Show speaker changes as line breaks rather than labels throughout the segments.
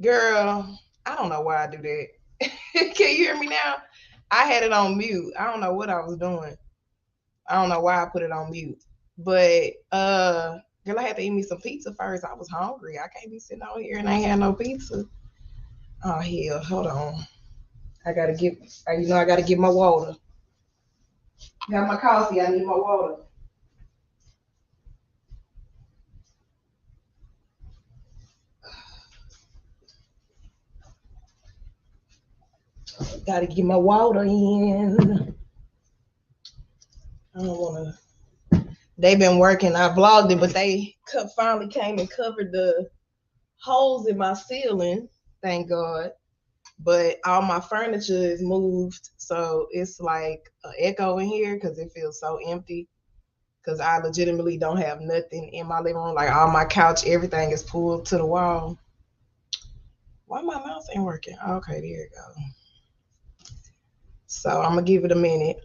Girl, I don't know why I do that. Can you hear me now? I had it on mute. I don't know what I was doing. I don't know why I put it on mute. But girl, I had to eat me some pizza first. I was hungry. I can't be sitting out here and I ain't had no pizza. Oh hell, hold on. I gotta get I gotta get my water. Got my coffee, I need my water. Gotta get my water in. I don't wanna They've been working. I vlogged it, but they finally came and covered the holes in my ceiling. Thank God. But all my furniture is moved, so it's like an echo in here because it feels so empty. Because I legitimately don't have nothing in my living room. Like all my couch, everything is pulled to the wall. Why my mouse ain't working? Okay, there you go. So I'm gonna give it a minute.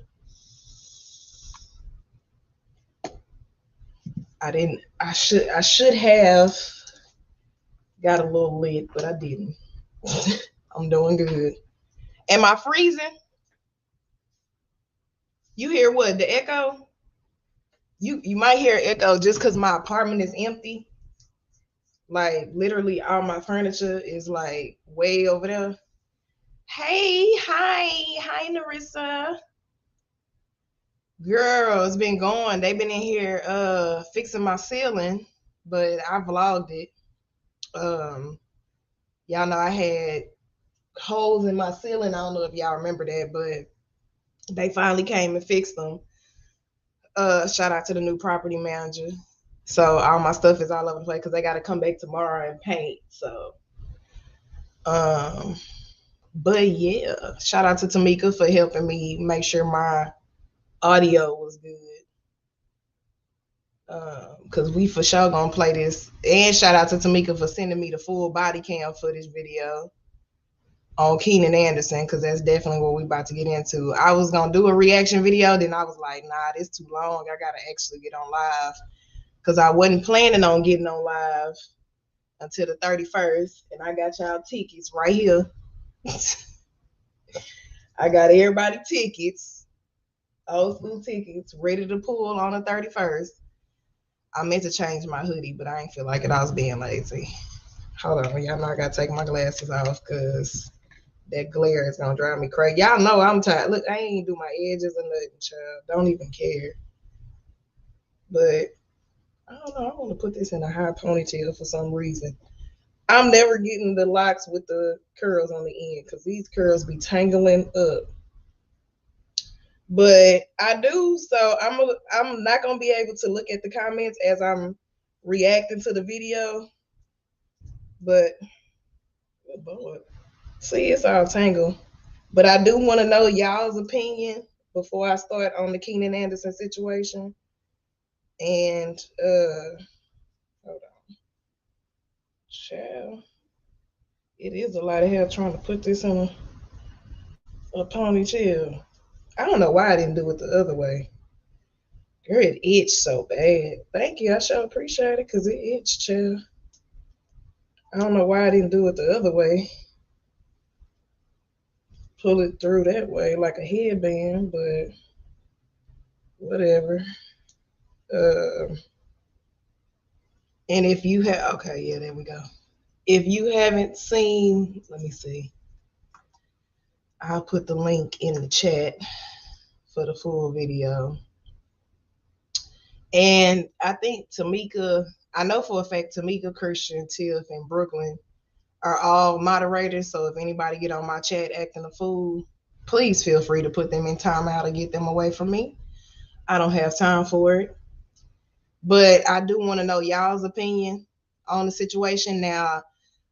I should have got a little lit, but I didn't. I'm doing good. Am I freezing? You hear what? The echo? You might hear echo just because my apartment is empty. Like literally all my furniture is like way over there. Hey, hi, Narissa. Girl, it's been going. They've been in here fixing my ceiling, but I vlogged it. Um, y'all know I had holes in my ceiling. I don't know if y'all remember that, but they finally came and fixed them. Shout out to the new property manager. So all my stuff is all over the place because they got to come back tomorrow and paint. So, um, but yeah, shout out to Tamika for helping me make sure my audio was good. Cause we for sure gonna play this. And shout out to Tamika for sending me the full body cam footage video on Keenan Anderson, cause that's definitely what we about to get into. I was gonna do a reaction video, then I was like, nah, this too long. I gotta actually get on live. Cause I wasn't planning on getting on live until the 31st. And I got y'all tickets right here. I got everybody tickets, old school tickets, ready to pull on the 31st. I meant to change my hoodie, but I ain't feel like it. I was being lazy. Hold on, y'all know I gotta take my glasses off because that glare is gonna drive me crazy. Y'all know I'm tired. Look, I ain't do my edges or nothing, child. Don't even care. But I don't know. I want to put this in a high ponytail for some reason. I'm never getting the locks with the curls on the end because these curls be tangling up. But I do, so I'm not gonna be able to look at the comments as I'm reacting to the video. But oh Lord, see, it's all tangled. But I do want to know y'all's opinion before I start on the Keenan Anderson situation. And hold on, child, it is a lot of hair trying to put this in a ponytail. I don't know why I didn't do it the other way. Girl, it itched so bad. Thank you. I sure appreciate it because it itched, child. I don't know why I didn't do it the other way. Pull it through that way like a headband, but whatever. Uh, and if you have, okay, yeah, there we go. If you haven't seen, let me see. I'll put the link in the chat for the full video. And I think Tamika, I know for a fact Tamika, Christian, Tiff, and Brooklyn are all moderators. So if anybody get on my chat acting a fool, please feel free to put them in timeout or get them away from me. I don't have time for it. But I do want to know y'all's opinion on the situation. Now,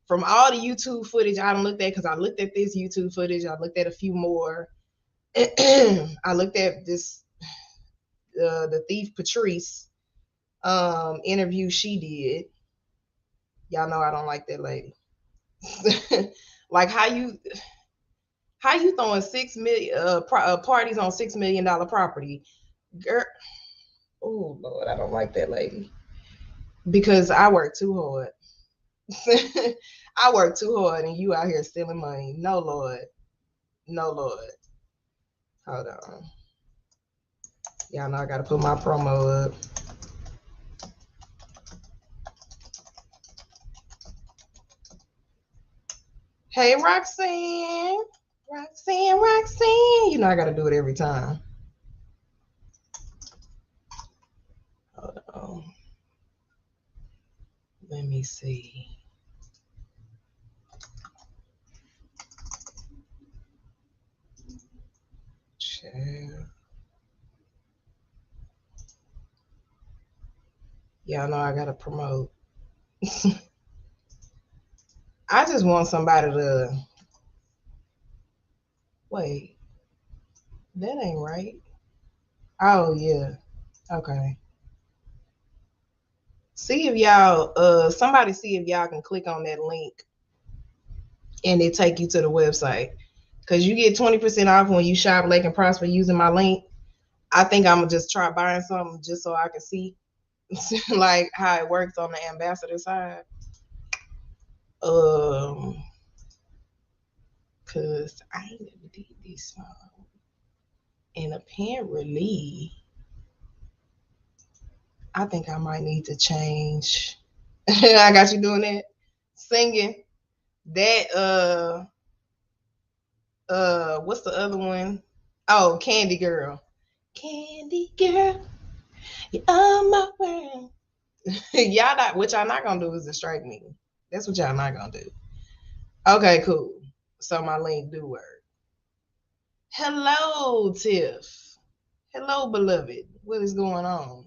from all the YouTube footage I looked at, because I looked at this YouTube footage, I looked at a few more. I looked at this the thief Patrice interview she did. Y'all know I don't like that lady. Like how you throwing 6 million parties on $6 million property, girl? Oh Lord, I don't like that lady because I work too hard. I work too hard and you out here stealing money. No, Lord. No, Lord. Hold on. Y'all know I gotta put my promo up. Hey, Roxanne. Roxanne. You know I gotta do it every time. Hold on. Let me see. Chill. Y'all know I gotta promote. I just want somebody to wait. That ain't right. Oh yeah. Okay. See if y'all somebody see if y'all can click on that link and it take you to the website. Cause you get 20% off when you shop Lake and Prosper using my link. I think I'm gonna just try buying something just so I can see like how it works on the ambassador side. Cause I ain't never did this song. And apparently I think I might need to change. I got you doing that. Singing. That what's the other one? Oh, Candy Girl. Candy Girl. You are my world. Y'all not what y'all not gonna do is distract me. That's what y'all not gonna do. Okay, cool. So my link do work. Hello, Tiff. Hello, beloved. What is going on?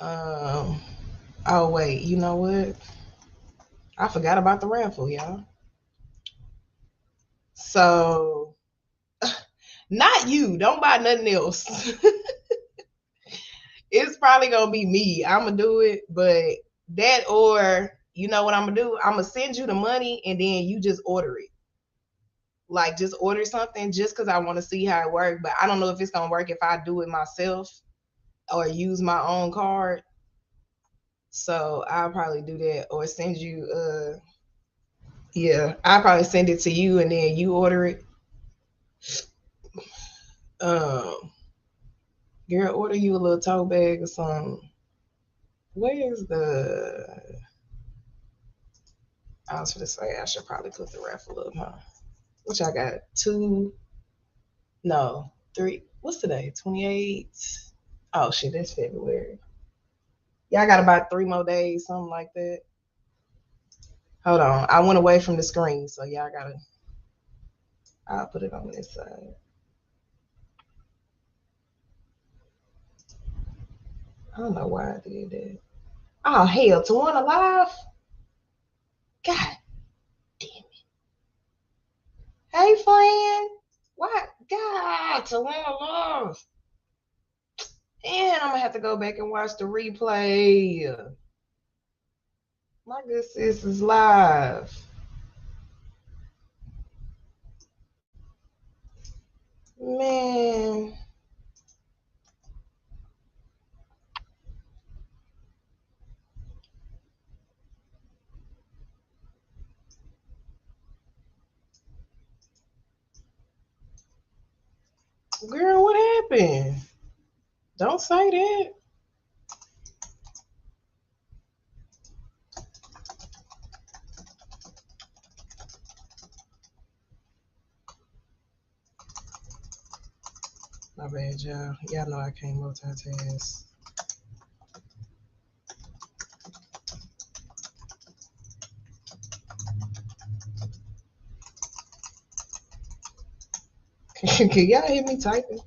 Um. Oh wait, you know what? I forgot about the raffle, y'all. So, not you. Don't buy nothing else. It's probably gonna be me. I'm gonna do it, but that or you know what I'm gonna do? I'm gonna send you the money and then you just order it. Like just order something just because I want to see how it works. But I don't know if it's gonna work if I do it myself or use my own card. So I'll probably do that or send you yeah, I'll probably send it to you and then you order it. Um Girl, order you a little tote bag or something. Where's the I was gonna say I should probably put the raffle up, huh? Which I got two, no, three. What's today? 28. Oh shit, that's February. Yeah, I got about 3 more days, something like that. Hold on, I went away from the screen, so y'all gotta. I'll put it on this side. I don't know why I did that. Oh hell, to one alive. God damn it. Hey friend, what? God, to one alive. And I'm gonna have to go back and watch the replay. My good sis is live. Man. Girl, what happened? Don't say that. My bad, y'all. Y'all know I can't multitask. Can y'all hear me typing?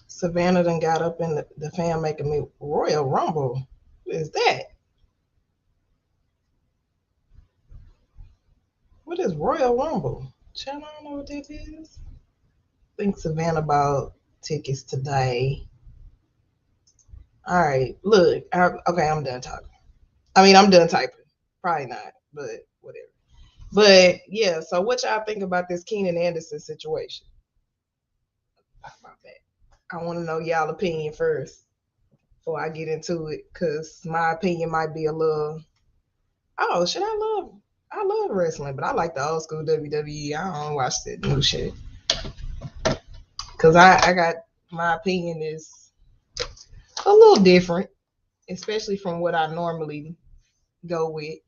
Savannah done got up in the fan making me Royal Rumble. What is that? What is Royal Rumble? Child, I don't know what that is. I think Savannah bought tickets today. All right, look. Okay, I'm done talking. I mean, I'm done typing. Probably not, but whatever. But yeah, so what y'all think about this Keenan Anderson situation? About that. I want to know y'all opinion first before I get into it, cause my opinion might be a little. Oh, shit! I love wrestling, but I like the old school WWE. I don't watch that new shit, cause I got my opinion is a little different, especially from what I normally go with.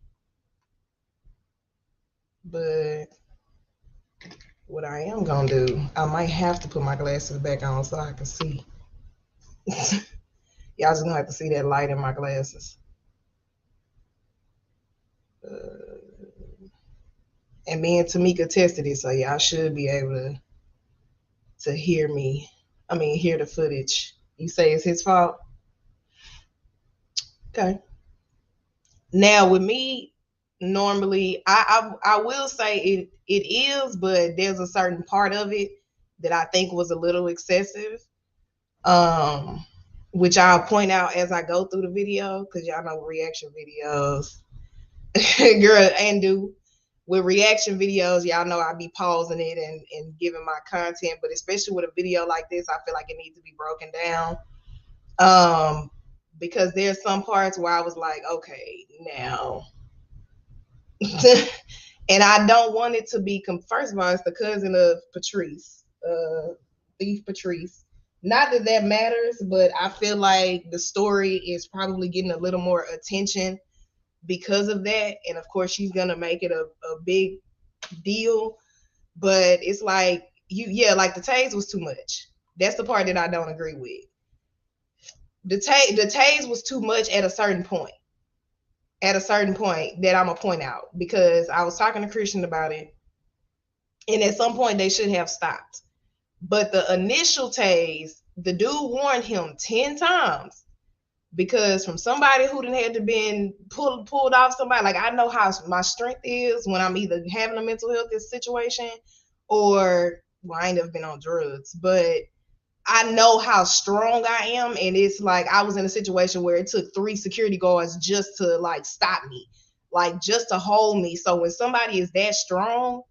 But what I am gonna do, I might have to put my glasses back on so I can see. Y'all just gonna have to see that light in my glasses. Uh, and me and Tamika tested it, so y'all should be able to hear me. I mean, hear the footage. You say it's his fault? Okay. Now with me, normally I will say it is, but there's a certain part of it that I think was a little excessive. Um, which I'll point out as I go through the video, because y'all know reaction videos, girl, and do with reaction videos, y'all know I be pausing it and giving my content, but especially with a video like this, I feel like it needs to be broken down. Because there's some parts where I was like, okay, now and I don't want it to be. First of all, it's the cousin of Patrice, Thief Patrice. Not that that matters, but I feel like the story is probably getting a little more attention because of that. And of course, she's gonna make it a big deal. But it's like yeah, like the tase was too much. That's the part that I don't agree with. The tase was too much at a certain point. At a certain point that I'm gonna point out, because I was talking to Christian about it, and at some point they should have stopped. But the initial tase, the dude warned him 10 times, because from somebody who didn't had to been pulled off somebody, like I know how my strength is when I'm either having a mental health situation or well, I ain't never been on drugs, but I know how strong I am. And it's like I was in a situation where it took 3 security guards just to like stop me, like just to hold me. So when somebody is that strong,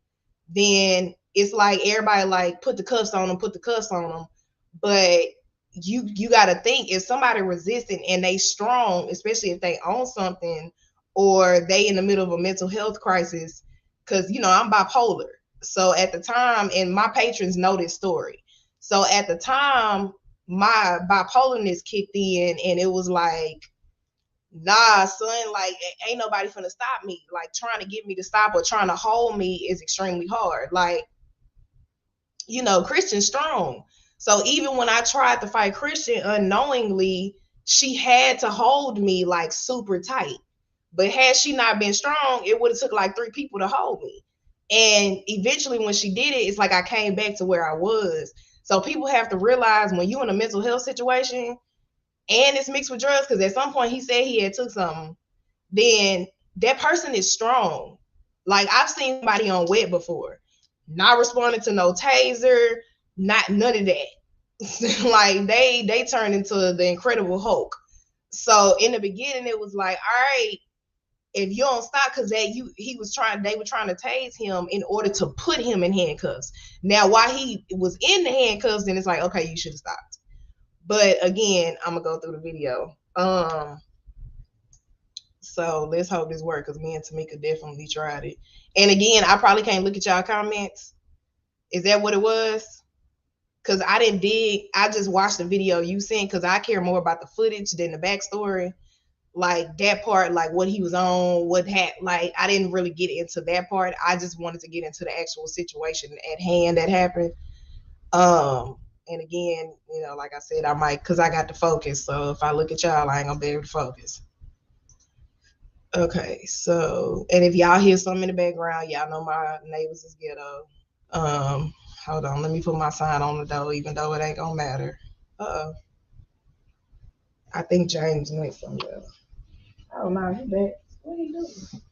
then it's like everybody like put the cuffs on them, put the cuffs on them. But you got to think, if somebody resisting and they strong, especially if they own something or they in the middle of a mental health crisis, because I'm bipolar. So at the time, and my patrons know this story. So at the time, my bipolarness kicked in, and it was like, nah, son, like ain't nobody finna stop me. Like trying to get me to stop or trying to hold me is extremely hard. Like, Christian's strong. So even when I tried to fight Christian unknowingly, she had to hold me like super tight. But had she not been strong, it would have took like 3 people to hold me. And eventually when she did it, it's like I came back to where I was. So people have to realize when you're in a mental health situation and it's mixed with drugs, because at some point he said he had took something, then that person is strong. Like I've seen somebody on wet before, not responding to no taser, not none of that. Like they turned into the Incredible Hulk. So in the beginning, it was like, all right, if you don't stop, because they were trying to tase him in order to put him in handcuffs. Now, while he was in the handcuffs, then it's like, okay, you should have stopped. But again, I'm gonna go through the video. So let's hope this works, because me and Tamika definitely tried it. And again, I probably can't look at y'all comments. Is that what it was? Because I didn't dig. I just watched the video you sent, because I care more about the footage than the backstory. Like that part, like what he was on, what had, like I didn't really get into that part. I just wanted to get into the actual situation at hand that happened. And again, like I said, I might, because I got to focus. So if I look at y'all, I ain't gonna be able to focus. Okay, so, and if y'all hear something in the background, y'all know my neighbors is ghetto. Hold on, let me put my sign on the door, even though it ain't gonna matter. Uh-oh. I think James went somewhere. Oh no, he back. What are you doing?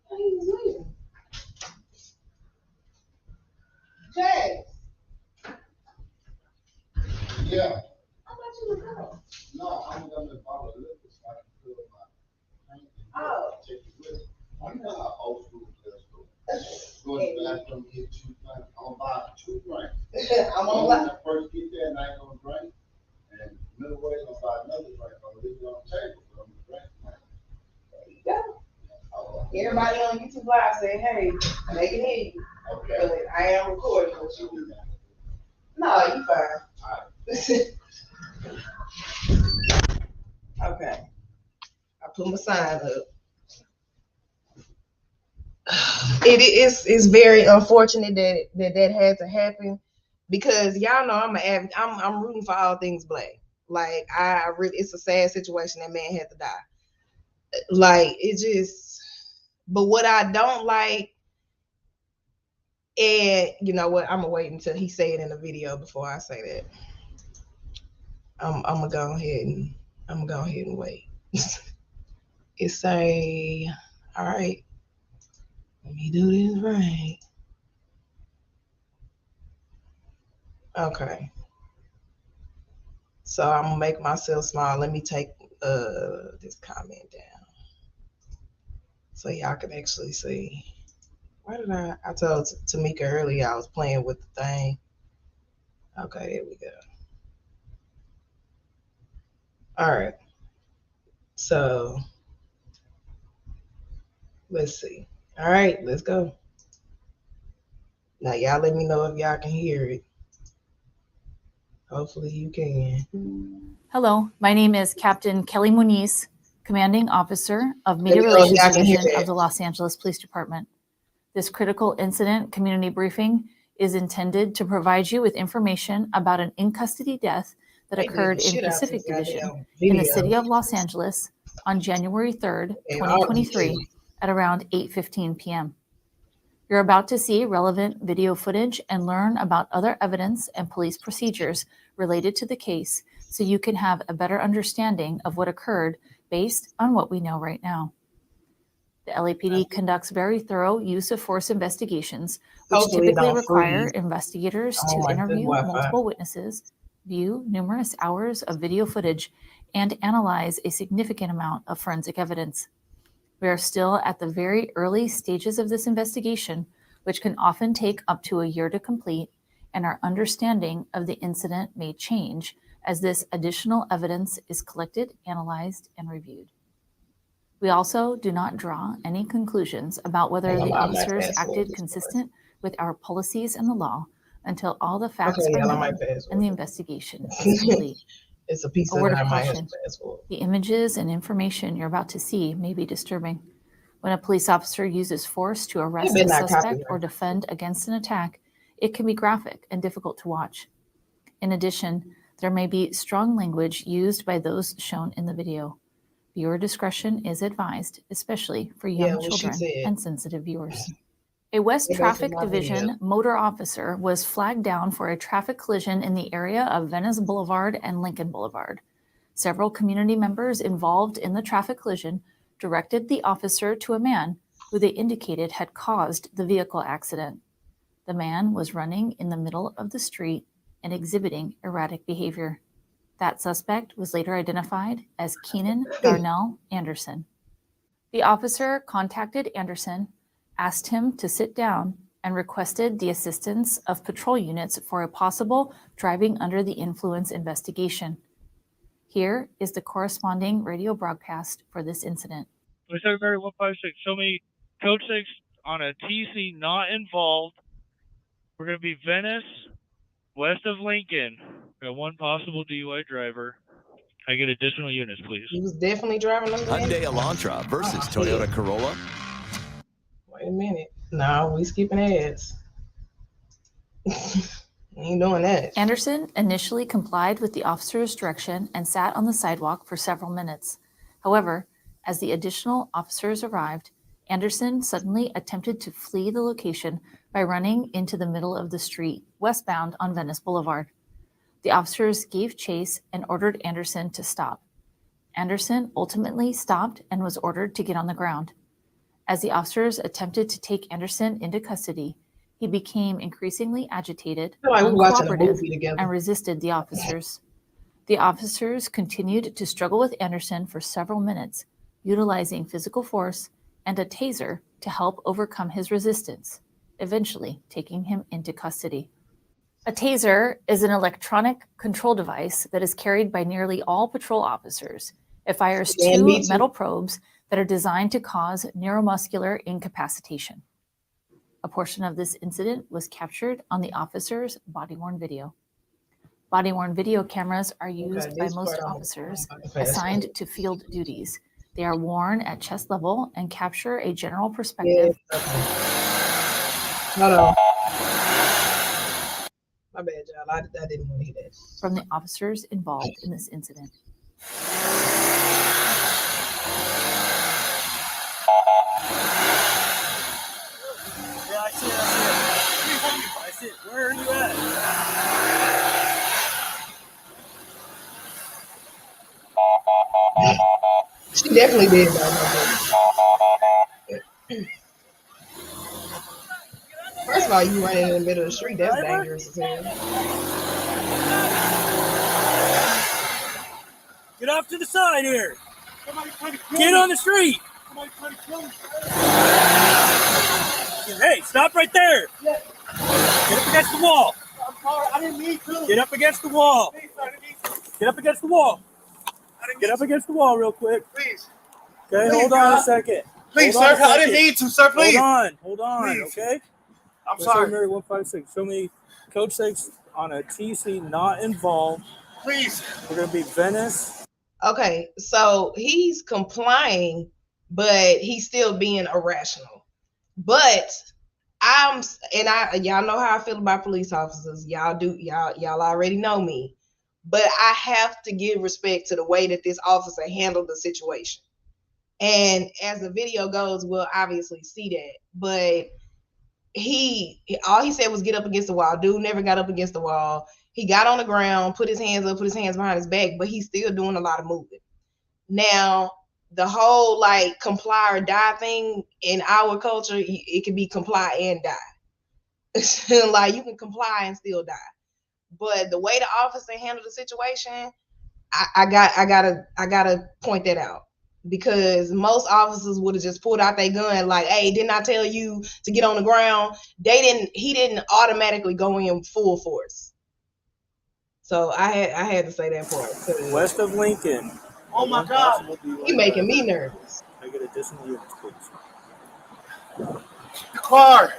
What are you doing? James.
Yeah.
I thought you would go.
No, I'm gonna follow this so I can fill my tank and take it with me. I'm not old school let's go. Go to the bathroom, get 2 drinks. I'm gonna buy 2 drinks.
I'm on
When I
what?
first get there and I ain't gonna drink, and middle way I'm gonna buy another drink. I'm gonna leave it on the table, but I'm gonna drink.
Yeah. Everybody on YouTube Live saying, hey, they can hear you.
Okay.
But I am recording what you do. No, you fine. Okay. I put my sign up. It's very unfortunate that had to happen because y'all know I'm rooting for all things black. Like I really, it's a sad situation that man had to die. Like it just, but what I don't like, and you know what, I'm gonna wait until he say it in the video before I say that. I'm gonna go ahead and wait. It say, all right, let me do this right. Okay. So I'm gonna make myself small. Let me take this comment down so y'all can actually see. Why did I told Tamika earlier I was playing with the thing. Okay, there we go. All right. So let's see. All right, let's go. Now y'all let me know if y'all can hear it. Hopefully you can.
Hello, my name is Captain Kelly Muniz, Commanding Officer of
Let
Media
me know if
Relations
y'all can hear
Division
that.
of the Los Angeles Police Department. This critical incident community briefing is intended to provide you with information about an in-custody death that
They did
occurred
the
in
shit out
Pacific
this
Division
goddamn
in the
video.
city of Los Angeles on January 3rd,
And all the
2023 at around 8:15 p.m. You're about to see relevant video footage and learn about other evidence and police procedures related to the case so you can have a better understanding of what occurred based on what we know right now. The LAPD conducts very thorough use of force investigations, which
Hopefully it
typically
don't
require
freeze.
investigators
Oh
to
my good
interview
Wi-Fi.
multiple witnesses, view numerous hours of video footage, and analyze a significant amount of forensic evidence. We are still at the very early stages of this investigation, which can often take up to a year to complete, and our understanding of the incident may change as this additional evidence is collected, analyzed, and reviewed. We also do not draw any conclusions about whether the officers acted consistent with our policies and the law until all the facts are known and the investigation is complete.
It's a piece
A
of
word
it
of
I might have
caution.
to pass for.
The images and information you're about to see may be disturbing. When a police officer uses force to arrest a suspect or defend against an attack, it can be graphic and difficult to watch. In addition, there may be strong language used by those shown in the video. Viewer discretion is advised, especially for young children and sensitive viewers. A West Traffic Division motor officer was flagged down for a traffic collision in the area of Venice Boulevard and Lincoln Boulevard. Several community members involved in the traffic collision directed the officer to a man who they indicated had caused the vehicle accident. The man was running in the middle of the street and exhibiting erratic behavior. That suspect was later identified as Keenan Darnell Anderson. The officer contacted Anderson, asked him to sit down, and requested the assistance of patrol units for a possible driving under the influence investigation. Here is the corresponding radio broadcast for this incident.
Secretary 156, show me code 6 on a TC not involved. We're going to be Venice, west of Lincoln. We got one possible DUI driver. I get additional units, please.
He was definitely driving under
Hyundai Elantra versus Toyota Corolla.
Wait a minute. No, we skipping ads. We ain't doing that.
Anderson initially complied with the officer's direction and sat on the sidewalk for several minutes. However, as the additional officers arrived, Anderson suddenly attempted to flee the location by running into the middle of the street, westbound on Venice Boulevard. The officers gave chase and ordered Anderson to stop. Anderson ultimately stopped and was ordered to get on the ground. As the officers attempted to take Anderson into custody, He became increasingly agitated,
like we're watching a
uncooperative,
movie together.
and resisted the officers. The officers continued to struggle with Anderson for several minutes, utilizing physical force and a taser to help overcome his resistance, eventually taking him into custody. A taser is an electronic control device that is carried by nearly all patrol officers. It fires two metal probes that are designed to cause neuromuscular incapacitation. A portion of this incident was captured on the officer's body-worn video. Body-worn video cameras are used by most officers assigned to field duties. They are worn at chest level and capture a general perspective.
Hold on. My bad, y'all. I didn't want to hear that.
From the officers involved in this incident.
Yeah, I see it. Where are you at?
She definitely did, though. First of all, you running in the middle of the street, that's dangerous as hell.
Get off to the side here. Get on the street. Hey, stop right there. Get up against the wall.
I'm sorry, I didn't mean to.
Get up against the wall.
Please, sir, I didn't mean to.
Get up against the wall.
Get
up against the wall real quick.
Please.
Okay,
Please,
hold on a second.
Please, sir, I didn't mean to, sir, please.
Hold on,
Please.
okay?
I'm sorry.
Mary 156, show me Code 6 on a TC not involved.
Please.
We're going to be Venice.
Okay, so he's complying, but he's still being irrational. But y'all know how I feel about police officers. Y'all already know me. But I have to give respect to the way that this officer handled the situation. And as the video goes, we'll obviously see that. But all he said was get up against the wall. Dude never got up against the wall. He got on the ground, put his hands up, put his hands behind his back, but he's still doing a lot of moving. Now, the whole like comply or die thing in our culture, it can be comply and die. Like you can comply and still die. But the way the officer handled the situation, I gotta point that out. Because most officers would have just pulled out their gun like, hey, didn't I tell you to get on the ground? He didn't automatically go in full force. So I had to say that part.
West of Lincoln.
Oh my God.
He making me nervous.
I get additional units, please.
The car.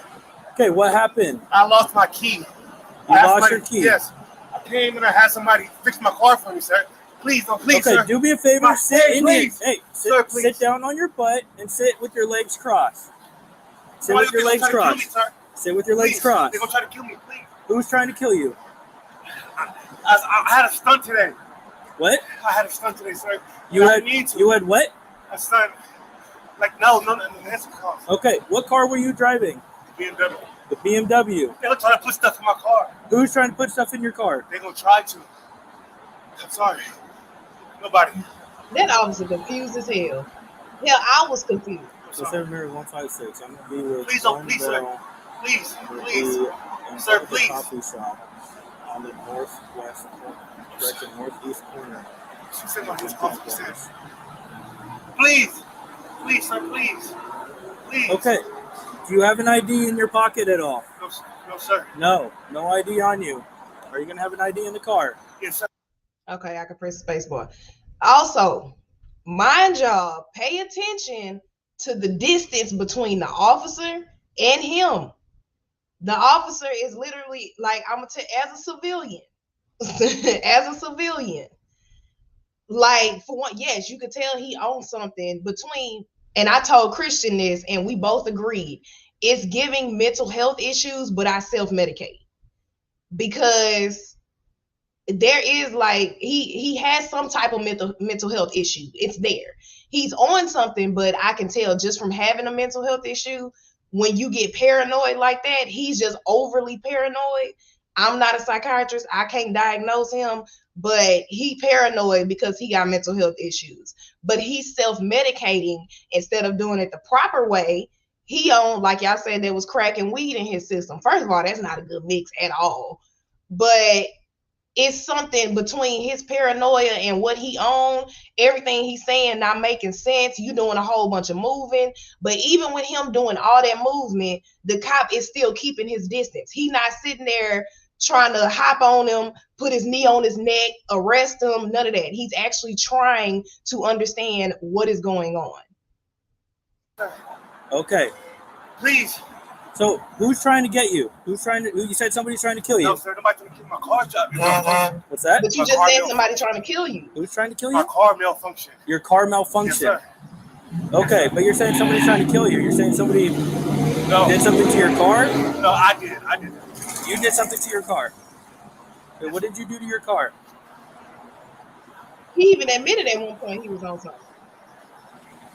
Okay, what happened?
I lost my key.
You lost your key?
Yes. I came and I had somebody fix my car for me, sir. Please, please,
okay,
sir.
Do me a favor. Sit down on your butt and sit with your legs crossed. Sit with your legs crossed. Sit with your legs crossed.
They're going to try to kill me, please.
Who's trying to kill you?
I had a stunt today.
What?
I had a stunt today, sir.
You had what?
A stunt. Like, no, that's a car.
Okay, what car were you driving?
The BMW.
The BMW.
They're trying to put stuff in my car.
Who's trying to put stuff in your car?
They're going to try to. I'm sorry. Nobody.
That officer confused as hell. Hell, I was confused.
So 7 Mary 156. I'm gonna be with.
Please don't, please, sir. Please, please, sir, please.
Coffee shop on the northwest, direction northeast corner.
She said on his coffee says. Please, please, sir, please, please.
Okay. Do you have an ID in your pocket at all?
No, sir.
No ID on you. Are you gonna have an ID in the car?
Yes, sir.
Okay, I can press the space bar. Also, mind y'all, pay attention to the distance between the officer and him. The officer is literally like, I'm gonna tell, as a civilian, like for one, yes, you could tell he owns something between, and I told Christian this, and we both agreed, it's giving mental health issues, but I self-medicate because there is like he has some type of mental health issue. It's there. He's on something, but I can tell just from having a mental health issue, when you get paranoid like that, he's just overly paranoid. I'm not a psychiatrist. I can't diagnose him, but he paranoid because he got mental health issues. But he's self-medicating instead of doing it the proper way he on, like y'all said, there was crack and weed in his system. First of all, that's not a good mix at all. But it's something between his paranoia and what he owned. Everything he's saying not making sense. You doing a whole bunch of moving. But even with him doing all that movement, the cop is still keeping his distance. He's not sitting there trying to hop on him, put his knee on his neck, arrest him, none of that. He's actually trying to understand what is going on.
Okay.
Please.
So who's trying to get you? You said somebody's trying to kill you?
No, sir. Nobody's trying to kill my car job.
What's that?
But you just said somebody trying to kill you.
Who's trying to kill you?
My car malfunctioned.
Your car malfunctioned?
Yes, sir.
Okay, but you're saying somebody's trying to kill you. You're saying somebody did something to your car?
No, I did.
You did something to your car. Okay, what did you do to your car?
He even admitted at one point he was on something.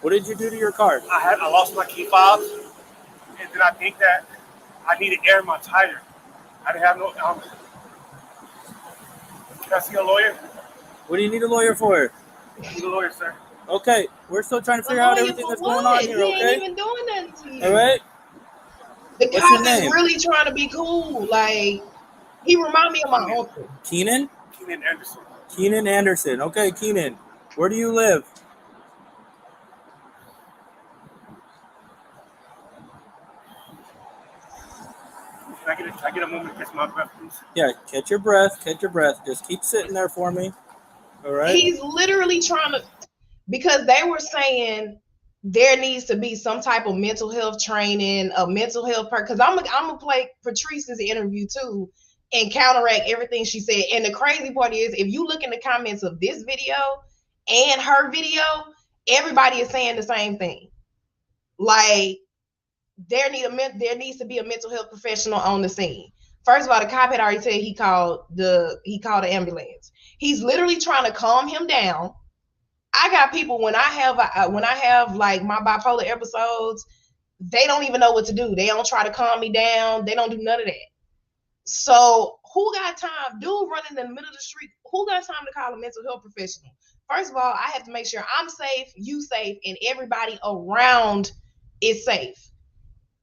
What did you do to your car?
I lost my key fobs, and then I think that I needed air in my tire. I didn't have no. Can I see a lawyer?
What do you need a lawyer for?
I need a lawyer, sir.
Okay, we're still trying to figure out everything that's going on here. Okay.
He ain't even doing nothing to you.
All right.
The cop is really trying to be cool. Like, he remind me of my uncle.
Keenan?
Keenan Anderson.
Keenan Anderson. Okay, Keenan. Where do you live?
Can I get a moment to catch my breath, please?
Yeah, catch your breath. Just keep sitting there for me. All right.
He's literally trying to, because they were saying there needs to be some type of mental health training, a mental health because I'm gonna play Patrice's interview too and counteract everything she said. And the crazy part is, if you look in the comments of this video and her video, everybody is saying the same thing. Like, there needs to be a mental health professional on the scene. First of all, the cop had already said he called the ambulance. He's literally trying to calm him down. I got people when I have like my bipolar episodes, they don't even know what to do. They don't try to calm me down. They don't do none of that. So who got time? Dude running in the middle of the street. Who got time to call a mental health professional? First of all, I have to make sure I'm safe, you safe, and everybody around is safe.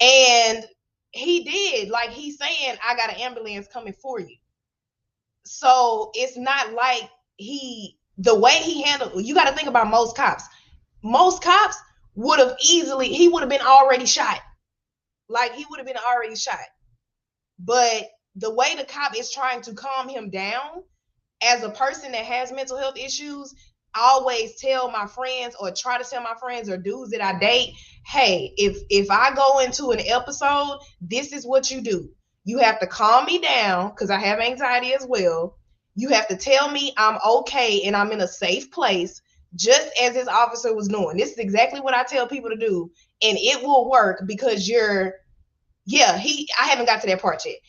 And he did, like he's saying, I got an ambulance coming for you. So it's not like the way he handled, you got to think about most cops. Most cops would have been already shot. Like, he would have been already shot. But the way the cop is trying to calm him down, as a person that has mental health issues, I always tell my friends, or try to tell my friends or dudes that I date, hey, if I go into an episode, this is what you do. You have to calm me down, because I have anxiety as well. You have to tell me I'm okay and I'm in a safe place, just as this officer was doing. This is exactly what I tell people to do, and it will work, because I haven't got to that part yet.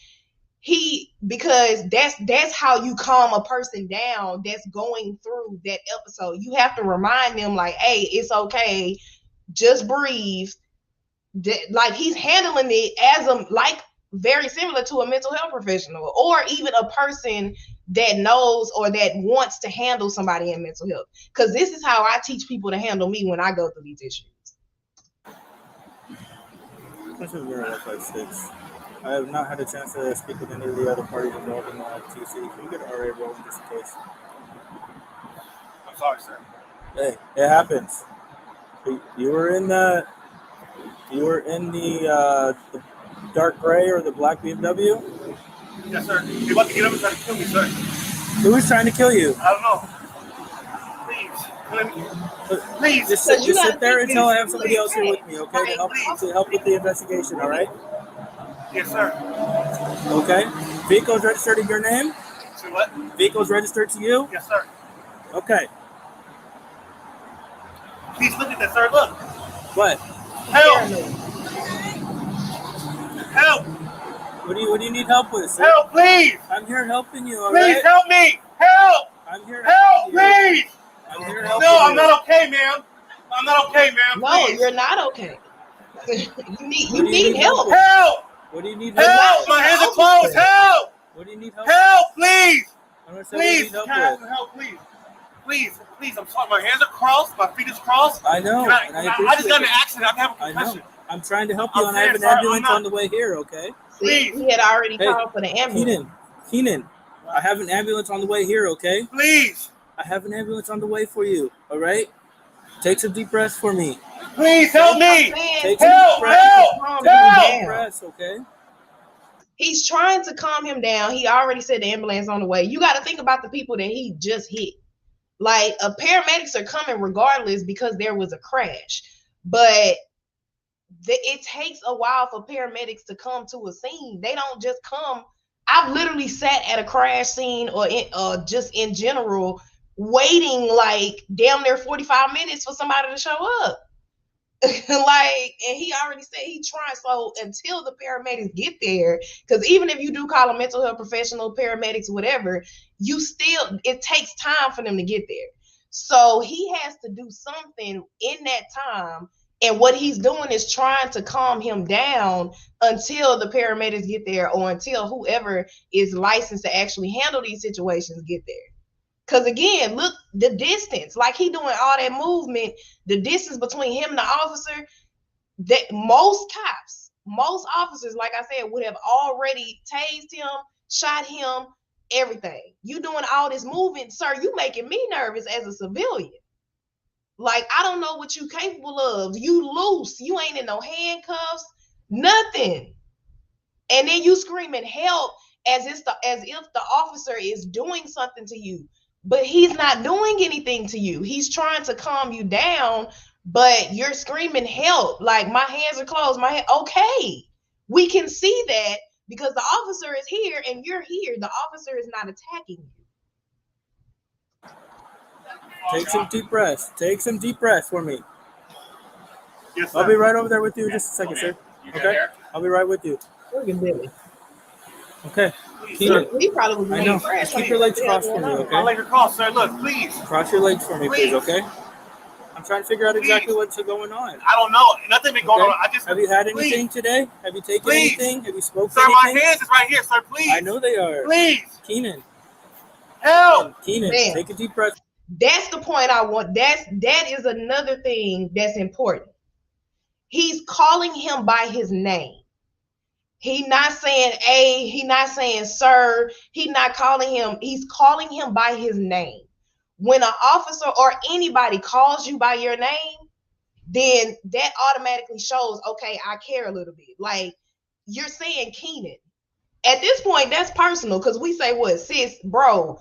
Because that's how you calm a person down that's going through that episode. You have to remind them, like, hey, it's okay, just breathe. Like, he's handling it as very similar to a mental health professional, or even a person that knows or that wants to handle somebody in mental health. Because this is how I teach people to handle me when I go through these issues.
This is 0156. I have not had a chance to speak with any of the other parties involved in the TC. Can you get an RA rolling just in case?
I'm sorry, sir.
Hey, it happens. You were in the dark gray or the black BMW?
Yes, sir. You're about to get up and try to kill me, sir.
Who's trying to kill you?
I don't know. Please.
Just sit there until I have somebody else here with me, okay? To help with the investigation, all right?
Yes, sir.
Okay. Vehicle's registered in your name?
So what?
Vehicle's registered to you?
Yes, sir.
Okay.
Please look at that, sir. Look.
What?
Help! Help!
What do you need help with, sir?
Help, please!
I'm here helping you, all
please
right?
Help me! Help!
I'm here
help, please!
I'm here helping
No, I'm not okay, ma'am. I'm not okay, ma'am.
No,
please.
You're not okay. you need help.
Help!
What do you need
help?
Help!
My hands are closed. Help!
What do you need help?
Help, please!
Please,
can I have some help, please? Please, I'm sorry. My hands are crossed. My feet is crossed.
I know.
I just got in an accident. I have a concussion.
I'm trying to help you, and I have an ambulance on the way here, okay?
See, he had already called for the ambulance.
Keenan, I have an ambulance on the way here, okay?
Please.
I have an ambulance on the way for you, all right? Take some deep breaths for me.
Please help me.
Take some deep breaths, okay?
He's trying to calm him down. He already said the ambulance on the way. You got to think about the people that he just hit. Like, paramedics are coming regardless because there was a crash. But it takes a while for paramedics to come to a scene. They don't just come. I've literally sat at a crash scene or just in general waiting like damn near 45 minutes for somebody to show up. Like, and he already said he trying. So until the paramedics get there, because even if you do call a mental health professional, paramedics, whatever, it takes time for them to get there. So he has to do something in that time. And what he's doing is trying to calm him down until the paramedics get there, or until whoever is licensed to actually handle these situations get there. Because again, look, the distance, like he doing all that movement, the distance between him and the officer, that most cops, most officers, like I said, would have already tased him, shot him, everything. You doing all this movement, sir, you making me nervous as a civilian. Like, I don't know what you capable of. You loose. You ain't in no handcuffs, nothing. And then you screaming help as if the officer is doing something to you. But he's not doing anything to you. He's trying to calm you down, but you're screaming help. Like, my hands are closed. My head. Okay, we can see that because the officer is here and you're here. The officer is not attacking you.
Take some deep breaths. Take some deep breaths for me.
Yes, sir.
I'll be right over there with you in just a second, sir. Okay? I'll be right with you.
Look at Billy.
Okay. Keenan,
He probably was
I know. Just keep your legs crossed for me, okay?
My legs are crossed, sir. Look, please.
Cross your legs for me, please, okay? I'm trying to figure out exactly what's going on.
I don't know. Nothing been going on.
Have you had anything today? Have you taken anything? Have you spoken
sir,
anything?
Sir, my hands is right here, sir. Please.
I know they are.
Please.
Keenan.
Help.
Keenan, take a deep breath.
That's the point I want. That is another thing that's important. He's calling him by his name. He's not saying "a," he's not saying "sir," he's not calling him, he's calling him by his name. When an officer or anybody calls you by your name, then that automatically shows, okay, I care a little bit. Like, you're saying Keenan. At this point, that's personal, because we say what, sis, bro,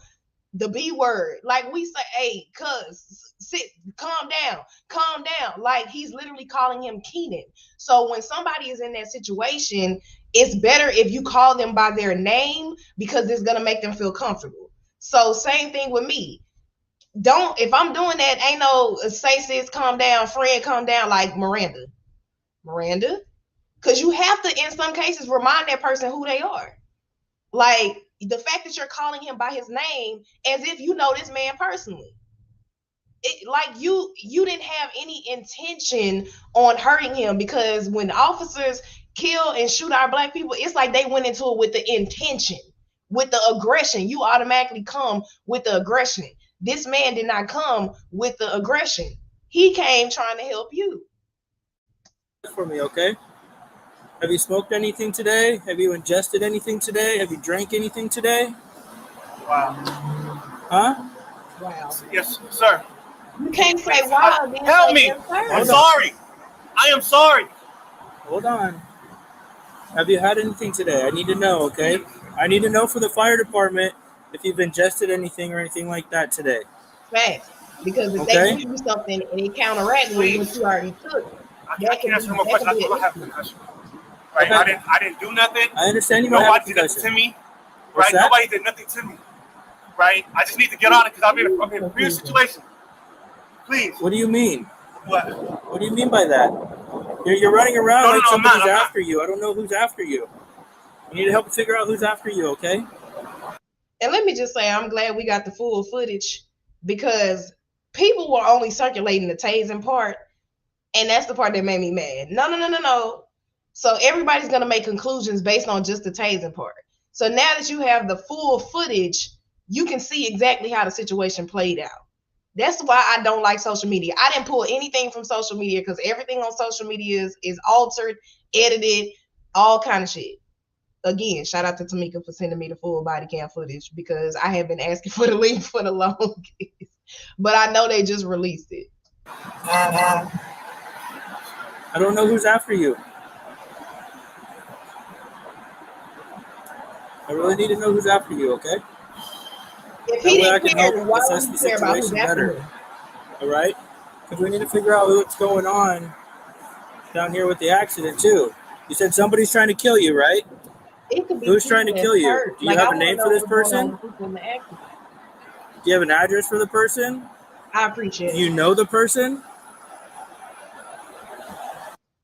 the B word. Like, we say, hey, cuz, sit, calm down. Like, he's literally calling him Keenan. So when somebody is in that situation, it's better if you call them by their name, because it's going to make them feel comfortable. So same thing with me. If I'm doing that, ain't no say sis, calm down, friend, calm down, like Miranda. Because you have to, in some cases, remind that person who they are. Like, the fact that you're calling him by his name as if you know this man personally. Like, you didn't have any intention on hurting him, because when officers kill and shoot our Black people, it's like they went into it with the intention, with the aggression. You automatically come with the aggression. This man did not come with the aggression. He came trying to help you.
For me, okay? Have you smoked anything today? Have you ingested anything today? Have you drank anything today?
Wow.
Huh?
Wow.
Yes, sir.
You can't say wow.
Help me. I'm sorry. I am sorry.
Hold on. Have you had anything today? I need to know, okay? I need to know for the fire department if you've ingested anything or anything like that today.
Facts. Because if they give you something and it counteracts with what you already took,
I can't answer more questions. I don't have concussion. Right? Okay. I didn't do nothing.
I understand you don't have concussion.
Nobody did nothing to me. Right? Nobody did nothing to me. Right? I just need to get on it because I'm in a weird situation. Please.
What do you mean?
What?
What do you mean by that? You're running around like somebody's after you. I don't know who's after you. You need to help figure out who's after you, okay?
And let me just say, I'm glad we got the full footage, because people were only circulating the tasing part, and that's the part that made me mad. No. So everybody's going to make conclusions based on just the tasing part. So now that you have the full footage, you can see exactly how the situation played out. That's why I don't like social media. I didn't pull anything from social media because everything on social media is altered, edited, all kind of shit. Again, shout out to Tamika for sending me the full body cam footage because I have been asking for the link for the longest. But I know they just released it.
I don't know who's after you. I really need to know who's after you, okay?
If
That
he
way I
didn't
can
care,
help
why
assess
would
the
he care about who's
situation
after
better.
him?
All right? Because we need to figure out what's going on down here with the accident, too. You said somebody's trying to kill you, right?
It could be
Who's trying to kill you?
hurt.
Do you
Like,
have
I
a
wanna
name
know
for this
what's going on
person?
with people in the accident.
Do you have an address for the person?
I appreciate
Do
it.
you know the person?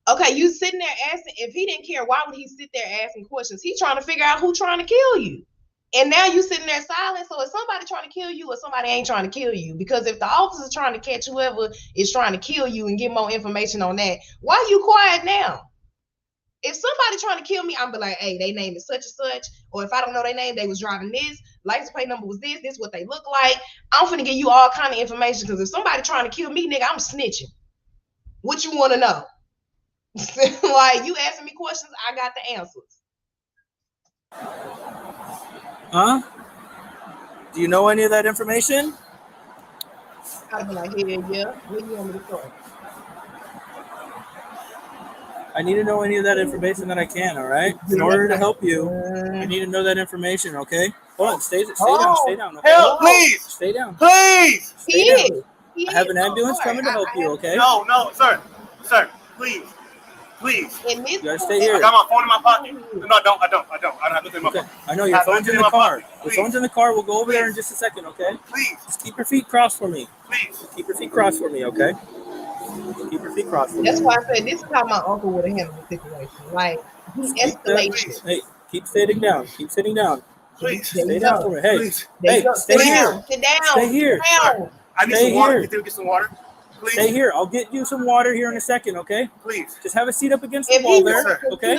Okay, you sitting there asking, if he didn't care, why would he sit there asking questions? He's trying to figure out who's trying to kill you. And now you sitting there silent. So is somebody trying to kill you or somebody ain't trying to kill you? Because if the officer's trying to catch whoever is trying to kill you and get more information on that, why are you quiet now? If somebody trying to kill me, I'm be like, hey, they name is such and such. Or if I don't know their name, they was driving this, license plate number was this what they look like. I'm finna give you all kind of information because if somebody trying to kill me, nigga, I'm snitching. What you want to know? Like, you asking me questions, I got the answers.
Huh? Do you know any of that information?
I'd be like, yeah. Where you want me to start?
I need to know any of that information that I can, all right? In order to help you, I need to know that information, okay? Hold on, stay down. Okay?
Help, please.
Stay down.
Please.
Stay down. I have an ambulance coming to help you, okay?
No, sir. Sir, please. Please.
You gotta stay here.
I got my phone in my pocket. No, I don't. I don't have nothing in my pocket.
I know your phone's in the car. Your phone's in the car. We'll go over there in just a second, okay?
Please.
Just keep your feet crossed for me.
Please.
Keep your feet crossed for me, okay? Keep your feet crossed for me.
That's why I said this is how my uncle would have handled the situation. Like, he escalated.
Hey, keep sitting down. Keep sitting down.
Please.
Stay down for me. Hey,
Please.
hey, stay here.
Sit down.
Stay here.
I need some water. Can you get some water? Please.
Stay here. I'll get you some water here in a second, okay?
Please.
Just have a seat up against the wall there, okay?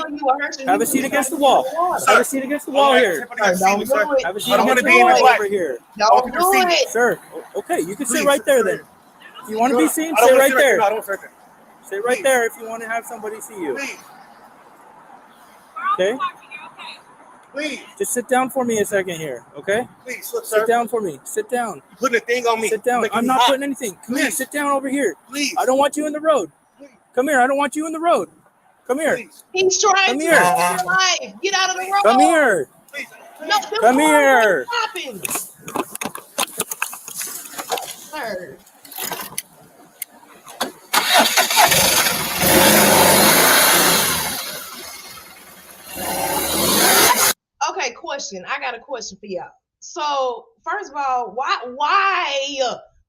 Have a seat against the wall. Have a seat against the wall here.
Don't do it.
Have a seat against the wall over here.
Don't do it.
Sir, okay, you can sit right there then. If you want to be seen, stay right there. Stay right there if you want to have somebody see you. Okay?
Please.
Just sit down for me a second here, okay?
Please, look, sir.
Sit down for me. Sit down.
You're putting a thing on me.
Sit down. I'm not putting anything. Come here. Sit down over here.
Please.
I don't want you in the road. Come here. I don't want you in the road. Come here.
Please.
He's trying to save your life. Get out of the road.
Come here.
Please.
No,
Come here.
Sir. Okay, question. I got a question for y'all. So, first of all, why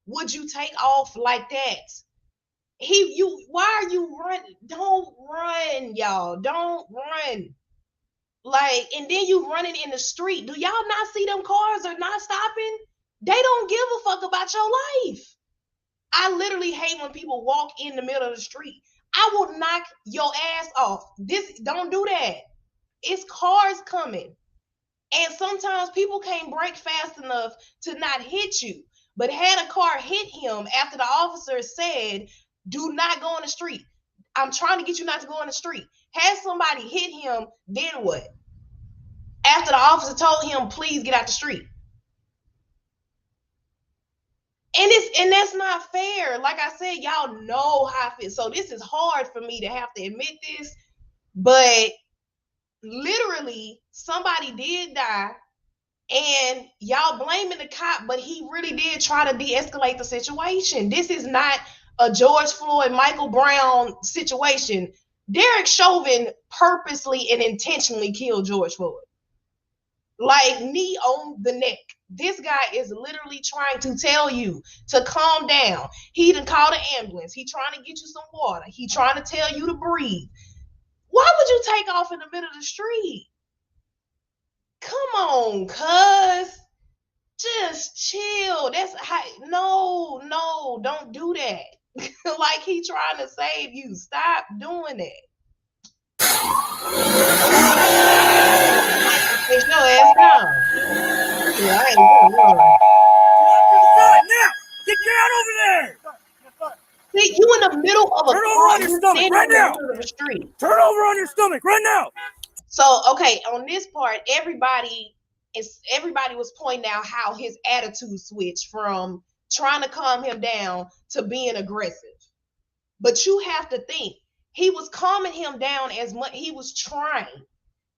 would you take off like that? Why are you running? Don't run, y'all. Don't run. Like, and then you running in the street. Do y'all not see them cars are not stopping? They don't give a fuck about your life. I literally hate when people walk in the middle of the street. I will knock your ass off. Don't do that. It's cars coming. And sometimes people can't brake fast enough to not hit you. But had a car hit him after the officer said, do not go on the street. I'm trying to get you not to go on the street. Had somebody hit him, then what? After the officer told him, please get out the street. And that's not fair. Like I said, y'all know how I feel. So this is hard for me to have to admit this, but literally somebody did die and y'all blaming the cop, but he really did try to de-escalate the situation. This is not a George Floyd, Michael Brown situation. Derek Chauvin purposely and intentionally killed George Floyd. Like, knee on the neck. This guy is literally trying to tell you to calm down. He done called an ambulance. He trying to get you some water. He trying to tell you to breathe. Why would you take off in the middle of the street? Come on, cuz. Just chill. No, don't do that. Like, he trying to save you. Stop doing that. It's your ass down. Yeah, I ain't doing it.
Now, get down
See, you in the middle of a
Turn over on your stomach right now.
Of the street.
Turn over on your stomach right now.
So, okay, on this part, everybody was pointing out how his attitude switched from trying to calm him down to being aggressive. But you have to think, he was calming him down as much. He was trying.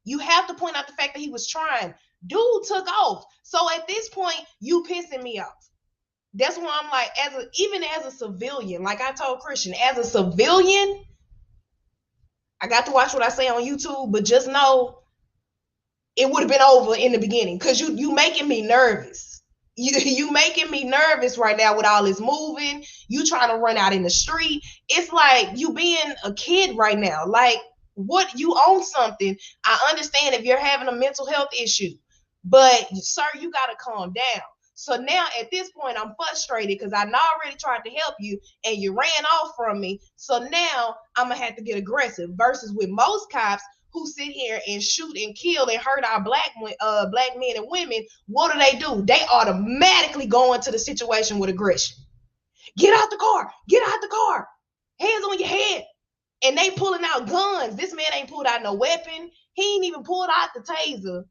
You have to point out the fact that he was trying. Dude took off. So at this point, you pissing me off. That's why I'm like, even as a civilian, like I told Christian, as a civilian, I got to watch what I say on YouTube, but just know it would have been over in the beginning because you making me nervous. You making me nervous right now with all this moving. You trying to run out in the street. It's like you being a kid right now. Like, what, you own something. I understand if you're having a mental health issue, but sir, you got to calm down. So now at this point, I'm frustrated because I already tried to help you and you ran off from me. So now I'm going to have to get aggressive versus with most cops who sit here and shoot and kill and hurt our black men and women. What do? They automatically go into the situation with aggression. Get out the car. Get out the car. Hands on your head. And they pulling out guns. This man ain't pulled out no weapon. He ain't even pulled out the taser.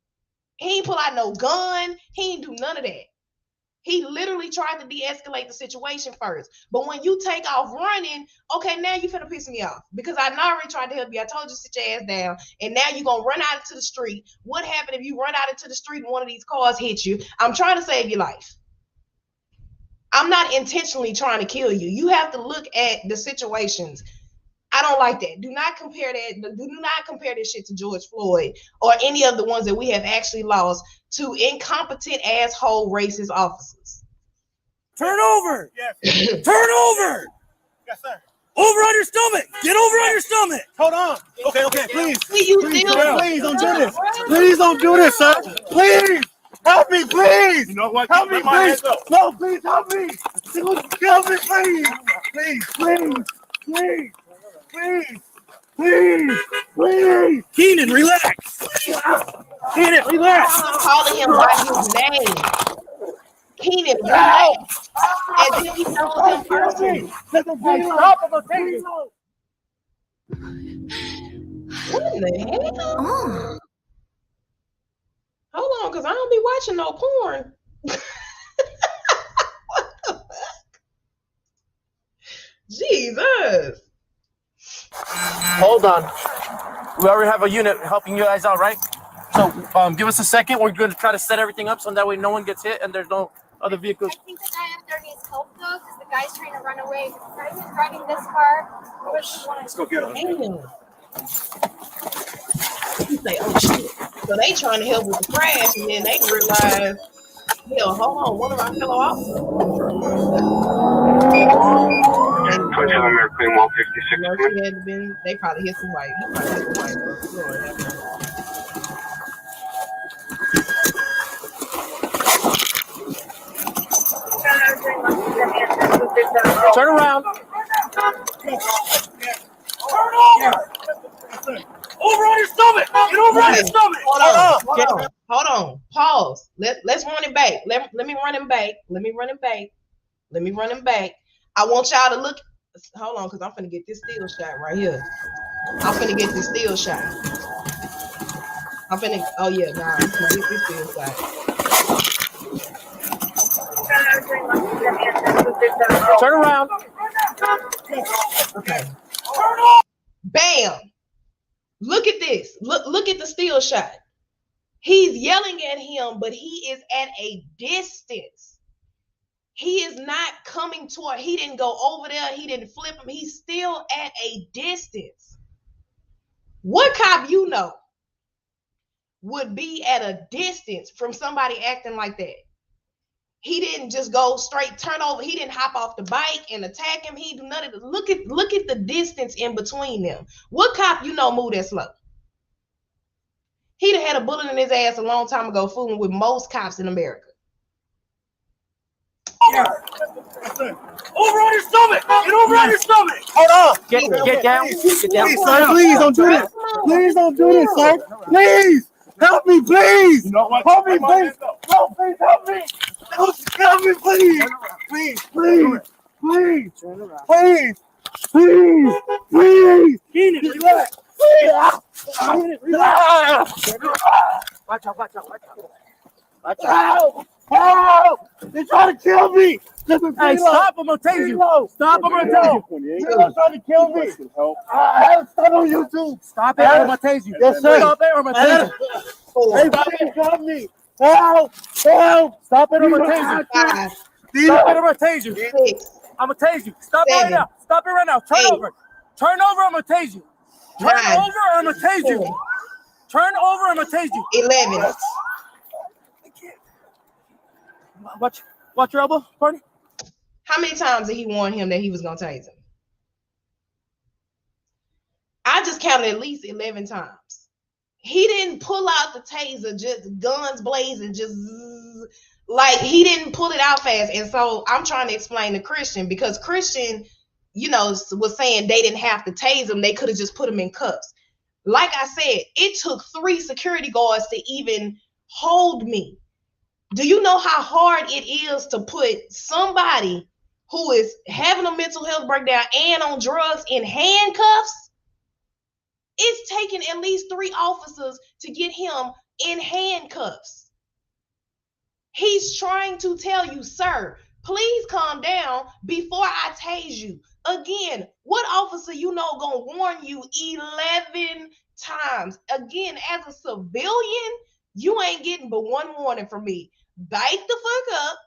He ain't pull out no gun. He ain't do none of that. He literally tried to de-escalate the situation first. But when you take off running, okay, now you finna piss me off. Because I already tried to help you. I told you to sit your ass down. And now you're going to run out into the street. What happened if you run out into the street and one of these cars hits you? I'm trying to save your life. I'm not intentionally trying to kill you. You have to look at the situations. I don't like that. Do not compare that. Do not compare this shit to George Floyd or any of the ones that we have actually lost to incompetent asshole racist officers.
Turn over. Yes. Turn over.
Yes, sir.
Over on your stomach. Get over on your stomach.
Hold on. Okay, please.
Please
don't do this. Please don't do this, sir. Please. Help me, please. You know what? Help me, please. No, please help me. Help me, please. Please. Please.
Keenan, relax. Keenan, relax.
I'm calling him by his name. Keenan, relax. As if he knows him personally. What in the hell?
Oh.
Hold on, because I don't be watching no porn. What the fuck? Jesus.
Hold on. We already have a unit helping you guys out, right? So give us a second. We're going to try to set everything up so that way no one gets hit and there's no other vehicles.
I think the guy up there needs help though, because the guy's trying to run away. The guy who's driving this car.
Let's go get him.
Damn. You say, oh shit. So they trying to help with the crash, and then they realize, hell, hold on, one of our fellow officers. They probably hit some white.
Turn around.
Turn over. Over on your stomach. Get over on your stomach.
Hold on. Pause. Let's run it back. Let me run him back. I want y'all to look. Hold on, because I'm finna get this steel shot right here. I'm finna get this steel shot. I'm finna get this steel shot.
Turn around.
Okay. Bam. Look at this. Look at the steel shot. He's yelling at him, but he is at a distance. He is not coming toward. He didn't go over there. He didn't flip him. He's still at a distance. What cop you know would be at a distance from somebody acting like that? He didn't just go straight, turn over. He didn't hop off the bike and attack him. He do none of this. Look at the distance in between them. What cop you know move that slow? He'd have had a bullet in his ass a long time ago, fooling with most cops in America.
Over on your stomach. Get over on your stomach.
Hold on. Get down. Get down.
Please, sir, please don't do this. Please don't do this, sir. Please. Help me, please. Help me, please. No, please help me. Help me, please.
Please.
Turn around.
Please. Please. Please.
Keenan, relax. Keenan, relax. Watch out. Watch out.
Help! They're trying to kill me! Hey, stop! I'm gonna tase you! Stop! I'm gonna tase you! They're trying to kill me! I have stuff on YouTube! Stop it! I'm gonna tase you! Yes, sir! Stop it! I'm gonna tase you! Hey, please help me! Help! Help! Stop it! I'm gonna tase you! Stop it! I'm gonna tase you! I'm gonna tase you! Stop it right now! Stop it right now! Turn over! Turn over! I'm gonna tase you! Turn over! I'm gonna tase you! Turn over! I'm gonna tase you!
11.
Watch your elbow, pardon?
How many times did he warn him that he was gonna tase him? I just counted at least 11 times. He didn't pull out the taser, just guns blazing, just like he didn't pull it out fast. And so I'm trying to explain to Christian, because Christian, was saying they didn't have to tase him, they could have just put him in cuffs. Like I said, it took 3 security guards to even hold me. Do you know how hard it is to put somebody who is having a mental health breakdown and on drugs in handcuffs? It's taken at least 3 officers to get him in handcuffs. He's trying to tell you, sir, please calm down before I tase you. Again, what officer gonna warn you 11 times? Again, as a civilian, you ain't getting but 1 warning from me. Bite the fuck up,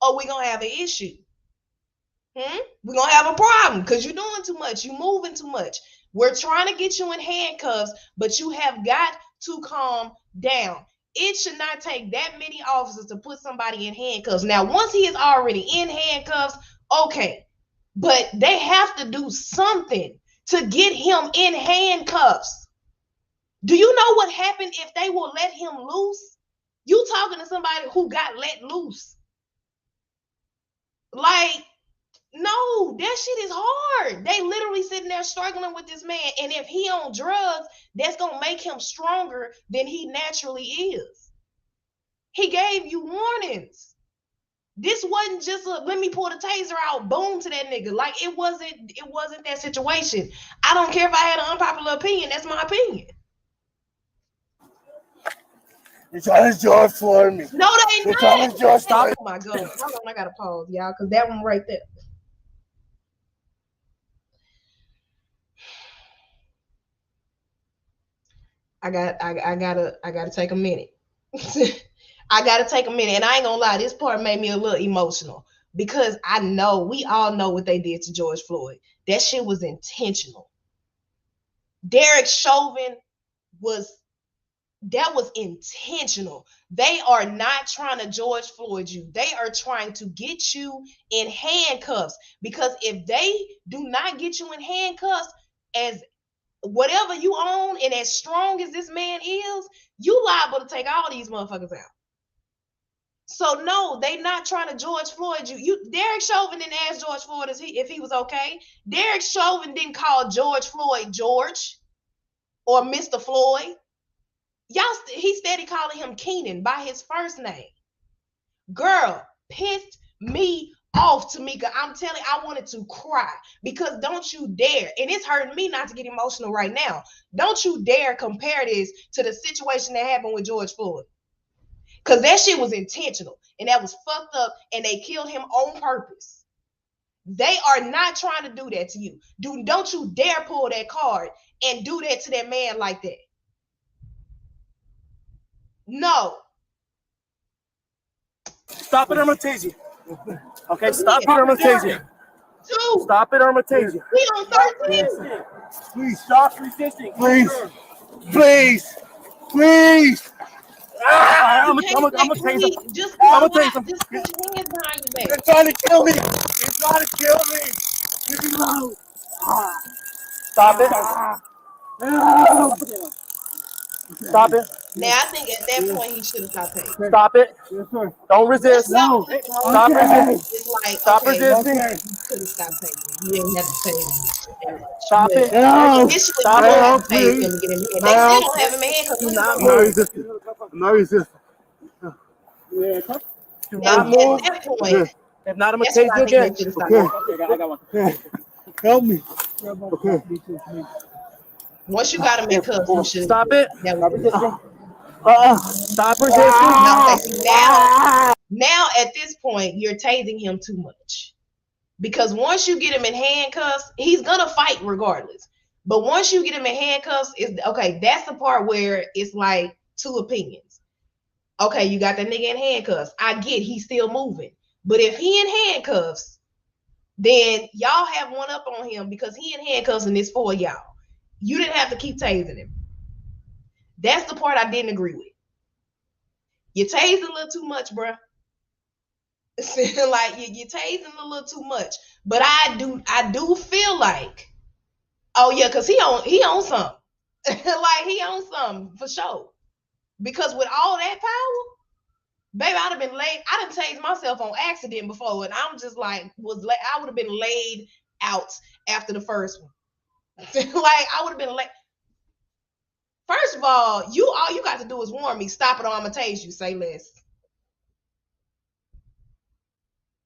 or we're gonna have an issue. We're gonna have a problem because you're doing too much, you're moving too much. We're trying to get you in handcuffs, but you have got to calm down. It should not take that many officers to put somebody in handcuffs. Now, once he is already in handcuffs, okay, but they have to do something to get him in handcuffs. Do you know what happened if they will let him loose? You talking to somebody who got let loose. Like, no, that shit is hard. They literally sitting there struggling with this man. And if he on drugs, that's going to make him stronger than he naturally is. He gave you warnings. This wasn't just a, let me pull the taser out, boom to that nigga. Like, it wasn't that situation. I don't care if I had an unpopular opinion. That's my opinion.
You're trying to George Floyd me.
No, they
You're trying to George Floyd.
Oh my God. Hold on, I gotta pause, y'all, because that one right there. I gotta take a minute. I gotta take a minute. And I ain't gonna lie, this part made me a little emotional because we all know what they did to George Floyd. That shit was intentional. Derek Chauvin was intentional. They are not trying to George Floyd you. They are trying to get you in handcuffs, because if they do not get you in handcuffs, as whatever you own and as strong as this man is, you liable to take all these motherfuckers out. So no, they not trying to George Floyd you. Derek Chauvin didn't ask George Floyd if he was okay. Derek Chauvin didn't call George Floyd George or Mr. Floyd. He steady calling him Keenan by his first name. Girl, pissed me off, Tamika. I'm telling you, I wanted to cry, because don't you dare, and it's hurting me not to get emotional right now. Don't you dare compare this to the situation that happened with George Floyd. Because that shit was intentional, and that was fucked up, and they killed him on purpose. They are not trying to do that to you. Don't you dare pull that card and do that to that man like that. No.
Stop it, I'm gonna tase you. Okay, stop it, I'm gonna tase you. Stop it, I'm gonna tase you.
We on 13.
Please stop resisting. Please. Please. Please. I'm gonna tase him.
Just
I'm gonna tase him.
Just put your hands behind your back.
They're trying to kill me. They're trying to kill me. Give me low. Stop it. No. Stop it.
Now, I think at that point he should have stopped paying.
Stop it. Don't resist.
No.
Stop resisting.
It's like,
Stop
okay,
resisting.
you could have stopped paying. You didn't have to pay him.
Stop it.
No.
Stop it.
Pay him to get him in. They still don't have him in because
I'm not resisting. I'm not resisting.
Now, at that point,
If not, I'm gonna
That's
take
what
you
I think
again.
they should stop.
Okay, I got one. Help me. Okay.
Once you got him in cuffs, you should
Stop it.
That was
Stop resisting.
now, okay, see, now at this point, you're tasing him too much. Because once you get him in handcuffs, he's gonna fight regardless. But once you get him in handcuffs, is okay, that's the part where it's like two opinions. Okay, you got that nigga in handcuffs. I get he's still moving. But if he in handcuffs, then y'all have one up on him because he in handcuffs and it's for y'all. You didn't have to keep tasing him. That's the part I didn't agree with. You tasing a little too much, bruh. Like you're tasing a little too much. But I do feel like, oh yeah, because he on something. Like he on something for sure. Because with all that power, baby, I'd have been laid. I done tased myself on accident before, and I'm just like, I would have been laid out after the first one. Like I would have been laid. First of all you got to do is warn me, stop it or I'm gonna tase you, say less.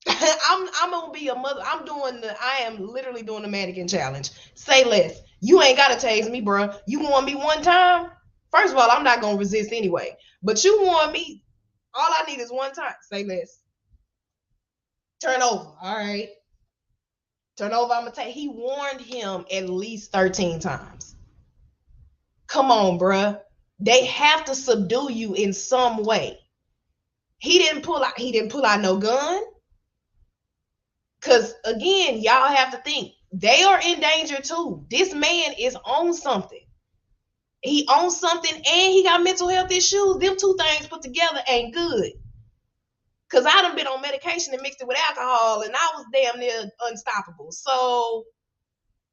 I'm gonna be a mother. I am literally doing the mannequin challenge. Say less. You ain't gotta tase me, bro. You warn me one time. First of all, I'm not gonna resist anyway. But you warn me, all I need is one time. Say less. Turn over. All right. Turn over. I'm gonna take. He warned him at least 13 times. Come on, bruh. They have to subdue you in some way. He didn't pull out no gun. Because again, y'all have to think they are in danger too. This man is on something. He owns something and he got mental health issues. Them two things put together ain't good. Because I done been on medication and mixed it with alcohol and I was damn near unstoppable. So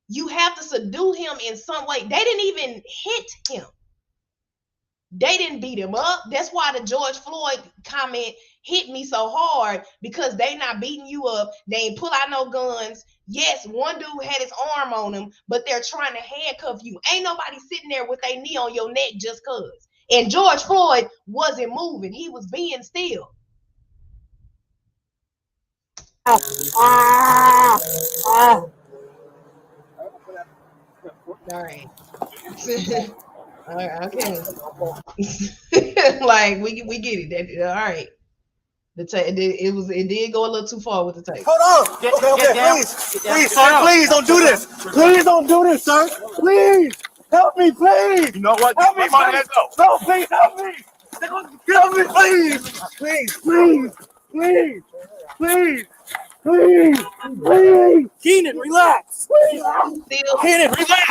you have to subdue him in some way. They didn't even hit him. They didn't beat him up. That's why the George Floyd comment hit me so hard, because they not beating you up. They ain't pull out no guns. Yes, one dude had his arm on him, but they're trying to handcuff you. Ain't nobody sitting there with their knee on your neck just cause. And George Floyd wasn't moving. He was being still. All right. All right, okay. Like we get it. All right. It did go a little too far with the tape.
Hold on. Okay, please, sir, please don't do this. Please don't do this, sir. Please, help me, please. You know what? Help me, please. No, please, help me. They're gonna kill me, please. Please. Keenan, relax. Keenan, relax.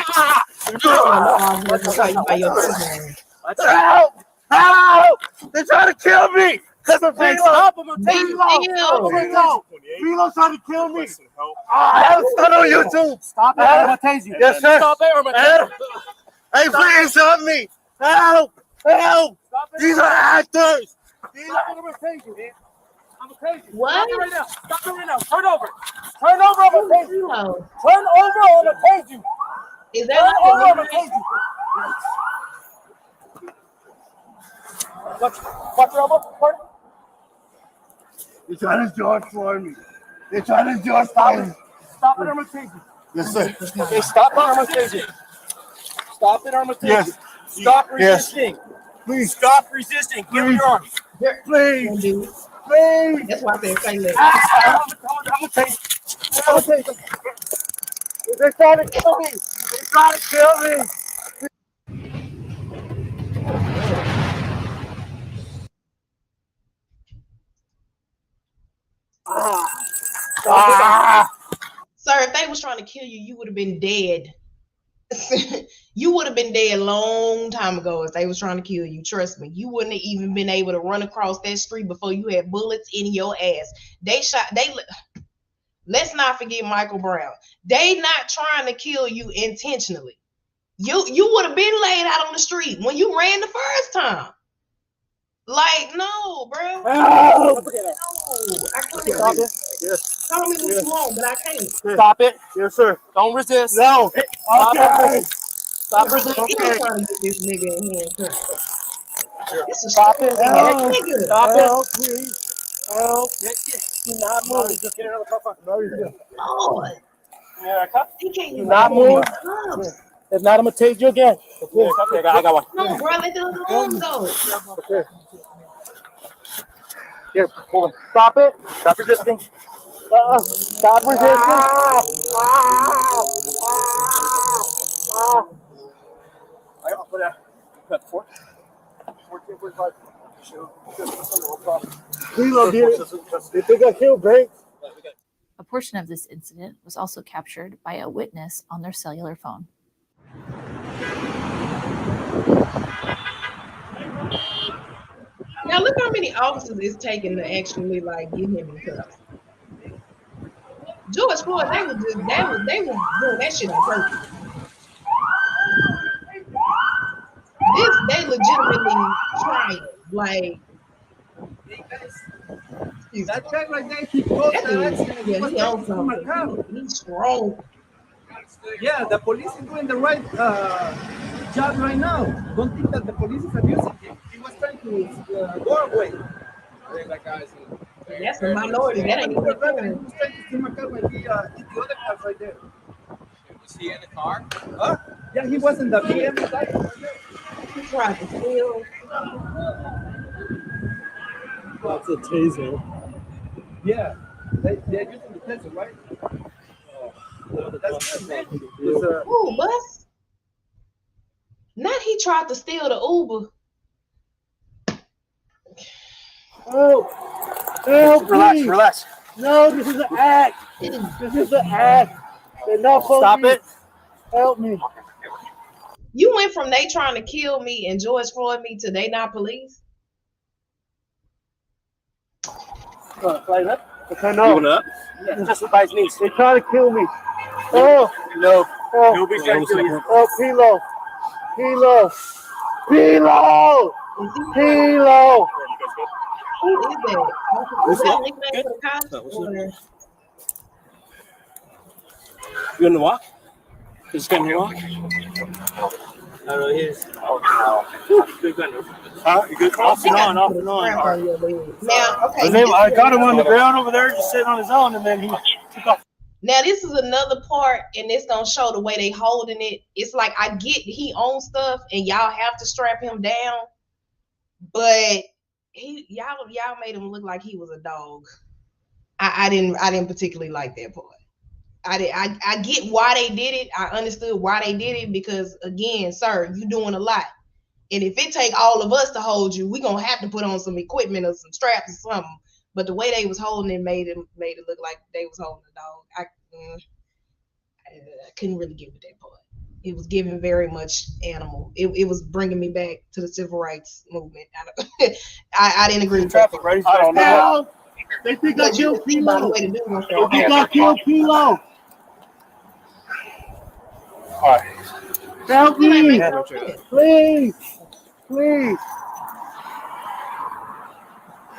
Help! They're trying to kill me. Stop him, I'm taking Relo's trying to kill me. I have a start on YouTube. Stop it, I'm gonna tase you. Yes, sir. Stop it, I'm gonna tase you. Hey, please help me. Help! These are actors. I'm gonna tase you, man. I'm gonna tase you.
What?
Stop it right now. Turn over, I'm gonna tase you. Turn over, I'm gonna tase you.
Is that
I'm gonna tase you. Watch your elbow. They're trying to George for me. Stop it, I'm gonna take you. Yes, sir. Okay, stop it, I'm gonna take you. Stop it, I'm gonna take you. Stop resisting. Please. Stop resisting. Give me your arms. Please.
That's why I said say less.
I'm gonna take you. They're trying to kill me.
Sir, if they was trying to kill you, you would have been dead. You would have been dead a long time ago if they was trying to kill you. Trust me. You wouldn't have even been able to run across that street before you had bullets in your ass. Let's not forget Michael Brown. They not trying to kill you intentionally. You would have been laid out on the street when you ran the first time. Like, no, bro. No, I can't.
Stop it. Yes.
Tell me what you want, but I can't.
Stop it. Yes, sir. Don't resist. No. Stop resisting.
I'm trying to get this nigga in here. This is
Stop it.
Stop it.
Help, please. Help. Do not move. Just get out of the car. No, you're good.
Lord.
Yeah,
He can't
do
even
not move.
cuffs.
If not, I'm gonna take you again. Okay, I got one.
No, bro, let the other arm go.
Okay. Here, hold on. Stop it. Stop resisting. Stop resisting. I got put that. Cut 14.5. Reload it. You think I killed Banks?
A portion of this incident was also captured by a witness on their cellular phone.
Now look how many officers it's taking to actually like get him in cuffs. George Floyd, they were doing that shit on purpose. They legitimately trying. Like
that guy right there, he caused that accident.
Yeah, he owns something. He's strong.
Yeah, the police is doing the right job right now. Don't think that the police is abusing him. He was trying to go away.
That's the minority. That ain't even the car.
He was trying to steal my car when he hit the other car right there.
Was he in the car?
Huh? Yeah, he was in the BM side.
He tried to steal.
That's a taser.
Yeah, they're using the taser, right? That's good, man.
Ooh, bus. Not he tried to steal the Uber.
Oh, help me. Relax. No, this is an act. This is an act. Stop it. Help me.
You went from they trying to kill me and George Floyd me to they not police?
Like that? Okay, no. Up? Yeah, just by his knees. They trying to kill me. Oh, no. Oh, nobody's trying to kill you. Oh, Pilo.
Who is that? Is that a nickname for the cops?
You in the walk? Just getting your walk? I don't know, he's. Good gun. Huh? You good? Off and on.
Now, okay.
I got him on the ground over there, just sitting on his own, and then he took off.
Now, this is another part, and this don't show the way they holding it. It's like, I get he owns stuff, and y'all have to strap him down, but y'all made him look like he was a dog. I didn't particularly like that part. I get why they did it. I understood why they did it because, again, sir, you doing a lot. And if it take all of us to hold you, we're gonna have to put on some equipment or some straps or something. But the way they was holding it made it look like they was holding a dog. I couldn't really get with that part. It was giving very much animal. It was bringing me back to the civil rights movement. I didn't agree with that.
I don't know. They think I killed Kilo. They think I killed Kilo. All right. Help me. Please.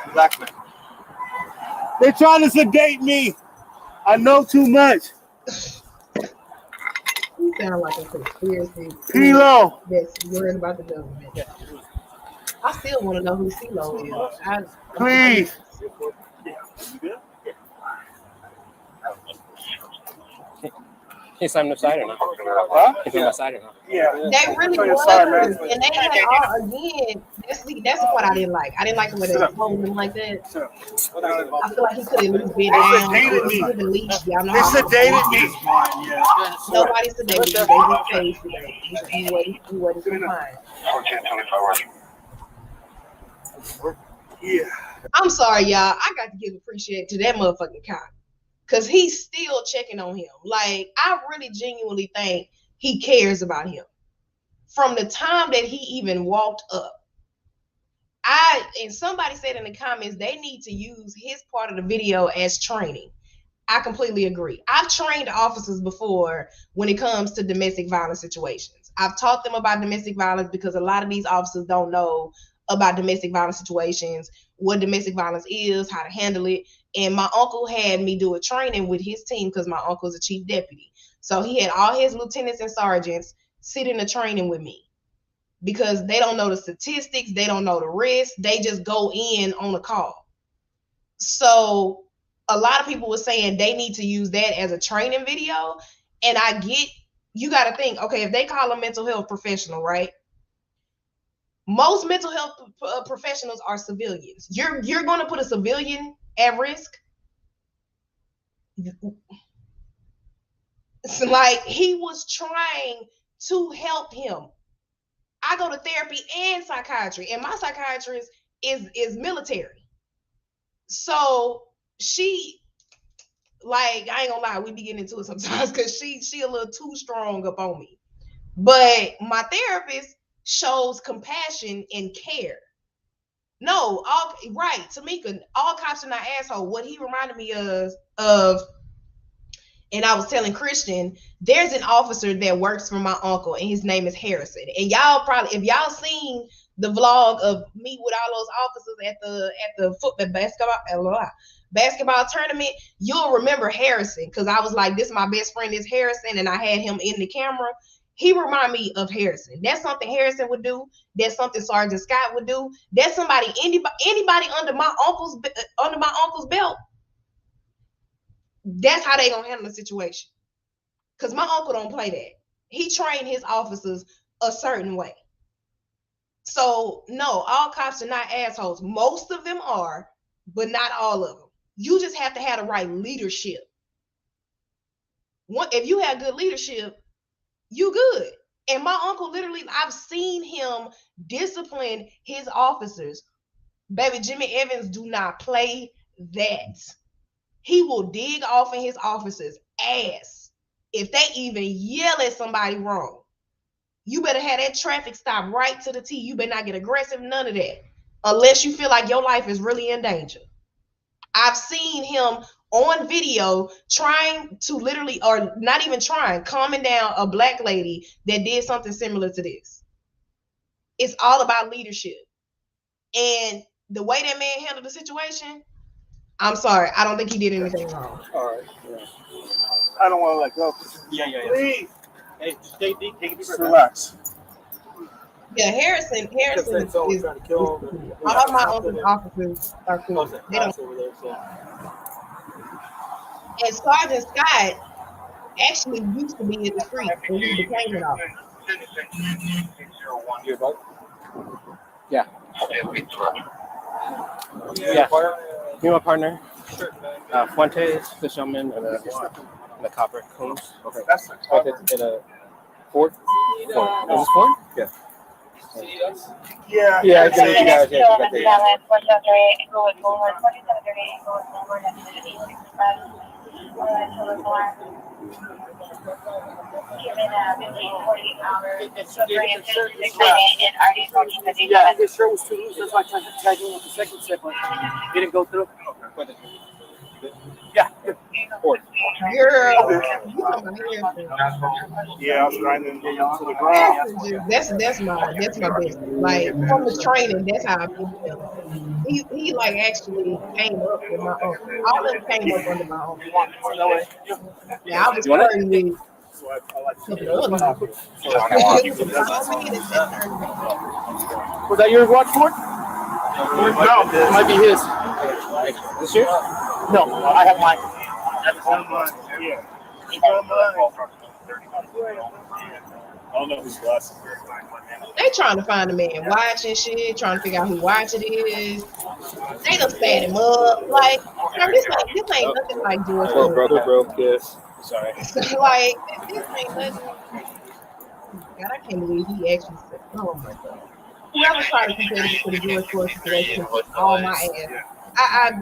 Relax, man. They're trying to sedate me. I know too much.
You sound like a conspiracy.
Kilo.
That's worried about the government. I still want to know who Kilo is.
Please.
Can you sign the side or not? Huh? Can you sign the side or not?
Yeah.
They really was. And they had again, that's the part I didn't like. I didn't like the way they were holding him like that. I feel like he could have at least been down. They
sedated me.
Nobody sedated me. They just paid for that. He wasn't confined.
Yeah.
I'm sorry, y'all. I got to give appreciation to that motherfucking cop. Because he's still checking on him. Like, I really genuinely think he cares about him. From the time that he even walked up. And somebody said in the comments, they need to use his part of the video as training. I completely agree. I've trained officers before when it comes to domestic violence situations. I've taught them about domestic violence because a lot of these officers don't know about domestic violence situations, what domestic violence is, how to handle it. And my uncle had me do a training with his team because my uncle's a chief deputy. So he had all his lieutenants and sergeants sit in the training with me because they don't know the statistics. They don't know the risk. They just go in on a call. So a lot of people were saying they need to use that as a training video. And I get, you got to think, okay, if they call a mental health professional, right? Most mental health professionals are civilians. You're going to put a civilian at risk. It's like he was trying to help him. I go to therapy and psychiatry, and my psychiatrist is military. So she, like, I ain't gonna lie, we be getting into it sometimes because she a little too strong up on me. But my therapist shows compassion and care. No, all right, Tamika, all cops are not assholes. What he reminded me of, and I was telling Christian, there's an officer that works for my uncle, and his name is Harrison. And y'all probably, if y'all seen the vlog of me with all those officers at the football basketball tournament, you'll remember Harrison, because I was like, this is my best friend is Harrison, and I had him in the camera. He reminded me of Harrison. That's something Harrison would do. That's something Sergeant Scott would do. That's somebody, anybody under my uncle's belt. That's how they gonna handle the situation. Because my uncle don't play that. He trained his officers a certain way. So no, all cops are not assholes. Most of them are, but not all of them. You just have to have the right leadership. If you have good leadership, you good. And my uncle literally, I've seen him discipline his officers. Baby, Jimmy Evans do not play that. He will dig off in his officers' ass if they even yell at somebody wrong. You better have that traffic stop right to the T. You better not get aggressive, none of that, unless you feel like your life is really in danger. I've seen him on video trying to literally, or not even trying, calming down a black lady that did something similar to this. It's all about leadership. And the way that man handled the situation, I'm sorry, I don't think he did anything wrong.
All right. Yeah. I don't want to let go.
Yeah.
Please.
Hey, take a deep breath.
Relax.
Yeah, Harrison is
trying to kill him.
All my officers are cool. They don't. And Sergeant Scott actually used to be in the street when he became an officer.
Yeah. Yeah. Me and my partner, Fuentes, the showman, and the copper Combs. Okay. In a Ford. Is this Ford? Yeah. Yeah, I can meet you guys.
Yeah, his shirt was too loose. That's why I tried to tag in with the second step, but it didn't go through. Yeah.
Girl.
Yeah, I was grinding to the ground.
That's my best. Like from the training, that's how I feel. He like actually came up with my uncle. All of them came up under my uncle. Yeah, I was crazy.
Was that your watch, Ford?
No, it might be his. This yours?
No, I have mine.
Yeah. I don't know whose glasses.
They trying to find the man watching shit, trying to figure out who watch it is. They done spat him up. Like, this ain't nothing like George.
Bro, kiss. Sorry.
Like, this ain't nothing. God, I can't believe he actually said, oh my God. Whoever tried to compare this to the George Floyd situation, all my ass.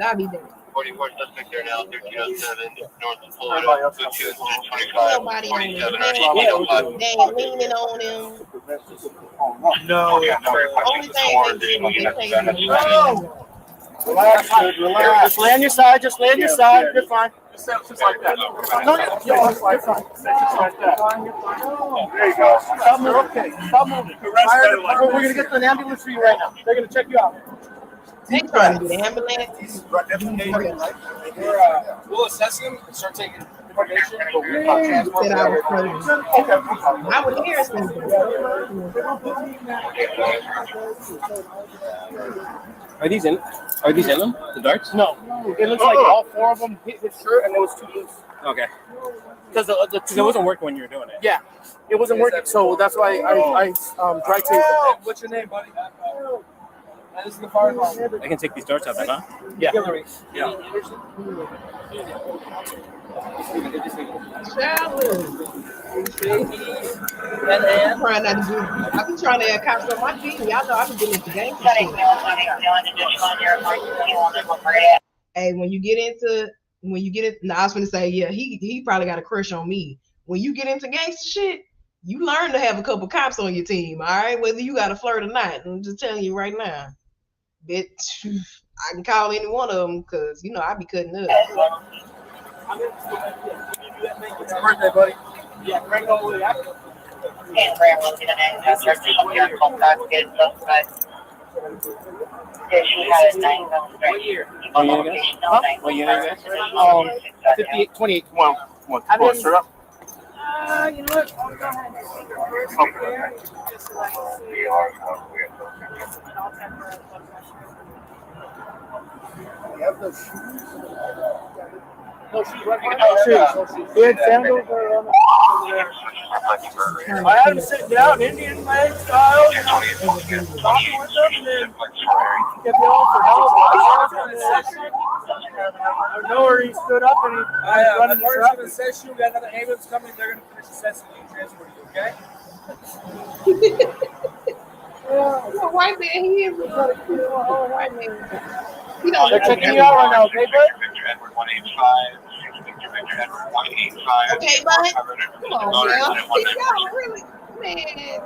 I'll be there.
44 suspect there now, 1307 north of Florida.
Nobody on him. They ain't leaning on him.
No.
Only thing they do is they take him.
Relax, dude, relax. Just lay on your side. Just lay on your side. You're fine. Just like that. No, you're fine. Just like that. There you go. Stop moving. Okay. Stop moving. We're going to get an ambulance for you right now. They're going to check you out.
They trying to get an ambulance.
We'll assess him and start taking information.
Said I was crazy. I would hear something.
Are these in? Are these in them? The darts?
No, it looks like all 4 of them hit his shirt, and there was 2 loose.
Okay.
Because the 2
it wasn't working when you were doing it.
Yeah, it wasn't working, so that's why I dry taped it.
What's your name, buddy? This is the fire department.
I can take these darts out, then, huh?
Yeah.
Hillary.
Yeah.
I be trying to have cops on my feet. Y'all know I be getting into games. Hey, when you get it, no, I was gonna say, yeah, he probably got a crush on me. When you get into gangster shit, you learn to have a couple cops on your team, all right? Whether you got a flirt or not. I'm just telling you right now. Bitch, I can call any one of them because, you know, I be cutting up.
It's your birthday, buddy. Yeah, right over there.
What year? Oh, you guys? Huh? What year are you guys?
58, 28. Well,
you know what?
I'll go ahead No shoes, right? No shoes. You had sandals or I had to sit down Indian leg style, you know, talking with them, and then get the all for help. I know where he stood up and he was running the truck.
The session, we got another ambulance coming. They're going to finish the session and transport you, okay?
Well, white man, he is a white man.
They're checking you out right now, okay, bud?
Okay, bud. Come on, man. Y'all really, man.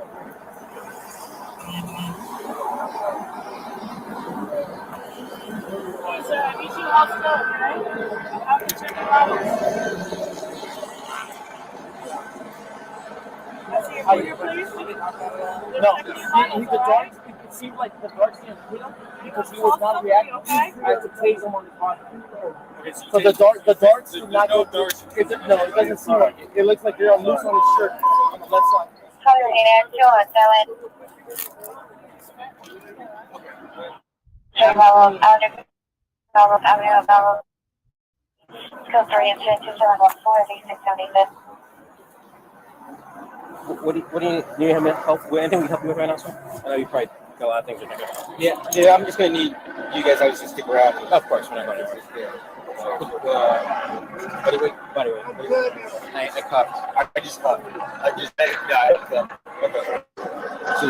I need you all to know, okay? I'll be checking out.
No, the darts, it seemed like the darts didn't hit him because he was not reacting. I had to tase him on the body. So the darts did not go through. No, it doesn't seem like it. It looks like you're loose on his shirt on the left side.
What do you need help with? Anything we can help you with right now, sir? I know you probably got a lot of things to think about.
Yeah, I'm just gonna need you guys obviously stick around.
Of course, we're not going to. Body weight. I cuffed.
I just cuffed. I just got okay.
So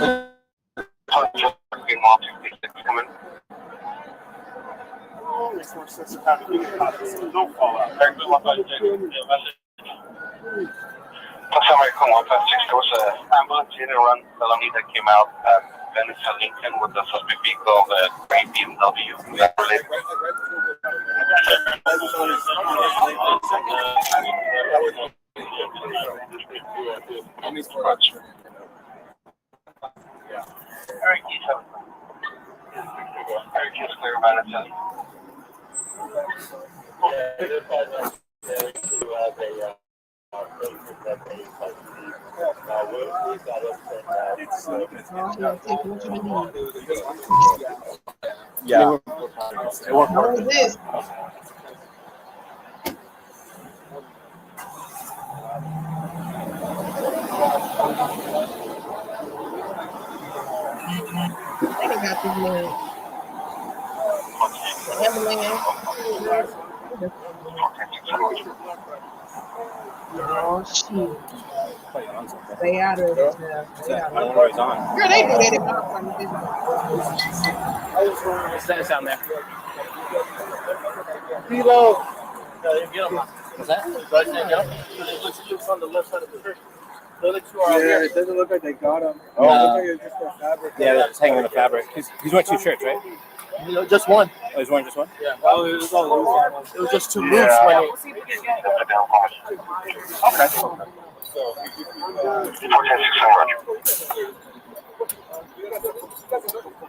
don't fall out.
Somebody come on, 5-6. There was an ambulance hit and run felony that came out at Venice and Lincoln with the suspect vehicle of a gray BMW. Clear Venice.
Yeah.
What is this? They done got this man. The ambulance. Oh shit. Stay out of it now. Girl, they do that in my apartment.
It's down there.
Kilo.
What's that?
It looks on the left side of the shirt. The other two are out here. It doesn't look like they got him.
Oh,
it looks like it's just a fabric.
Yeah, it's hanging in the fabric. He's wearing 2 shirts, right?
Just one.
Oh, he's wearing just one?
Yeah. Oh, it was just too loose.
Yeah.
Okay.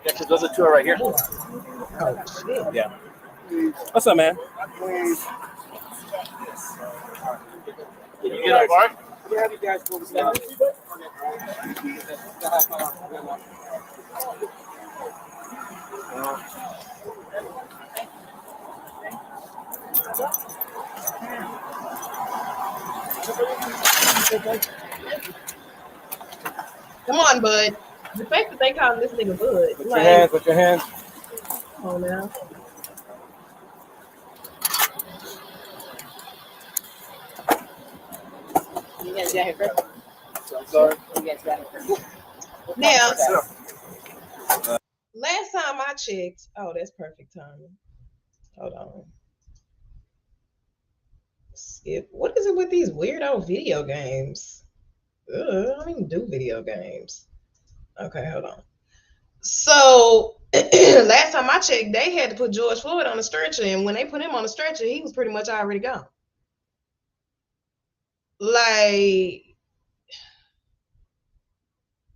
Yeah, because those are 2 are right here.
Oh shit.
Yeah. What's up, man?
Did you get a bar? We'll have you guys go to sleep.
Come on, bud. The fact that they call this nigga bud.
With your hands, with your hands.
Come on now.
You guys got here first?
I'm sorry.
You guys got here first.
Now, last time I checked, oh, that's perfect timing. Hold on. Skip. What is it with these weirdo video games? I don't even do video games. Okay, hold on. So last time I checked, they had to put George Floyd on a stretcher, and when they put him on a stretcher, he was pretty much already gone. Like,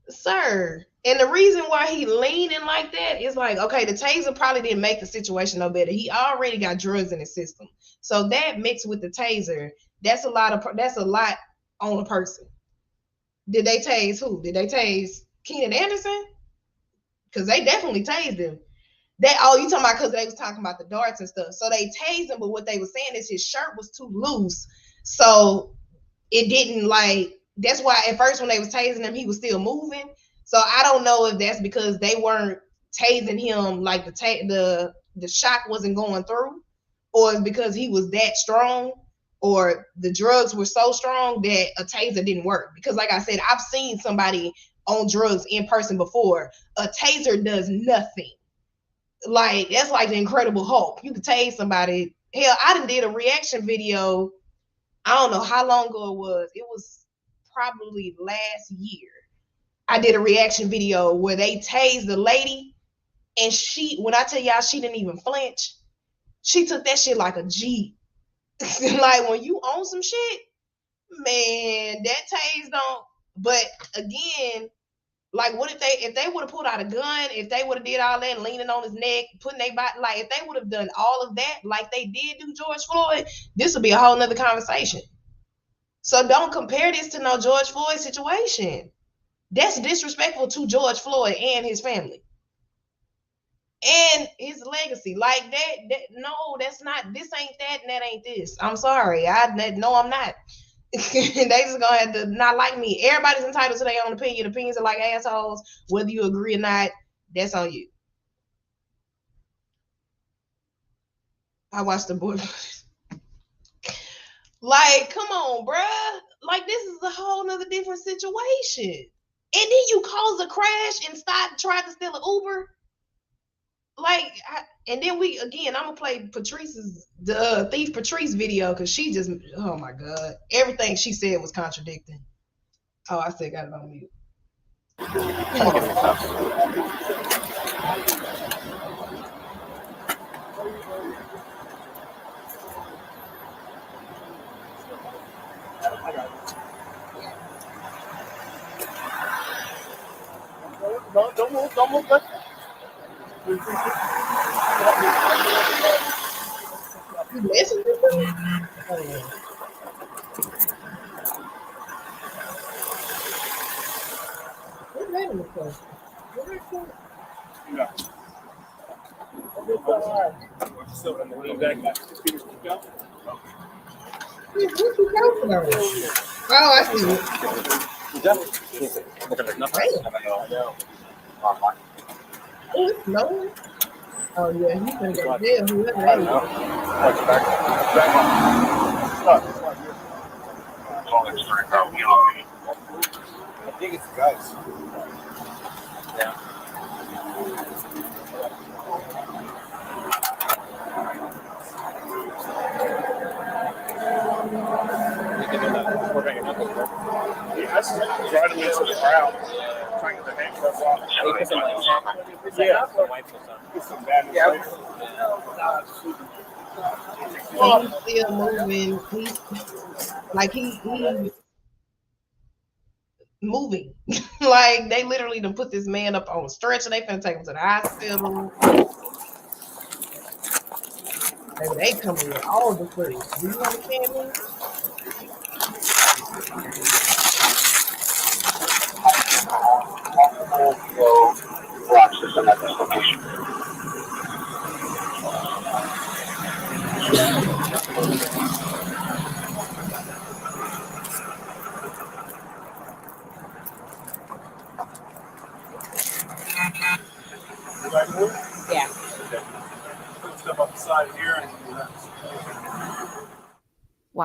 sir. And the reason why he leaning like that is like, okay, the taser probably didn't make the situation no better. He already got drugs in his system. So that mixed with the taser, that's a lot on a person. Did they tase who? Did they tase Keenan Anderson? Because they definitely tased him. You talking about because they was talking about the darts and stuff. So they tased him, but what they were saying is his shirt was too loose. So it didn't that's why at first when they was tasing him, he was still moving. So I don't know if that's because they weren't tasing him, like the shock wasn't going through, or it's because he was that strong, or the drugs were so strong that a taser didn't work. Because like I said, I've seen somebody on drugs in person before. A taser does nothing. Like, that's like the Incredible Hulk. You could tase somebody. Hell, I done did a reaction video. I don't know how long ago it was. It was probably last year. I did a reaction video where they tased the lady, and when I tell y'all she didn't even flinch, she took that shit like a G. Like, when you own some shit, man, that tase don't. But again, like, what if they would have pulled out a gun, if they would have did all that, leaning on his neck, putting their body, like, if they would have done all of that like they did do George Floyd, this would be a whole nother conversation. So don't compare this to no George Floyd situation. That's disrespectful to George Floyd and his family and his legacy. Like that no, that's not, this ain't that and that ain't this. I'm sorry. No, I'm not. They just gonna have to not like me. Everybody's entitled to their own opinion. Opinions are like assholes. Whether you agree or not, that's on you. I watched the boy. Like, come on, bruh. Like, this is a whole nother different situation. And then you cause a crash and tried to steal an Uber. Like, and then I'm gonna play the Thief Patrice video, because she just, oh my God, everything she said was contradicting. Oh, I still got it on mute.
No, don't move.
You messing with me? Oh, yeah. What's that in the question? What's that for?
No.
What you talking about? Oh, I see it. Oh, it's snowing. Oh yeah, he's gonna go to jail. Whoever that is.
I think it's guys. Yeah.
That's driving into the crowd, trying to get the handcuffs off. Yeah, it's some bad news.
He's still moving. He's moving. Like, they literally done put this man up on a stretcher. They finna take him to the hospital. Maybe they coming with all the footage. Do you understand me?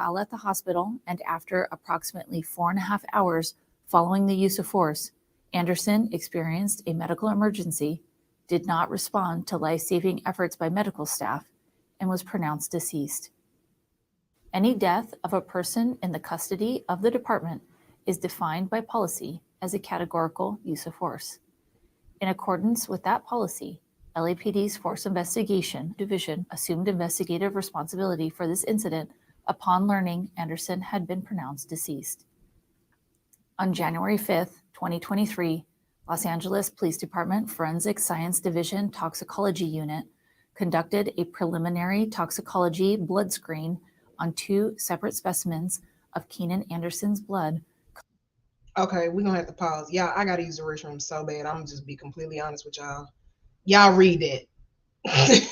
while at the hospital and after approximately 4.5 hours following the use of force, Anderson experienced a medical emergency, did not respond to life-saving efforts by medical staff, and was pronounced deceased. Any death of a person in the custody of the department is defined by policy as a categorical use of force. In accordance with that policy, LAPD's Force Investigation Division assumed investigative responsibility for this incident upon learning Anderson had been pronounced deceased. On January 5th, 2023, Los Angeles Police Department Forensic Science Division Toxicology Unit conducted a preliminary toxicology blood screen on 2 separate specimens of Keenan Anderson's blood.
Okay, we're gonna have to pause. Y'all, I gotta use the restroom so bad. I'm just be completely honest with y'all. Y'all read that.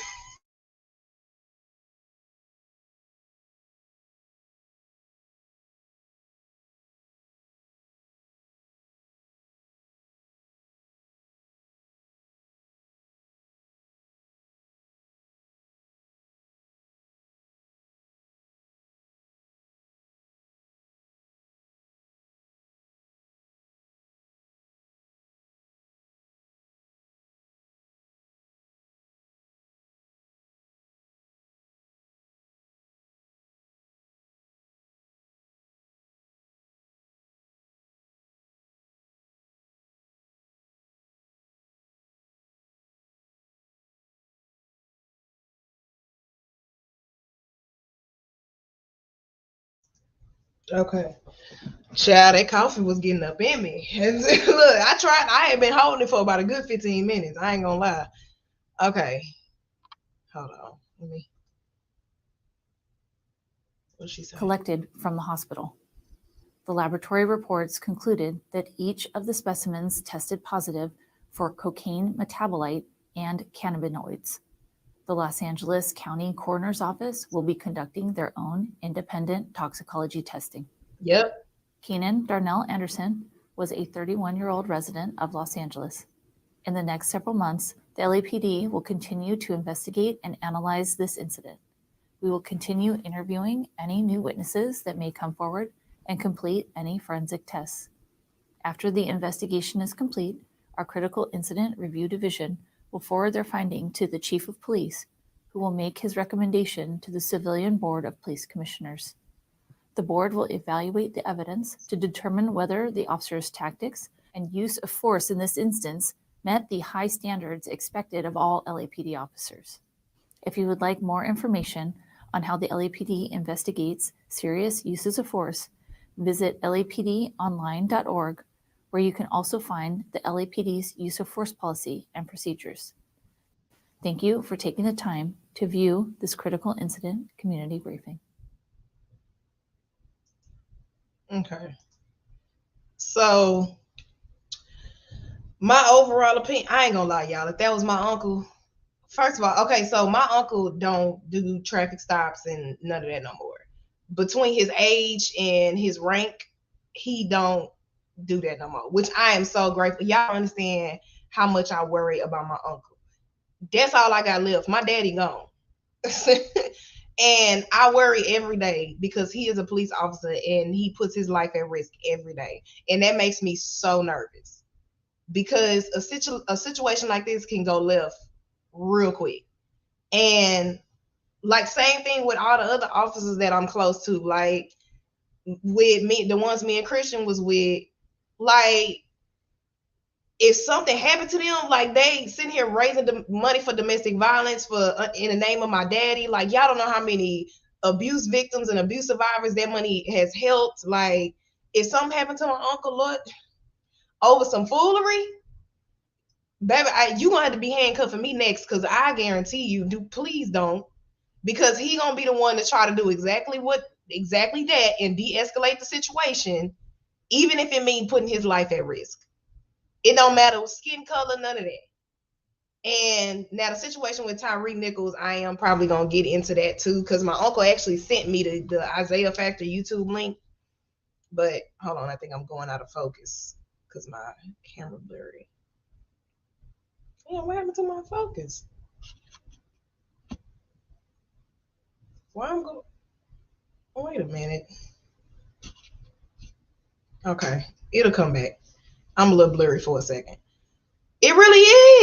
Okay. Child, that coffee was getting up in me. Look, I ain't been holding it for about a good 15 minutes. I ain't gonna lie. Okay. Hold on. Let me. What's she saying?
Collected from the hospital. The laboratory reports concluded that each of the specimens tested positive for cocaine metabolite and cannabinoids. The Los Angeles County Coroner's Office will be conducting their own independent toxicology testing.
Yep.
Keenan Darnell Anderson was a 31-year-old resident of Los Angeles. In the next several months, the LAPD will continue to investigate and analyze this incident. We will continue interviewing any new witnesses that may come forward and complete any forensic tests. After the investigation is complete, our Critical Incident Review Division will forward their finding to the Chief of Police, who will make his recommendation to the Civilian Board of Police Commissioners. The board will evaluate the evidence to determine whether the officer's tactics and use of force in this instance met the high standards expected of all LAPD officers. If you would like more information on how the LAPD investigates serious uses of force, visit lapdonline.org, where you can also find the LAPD's use of force policy and procedures. Thank you for taking the time to view this critical incident community briefing.
Okay. So, my overall opinion, I ain't gonna lie, y'all. If that was my uncle, first of all, okay, so my uncle don't do traffic stops and none of that no more. Between his age and his rank, he don't do that no more, which I am so grateful. Y'all understand how much I worry about my uncle. That's all I got left. My daddy gone. And I worry every day because he is a police officer and he puts his life at risk every day. And that makes me so nervous because a situation like this can go left real quick. And like same thing with all the other officers that I'm close to, like with me, the ones me and Christian was with, like if something happened to them, like they sitting here raising the money for domestic violence for in the name of my daddy, like y'all don't know how many abuse victims and abuse survivors that money has helped. Like if something happened to my uncle, Lord, over some foolery, baby, you gonna have to be handcuffing me next, because I guarantee you, please don't, because he gonna be the one to try to do exactly that and de-escalate the situation, even if it means putting his life at risk. It don't matter with skin color, none of that. And now the situation with Tyreek Nichols, I am probably gonna get into that too, because my uncle actually sent me the Isaiah Factor YouTube link. But hold on, I think I'm going out of focus because my camera blurry. Yeah, what happened to my focus? Why I'm going? Wait a minute. Okay, it'll come back. I'm a little blurry for a second. It really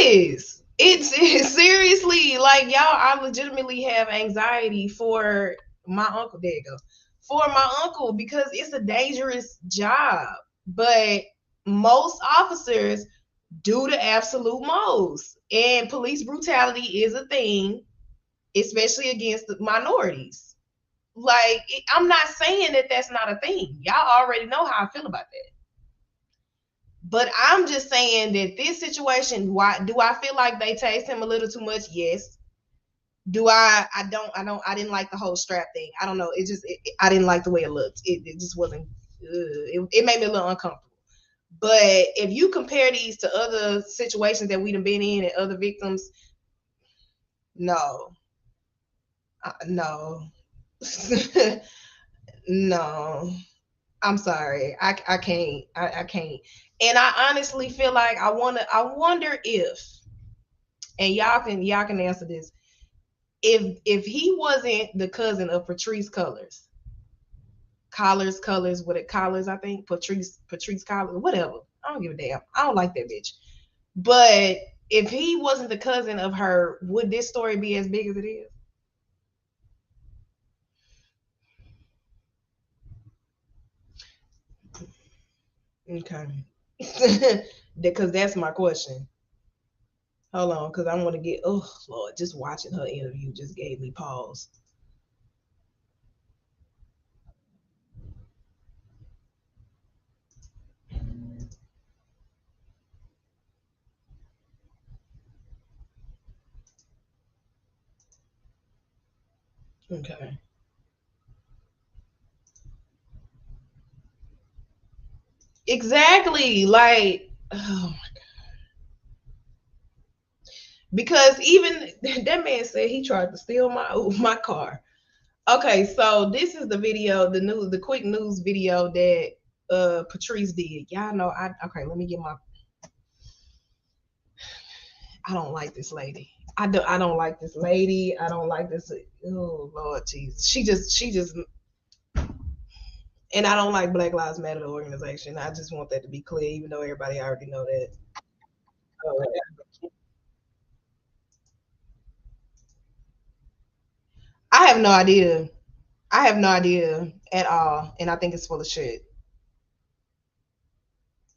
is. It's seriously like y'all. I legitimately have anxiety for my uncle. There you go. For my uncle because it's a dangerous job. But most officers do the absolute most, and police brutality is a thing, especially against the minorities. Like I'm not saying that that's not a thing. Y'all already know how I feel about that. But I'm just saying that this situation, why do I feel like they tased him a little too much? Yes. Do I didn't like the whole strap thing. I don't know. I didn't like the way it looked. It just wasn't it made me a little uncomfortable. But if you compare these to other situations that we've been in and other victims, no. No. No. I'm sorry. I can't. I can't. And I honestly feel like I wonder if, and y'all can answer this, if he wasn't the cousin of Patrice Cullors, what it Collars, I think, Patrice Collars, whatever. I don't give a damn. I don't like that bitch. But if he wasn't the cousin of her, would this story be as big as it is? Okay. Because that's my question. Hold on, because I want to get, oh Lord, just watching her interview just gave me pause. Okay. Exactly. Like, oh my God. Because even that man said he tried to steal my car. Okay, so this is the video, the quick news video that Patrice did. Y'all know okay, let me get my I don't like this lady. I don't like this lady. I don't like this. Oh Lord Jesus. She just and I don't like Black Lives Matter the organization. I just want that to be clear, even though everybody already know that. I have no idea. I have no idea at all, and I think it's full of shit.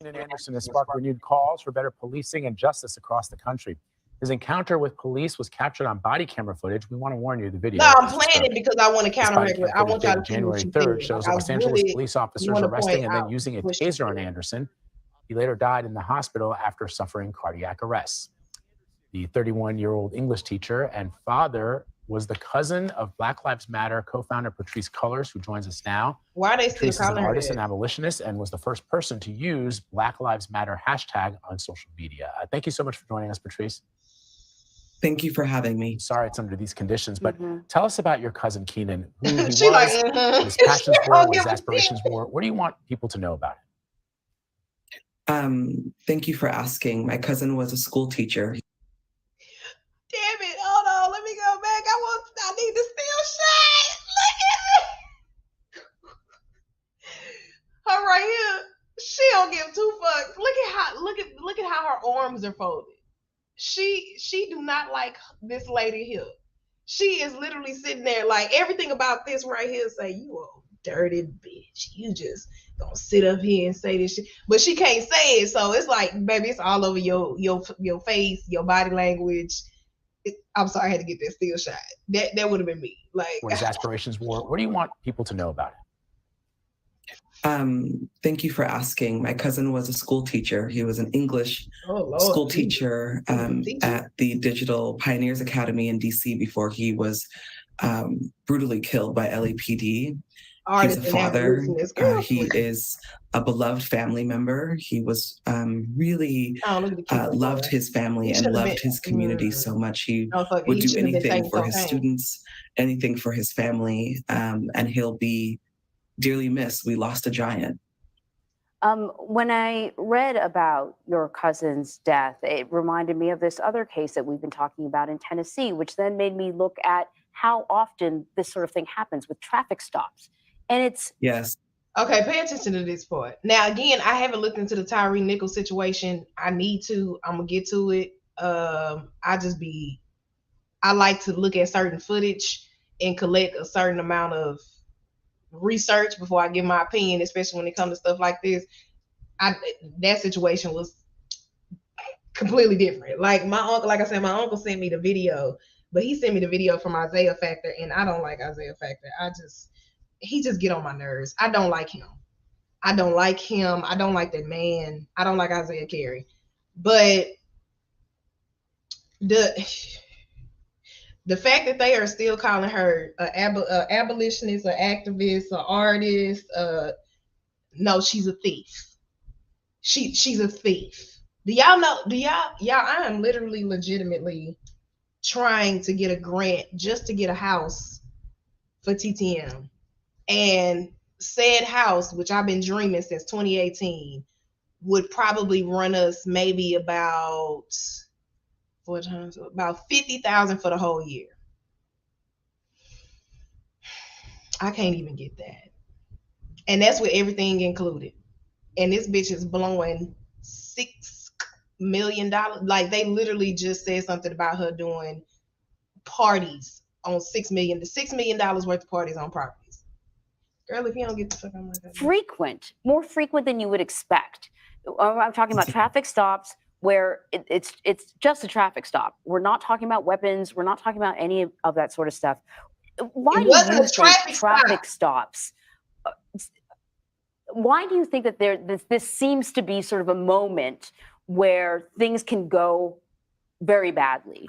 Keenan Anderson has sparked renewed calls for better policing and justice across the country. His encounter with police was captured on body camera footage. We want to warn you, the video.
No, I'm playing it because I want to counteract it. I want y'all to
January 3rd shows Los Angeles police officers arresting and then using a taser on Anderson. He later died in the hospital after suffering cardiac arrest. The 31-year-old English teacher and father was the cousin of Black Lives Matter co-founder Patrice Cullors, who joins us now.
Why are they still
Patrice is an
calling her
artist
that?
and abolitionist and was the first person to use Black Lives Matter hashtag on social media. Thank you so much for joining us, Patrice.
Thank you for having me.
Sorry it's under these conditions, but tell us about your cousin Keenan, who he was,
like,
his passions were, what his aspirations were. What do you want people to know about
it? Thank you for asking. My cousin was a school teacher.
Damn it, hold on, let me go back. I need to still shine. Look at it. Her right here, she don't give two fucks. Look at how her arms are folded. She do not like this lady here. She is literally sitting there like everything about this right here say, you a dirty bitch. You just gonna sit up here and say this shit. But she can't say it, so it's like, baby, it's all over your face, your body language. I'm sorry, I had to get that still shot. That would have been me. Like,
what his aspirations were. What do you want people to know about it?
Thank you for asking. My cousin was a school teacher. He was an English school teacher at the Digital Pioneers Academy in DC before he was brutally killed by LAPD. He's a father. He is a beloved family member. He was really loved his family and loved his community so much. He would do anything for his students, anything for his family, and he'll be dearly missed. We lost a giant.
When I read about your cousin's death, it reminded me of this other case that we've been talking about in Tennessee, which then made me look at how often this sort of thing happens with traffic stops. And it's
yes.
Okay, pay attention to this part. Now, again, I haven't looked into the Tyree Nichols situation. I need to. I'm gonna get to it. I like to look at certain footage and collect a certain amount of research before I give my opinion, especially when it comes to stuff like this. That situation was completely different. Like my uncle, like I said, my uncle sent me the video, but he sent me the video from Isaiah Factor, and I don't like Isaiah Factor. He just get on my nerves. I don't like him. I don't like him. I don't like that man. I don't like Isaiah Carey. But the fact that they are still calling her an abolitionist, an activist, an artist, no, she's a thief. She's a thief. Do y'all know? I am literally legitimately trying to get a grant just to get a house for TTM. And said house, which I've been dreaming since 2018, would probably run us maybe about 4 times, about $50,000 for the whole year. I can't even get that. And that's with everything included. And this bitch is blowing $6 million. Like they literally just said something about her doing parties on $6 million. The $6 million worth of parties on properties. Girl, if you don't get the fuck out of my God.
More frequent than you would expect. I'm talking about traffic stops where it's just a traffic stop. We're not talking about weapons. We're not talking about any of that sort of stuff. Why do you think traffic stops? Why do you think that this seems to be sort of a moment where things can go very badly?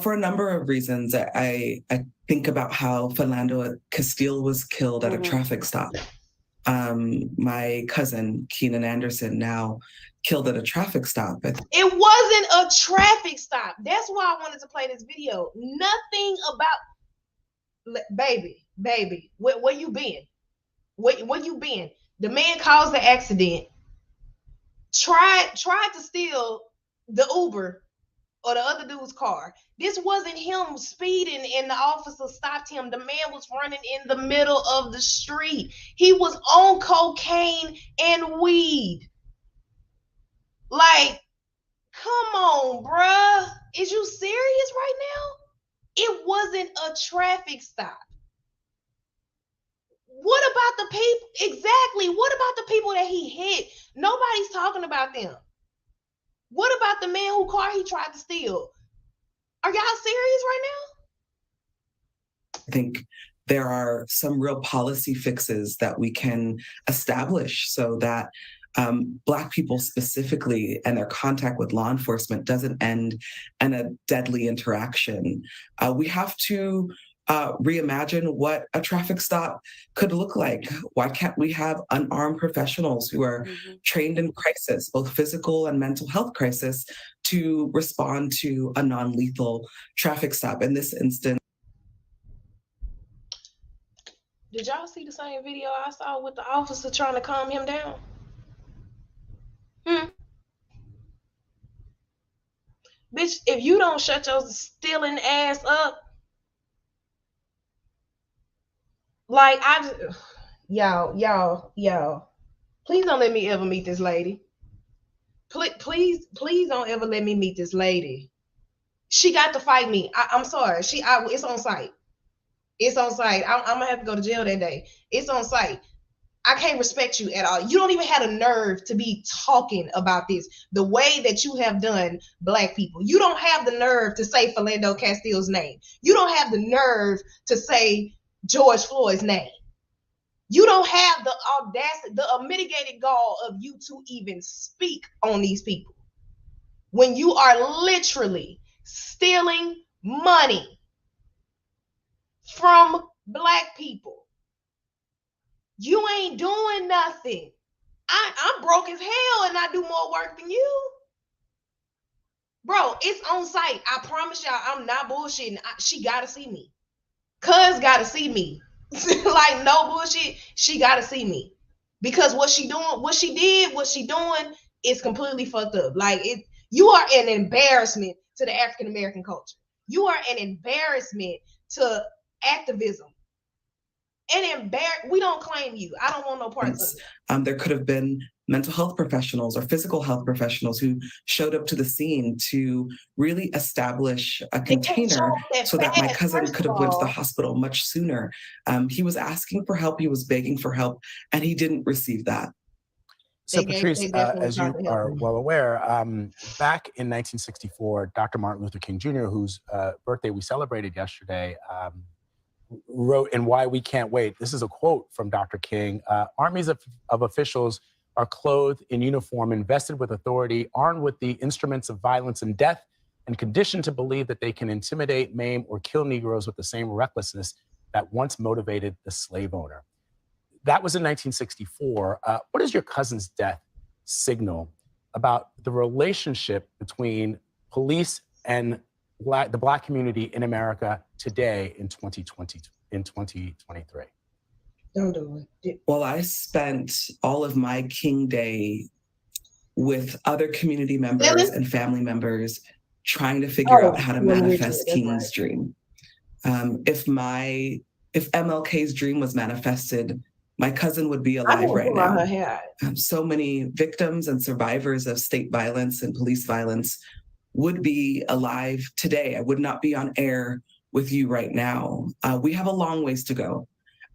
For a number of reasons. I think about how Philando Castile was killed at a traffic stop. My cousin, Keenan Anderson, now killed at a traffic stop.
It wasn't a traffic stop. That's why I wanted to play this video. Nothing about, baby, where you been? Where you been? The man caused the accident, tried to steal the Uber or the other dude's car. This wasn't him speeding and the officer stopped him. The man was running in the middle of the street. He was on cocaine and weed. Like, come on, bruh. Is you serious right now? It wasn't a traffic stop. What about the people? Exactly. What about the people that he hit? Nobody's talking about them. What about the man whose car he tried to steal? Are y'all serious right now?
I think there are some real policy fixes that we can establish so that Black people specifically and their contact with law enforcement doesn't end in a deadly interaction. We have to reimagine what a traffic stop could look like. Why can't we have unarmed professionals who are trained in crisis, both physical and mental health crisis, to respond to a non-lethal traffic stop? In this instance,
did y'all see the same video I saw with the officer trying to calm him down? Bitch, if you don't shut your stealing ass up, like y'all, please don't let me ever meet this lady. Please don't ever let me meet this lady. She got to fight me. I'm sorry. It's on site. It's on site. I'm gonna have to go to jail that day. It's on site. I can't respect you at all. You don't even have the nerve to be talking about this the way that you have done Black people. You don't have the nerve to say Philando Castile's name. You don't have the nerve to say George Floyd's name. You don't have the audacity, the unmitigated gall of you to even speak on these people when you are literally stealing money from Black people. You ain't doing nothing. I'm broke as hell and I do more work than you. Bro, it's on site. I promise y'all, I'm not bullshitting. She gotta see me. Cuz gotta see me. Like, no bullshit. She gotta see me. Because what she doing is completely fucked up. Like, you are an embarrassment to the African American culture. You are an embarrassment to activism. and embarrassed. We don't claim you. I don't want no parts of it.
There could have been mental health professionals or physical health professionals who showed up to the scene to really establish a container so that my cousin could have went to the hospital much sooner. He was asking for help. He was begging for help, and he didn't receive that.
So, Patrice, as you are well aware, back in 1964, Dr. Martin Luther King Jr., whose birthday we celebrated yesterday, wrote in Why We Can't Wait. This is a quote from Dr. King. Armies of officials are clothed in uniform, invested with authority, armed with the instruments of violence and death, and conditioned to believe that they can intimidate, maim, or kill Negroes with the same recklessness that once motivated the slave owner. That was in 1964. What does your cousin's death signal about the relationship between police and the Black community in America today in 2023?
Don't do it.
Well, I spent all of my King Day with other community members and family members trying to figure out how to manifest King's dream. If MLK's dream was manifested, my cousin would be alive right now. So many victims and survivors of state violence and police violence would be alive today. I would not be on air with you right now. We have a long ways to go.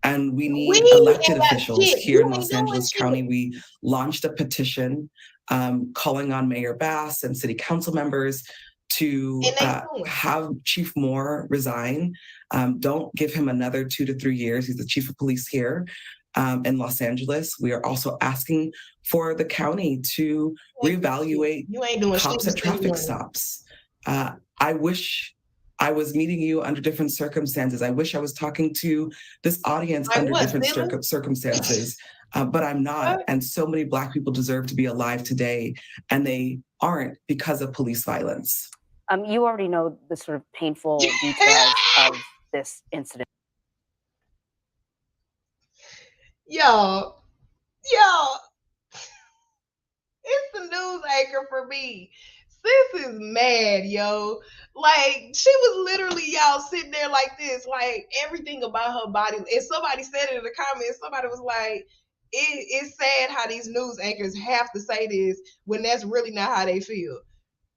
And we need elected officials here in Los Angeles County. We launched a petition calling on Mayor Bass and city council members to have Chief Moore resign. Don't give him another 2 to 3 years. He's the chief of police here in Los Angeles. We are also asking for the county to reevaluate cops at traffic stops. I wish I was meeting you under different circumstances. I wish I was talking to this audience under different circumstances, but I'm not. And so many Black people deserve to be alive today, and they aren't because of police violence.
You already know the sort of painful details of this incident.
Yo, it's the news anchor for me. Sis is mad, yo. Like, she was literally, y'all, sitting there like this, like, everything about her body. And somebody said it in the comments, somebody was like, it's sad how these news anchors have to say this when that's really not how they feel.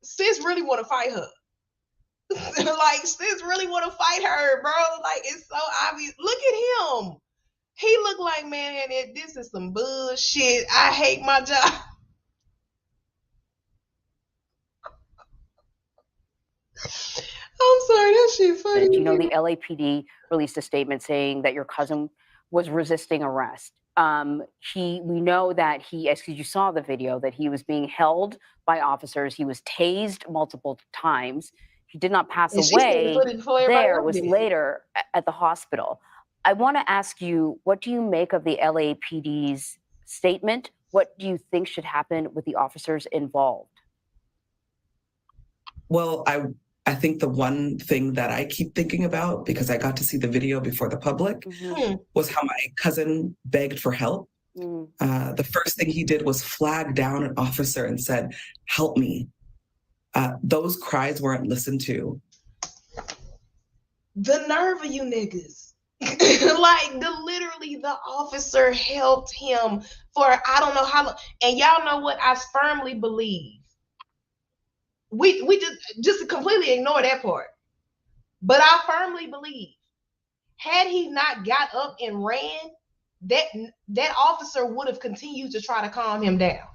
Sis really want to fight her. Like, sis really want to fight her, bro. Like, it's so obvious. Look at him. He looked like, man, this is some bullshit. I hate my job. I'm sorry, that shit funny.
You know, the LAPD released a statement saying that your cousin was resisting arrest. We know that as you saw the video, that he was being held by officers. He was tased multiple times. He did not pass away there, was later at the hospital. I want to ask you, what do you make of the LAPD's statement? What do you think should happen with the officers involved?
Well, I think the one thing that I keep thinking about, because I got to see the video before the public, was how my cousin begged for help. The first thing he did was flag down an officer and said, "Help me." Those cries weren't listened to.
The nerve of you niggas. Like, literally, the officer helped him for I don't know how long. And y'all know what? I firmly believe. We just completely ignore that part. But I firmly believe, had he not got up and ran, that officer would have continued to try to calm him down.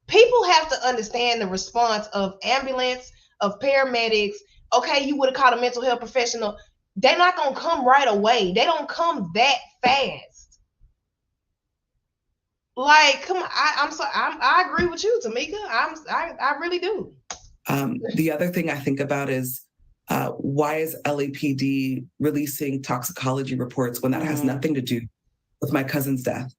People have to understand the response of ambulance, of paramedics. Okay, you would have called a mental health professional. They're not gonna come right away. They don't come that fast. Like, come on, I'm sorry. I agree with you, Tamika. I really do.
The other thing I think about is why is LAPD releasing toxicology reports when that has nothing to do with my cousin's death?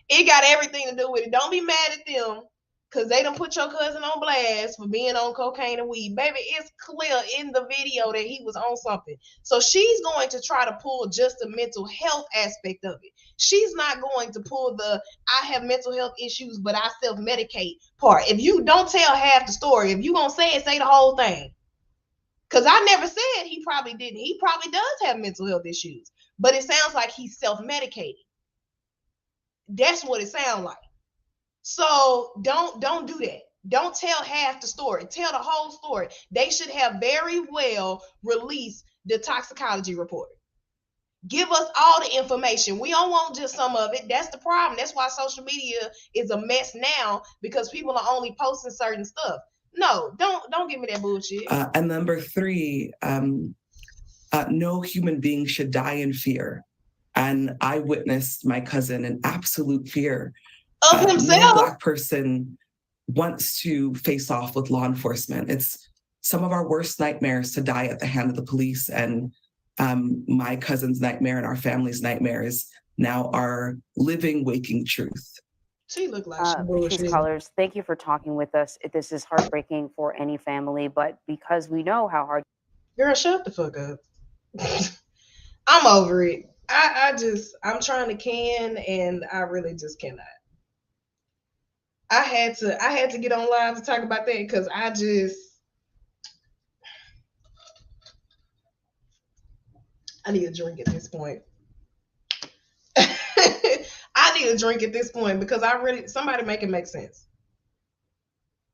It got everything to do with it. Don't be mad at them because they done put your cousin on blast for being on cocaine and weed. Baby, it's clear in the video that he was on something. So she's going to try to pull just the mental health aspect of it. She's not going to pull the I have mental health issues, but I self-medicate part. If you don't tell half the story, if you gonna say it, say the whole thing. Because I never said he probably didn't. He probably does have mental health issues. but it sounds like he's self-medicating. That's what it sounds like. So don't do that. Don't tell half the story. Tell the whole story. They should have very well released the toxicology report. Give us all the information. We don't want just some of it. That's the problem. That's why social media is a mess now, because people are only posting certain stuff. No, don't give me that bullshit.
And number 3, no human being should die in fear. And I witnessed my cousin in absolute fear
of himself.
No Black person wants to face off with law enforcement. It's some of our worst nightmares to die at the hand of the police. And my cousin's nightmare and our family's nightmares now are living, waking truth.
She looked like
Peace callers, thank you for talking with us. This is heartbreaking for any family, but because we know how hard.
Girl, shut the fuck up. I'm over it. I'm trying to can, and I really just cannot. I had to get on live to talk about that because I need a drink at this point. I need a drink at this point because somebody make it make sense.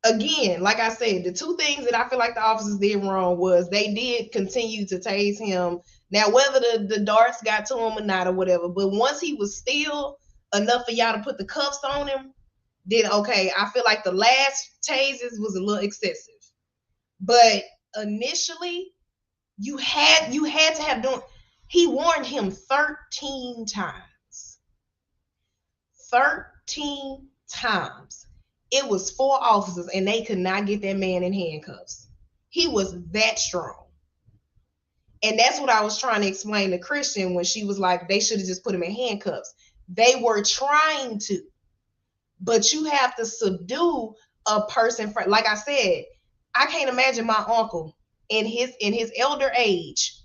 Again, like I said, the 2 things that I feel like the officers did wrong was they did continue to tase him. Now, whether the darts got to him or not or whatever, but once he was still enough for y'all to put the cuffs on him, then okay, I feel like the last tases was a little excessive. But initially, you had to have done. He warned him 13 times. 13 times. It was 4 officers, and they could not get that man in handcuffs. He was that strong. And that's what I was trying to explain to Christian when she was like, they should have just put him in handcuffs. They were trying to. But you have to subdue a person. Like I said, I can't imagine my uncle in his elder age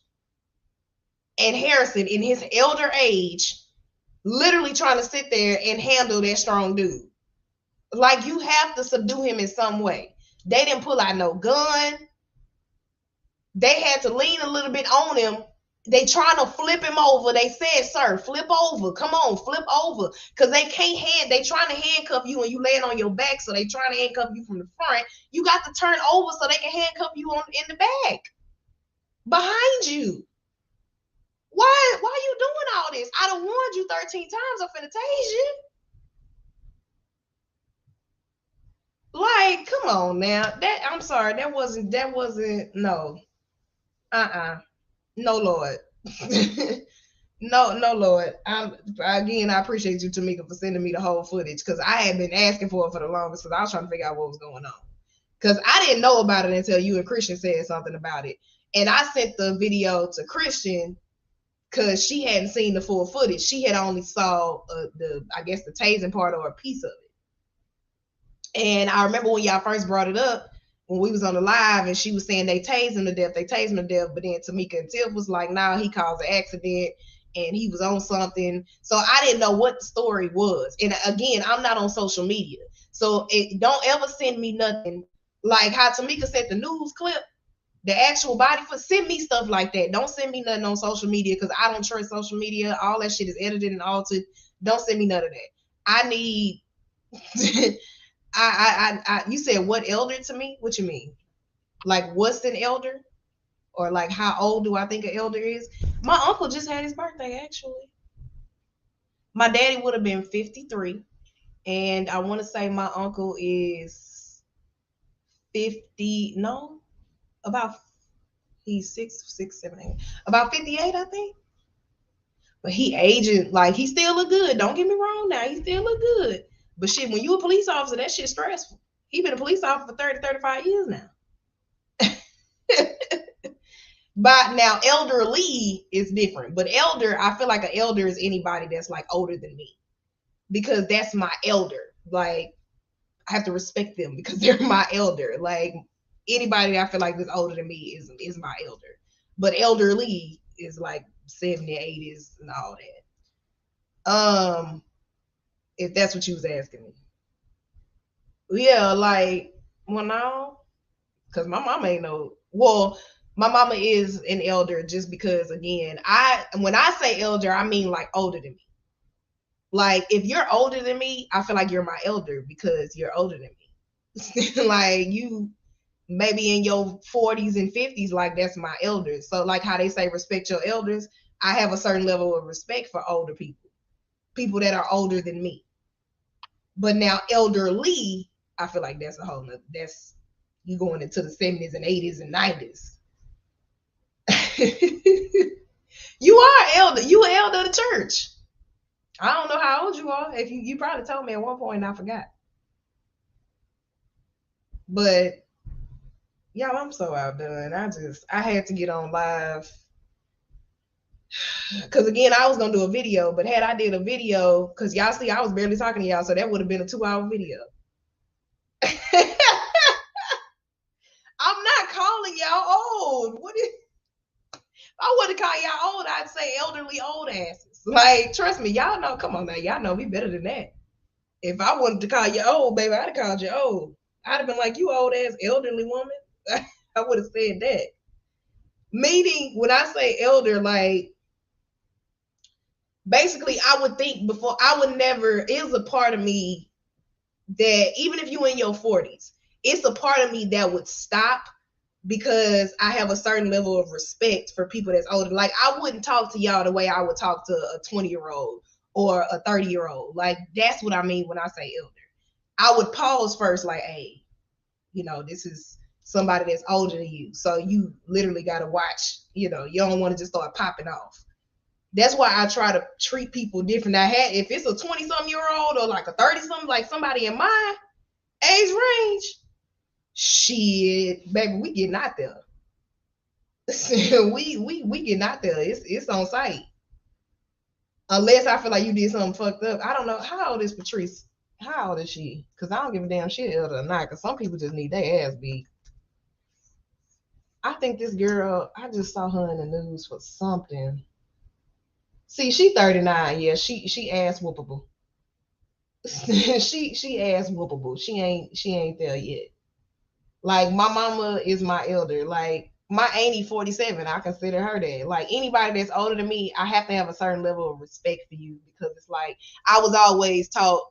and Harrison in his elder age literally trying to sit there and handle that strong dude. Like, you have to subdue him in some way. They didn't pull out no gun. They had to lean a little bit on him. They trying to flip him over. They said, sir, flip over. Come on, flip over. Because they trying to handcuff you and you laying on your back, so they trying to handcuff you from the front. You got to turn over so they can handcuff you in the back. Behind you. Why are you doing all this? I done warned you 13 times. I'm finna tase you. Like, come on now. I'm sorry. That wasn't no. No, Lord. no, Lord. I appreciate you, Tamika, for sending me the whole footage, because I had been asking for it for the longest, because I was trying to figure out what was going on. Because I didn't know about it until you and Christian said something about it. And I sent the video to Christian because she hadn't seen the full footage. She had only saw the tasing part or a piece of it. And I remember when y'all first brought it up, when we was on the live, and she was saying they tased him to death, but then Tamika and Tiff was like, nah, he caused an accident and he was on something. So I didn't know what the story was. And again, I'm not on social media, so don't ever send me nothing like how Tamika sent the news clip, the actual body for. Send me stuff like that. Don't send me nothing on social media, because I don't trust social media. All that shit is edited and altered. Don't send me none of that. I need you said what elder to me? What you mean? Like, what's an elder? Or like, how old do I think an elder is? My uncle just had his birthday, actually. My daddy would have been 53. And I want to say my uncle is 50. No, he's 6'7", about 58, I think. But he aging, like, he still look good. Don't get me wrong now. He still look good. But shit, when you a police officer, that shit's stressful. He been a police officer for 30, 35 years now. But now elderly is different. But elder, I feel like an elder is anybody that's like older than me, because that's my elder. Like, I have to respect them because they're my elder. Like, anybody that I feel like is older than me is my elder. But elderly is like 70, 80s and all that. If that's what you was asking me. Yeah, like, well, no, because my mama ain't no, well, My mama is an elder just because, again, when I say elder, I mean like older than me. Like, if you're older than me, I feel like you're my elder because you're older than me. Like, you maybe in your 40s and 50s, like, that's my elders. So, like how they say respect your elders, I have a certain level of respect for older people that are older than me. But now elderly, I feel like that's a whole nother, that's you going into the 70s and 80s and 90s. You are elder. You an elder of the church. I don't know how old you are. If you probably told me at one point and I forgot. But y'all, I'm so outdone. I had to get on live. Cause again, I was gonna do a video, but had I did a video, cause y'all see I was barely talking to y'all, so that would have been a 2-hour video. I'm not calling y'all old. I wouldn't call y'all old. I'd say elderly old asses. Like, trust me, y'all know. Come on now, y'all know me better than that. If I wanted to call you old, baby, I'd have called you old. I'd have been like, you old ass elderly woman. I would have said that. Meaning, when I say elder, like, basically, I would think before, I would never, it's a part of me that, even if you in your 40s, it's a part of me that would stop because I have a certain level of respect for people that's older. Like, I wouldn't talk to y'all the way I would talk to a 20-year-old or a 30-year-old. Like, that's what I mean when I say elder. I would pause first, like, hey, this is somebody that's older than you. So you literally got to watch, you don't want to just start popping off. That's why I try to treat people different. If it's a 20-something-year-old or like a 30-something, like somebody in my age range, shit, baby, we getting out there. we getting out there. It's on site. Unless I feel like you did something fucked up. I don't know. How old is Patrice? How old is she? Because I don't give a damn shit elder or not. Because some people just need their ass beat. I think this girl, I just saw her in the news for something. See, she 39. Yeah, she ass whoopable. she ass whoopable. She ain't there yet. Like, my mama is my elder. Like, my auntie 47, I consider her that. Like, anybody that's older than me, I have to have a certain level of respect for you because it's like, I was always taught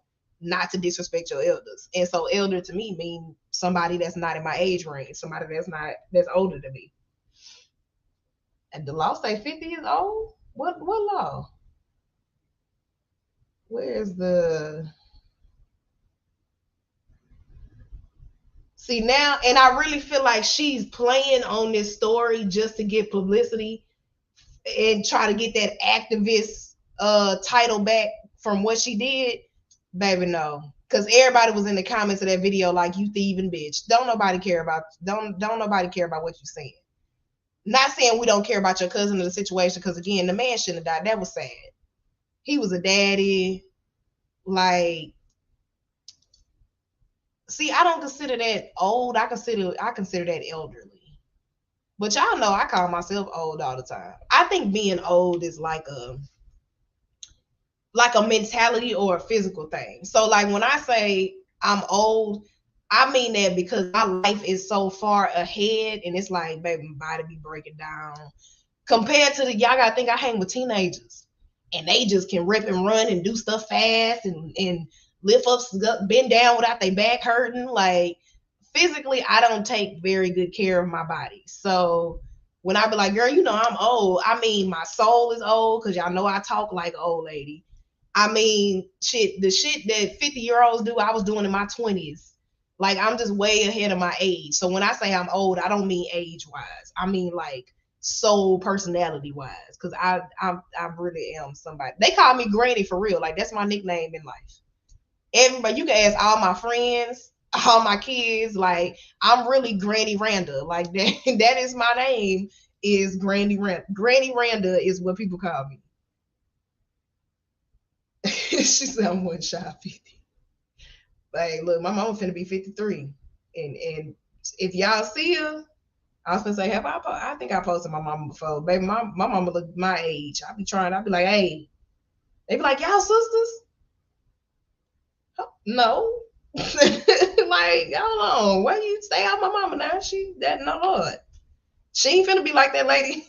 not to disrespect your elders. And so elder to me means somebody that's not in my age range, somebody that's older than me. And the law say 50 years old? What law? Where's the... See now, and I really feel like she's playing on this story just to get publicity and try to get that activist title back from what she did. Baby, no. Because everybody was in the comments of that video like, you thieving bitch. Don't nobody care about what you're saying. Not saying we don't care about your cousin or the situation, because again, the man shouldn't have died. That was sad. He was a daddy. Like, see, I don't consider that old. I consider that elderly. But y'all know I call myself old all the time. I think being old is like a mentality or a physical thing. So like when I say I'm old, I mean that because my life is so far ahead, and it's like, baby, my body be breaking down. Compared to y'all gotta think I hang with teenagers, and they just can rip and run and do stuff fast and lift up, bend down without their back hurting. Like, physically, I don't take very good care of my body. So when I be like, girl, I'm old, I mean, my soul is old, because y'all know I talk like an old lady. I mean, the shit that 50-year-olds do, I was doing in my 20s. Like, I'm just way ahead of my age. So when I say I'm old, I don't mean age-wise. I mean, like, soul personality-wise, because I really am somebody. They call me Granny for real. Like, that's my nickname in life. Everybody, you can ask all my friends, all my kids, like, I'm really Granny Randa. Like, that is my name, is Granny Randa. Granny Randa is what people call me. She said I'm one shy 50. Like, look, my mama finna be 53. And if y'all see her, I was gonna say, I think I posted my mama before. Baby, my mama look my age. I be like, hey. They be like, y'all sisters? No. Like, hold on. Why you stay out my mama now? She that not hard. She ain't finna be like that lady.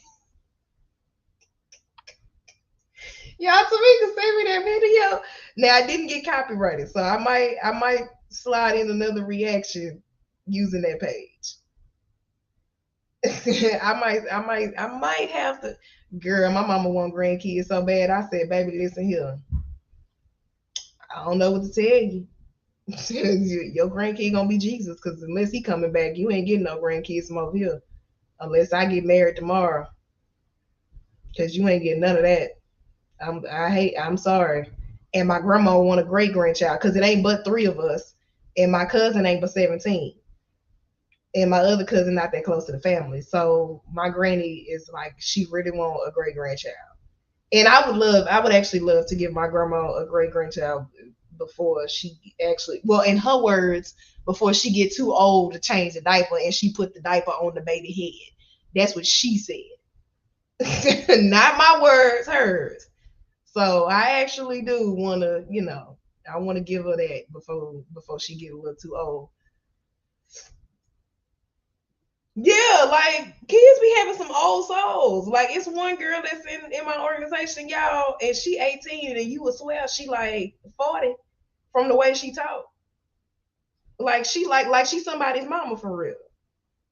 Y'all, Tamika sent me that video. Now I didn't get copyrighted, so I might slide in another reaction using that page. I might have to. Girl, my mama want grandkids so bad. I said, baby, listen here. I don't know what to tell you. Your grandkid gonna be Jesus, because unless he coming back, you ain't getting no grandkids from over here. Unless I get married tomorrow, because you ain't getting none of that. I'm sorry. And my grandma want a great grandchild, because it ain't but 3 of us, and my cousin ain't but 17, and my other cousin not that close to the family. So my granny is like, she really want a great grandchild, and I would actually love to give my grandma a great grandchild before she actually, well, in her words, before she get too old to change the diaper and she put the diaper on the baby head. That's what she said. Not my words, hers. So I actually do want to, I want to give her that before she get a little too old. Yeah, like kids be having some old souls. Like it's one girl that's in my organization, y'all, and she 18, and you would swear she like 40 from the way she talk. Like she she's somebody's mama for real.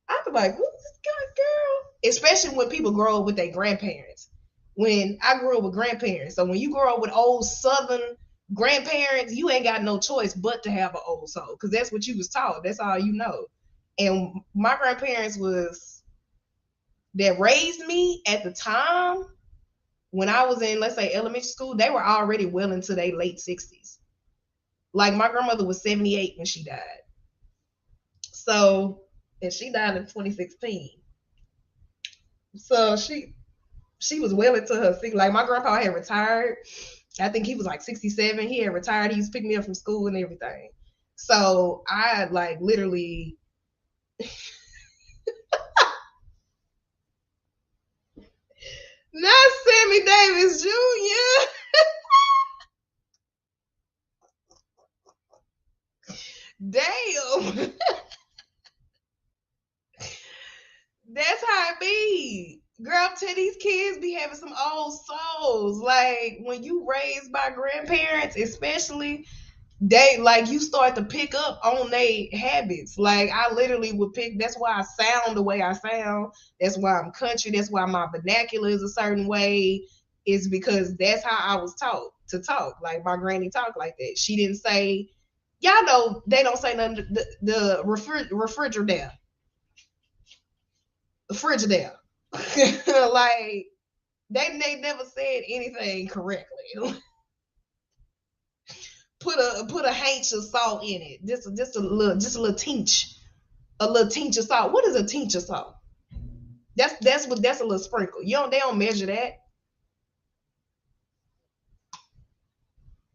I be like, who's this girl? Especially when people grow up with their grandparents. When I grew up with grandparents, so when you grow up with old Southern grandparents, you ain't got no choice but to have an old soul, because that's what you was taught. That's all you know. And my grandparents that raised me at the time when I was in, let's say, elementary school, they were already well into their late 60s. Like my grandmother was 78 when she died. So, and she died in 2016. So she was well into her 60s. Like my grandpa had retired. I think he was like 67. He had retired. He used to pick me up from school and everything. So I like literally not Sammy Davis Jr. Damn. That's how it be. Girl, tell these kids be having some old souls. Like when you raised by grandparents, especially, they like you start to pick up on their habits. Like I literally would pick. That's why I sound the way I sound. That's why I'm country. That's why my vernacular is a certain way. Is because that's how I was taught to talk. Like my granny talked like that. She didn't say, y'all know they don't say nothing. The refrigerator. Frigidaire. Like they never said anything correctly. put a hinch of salt in it. Just a little tinge. A little tinge of salt. What is a tinge of salt? That's a little sprinkle. They don't measure that.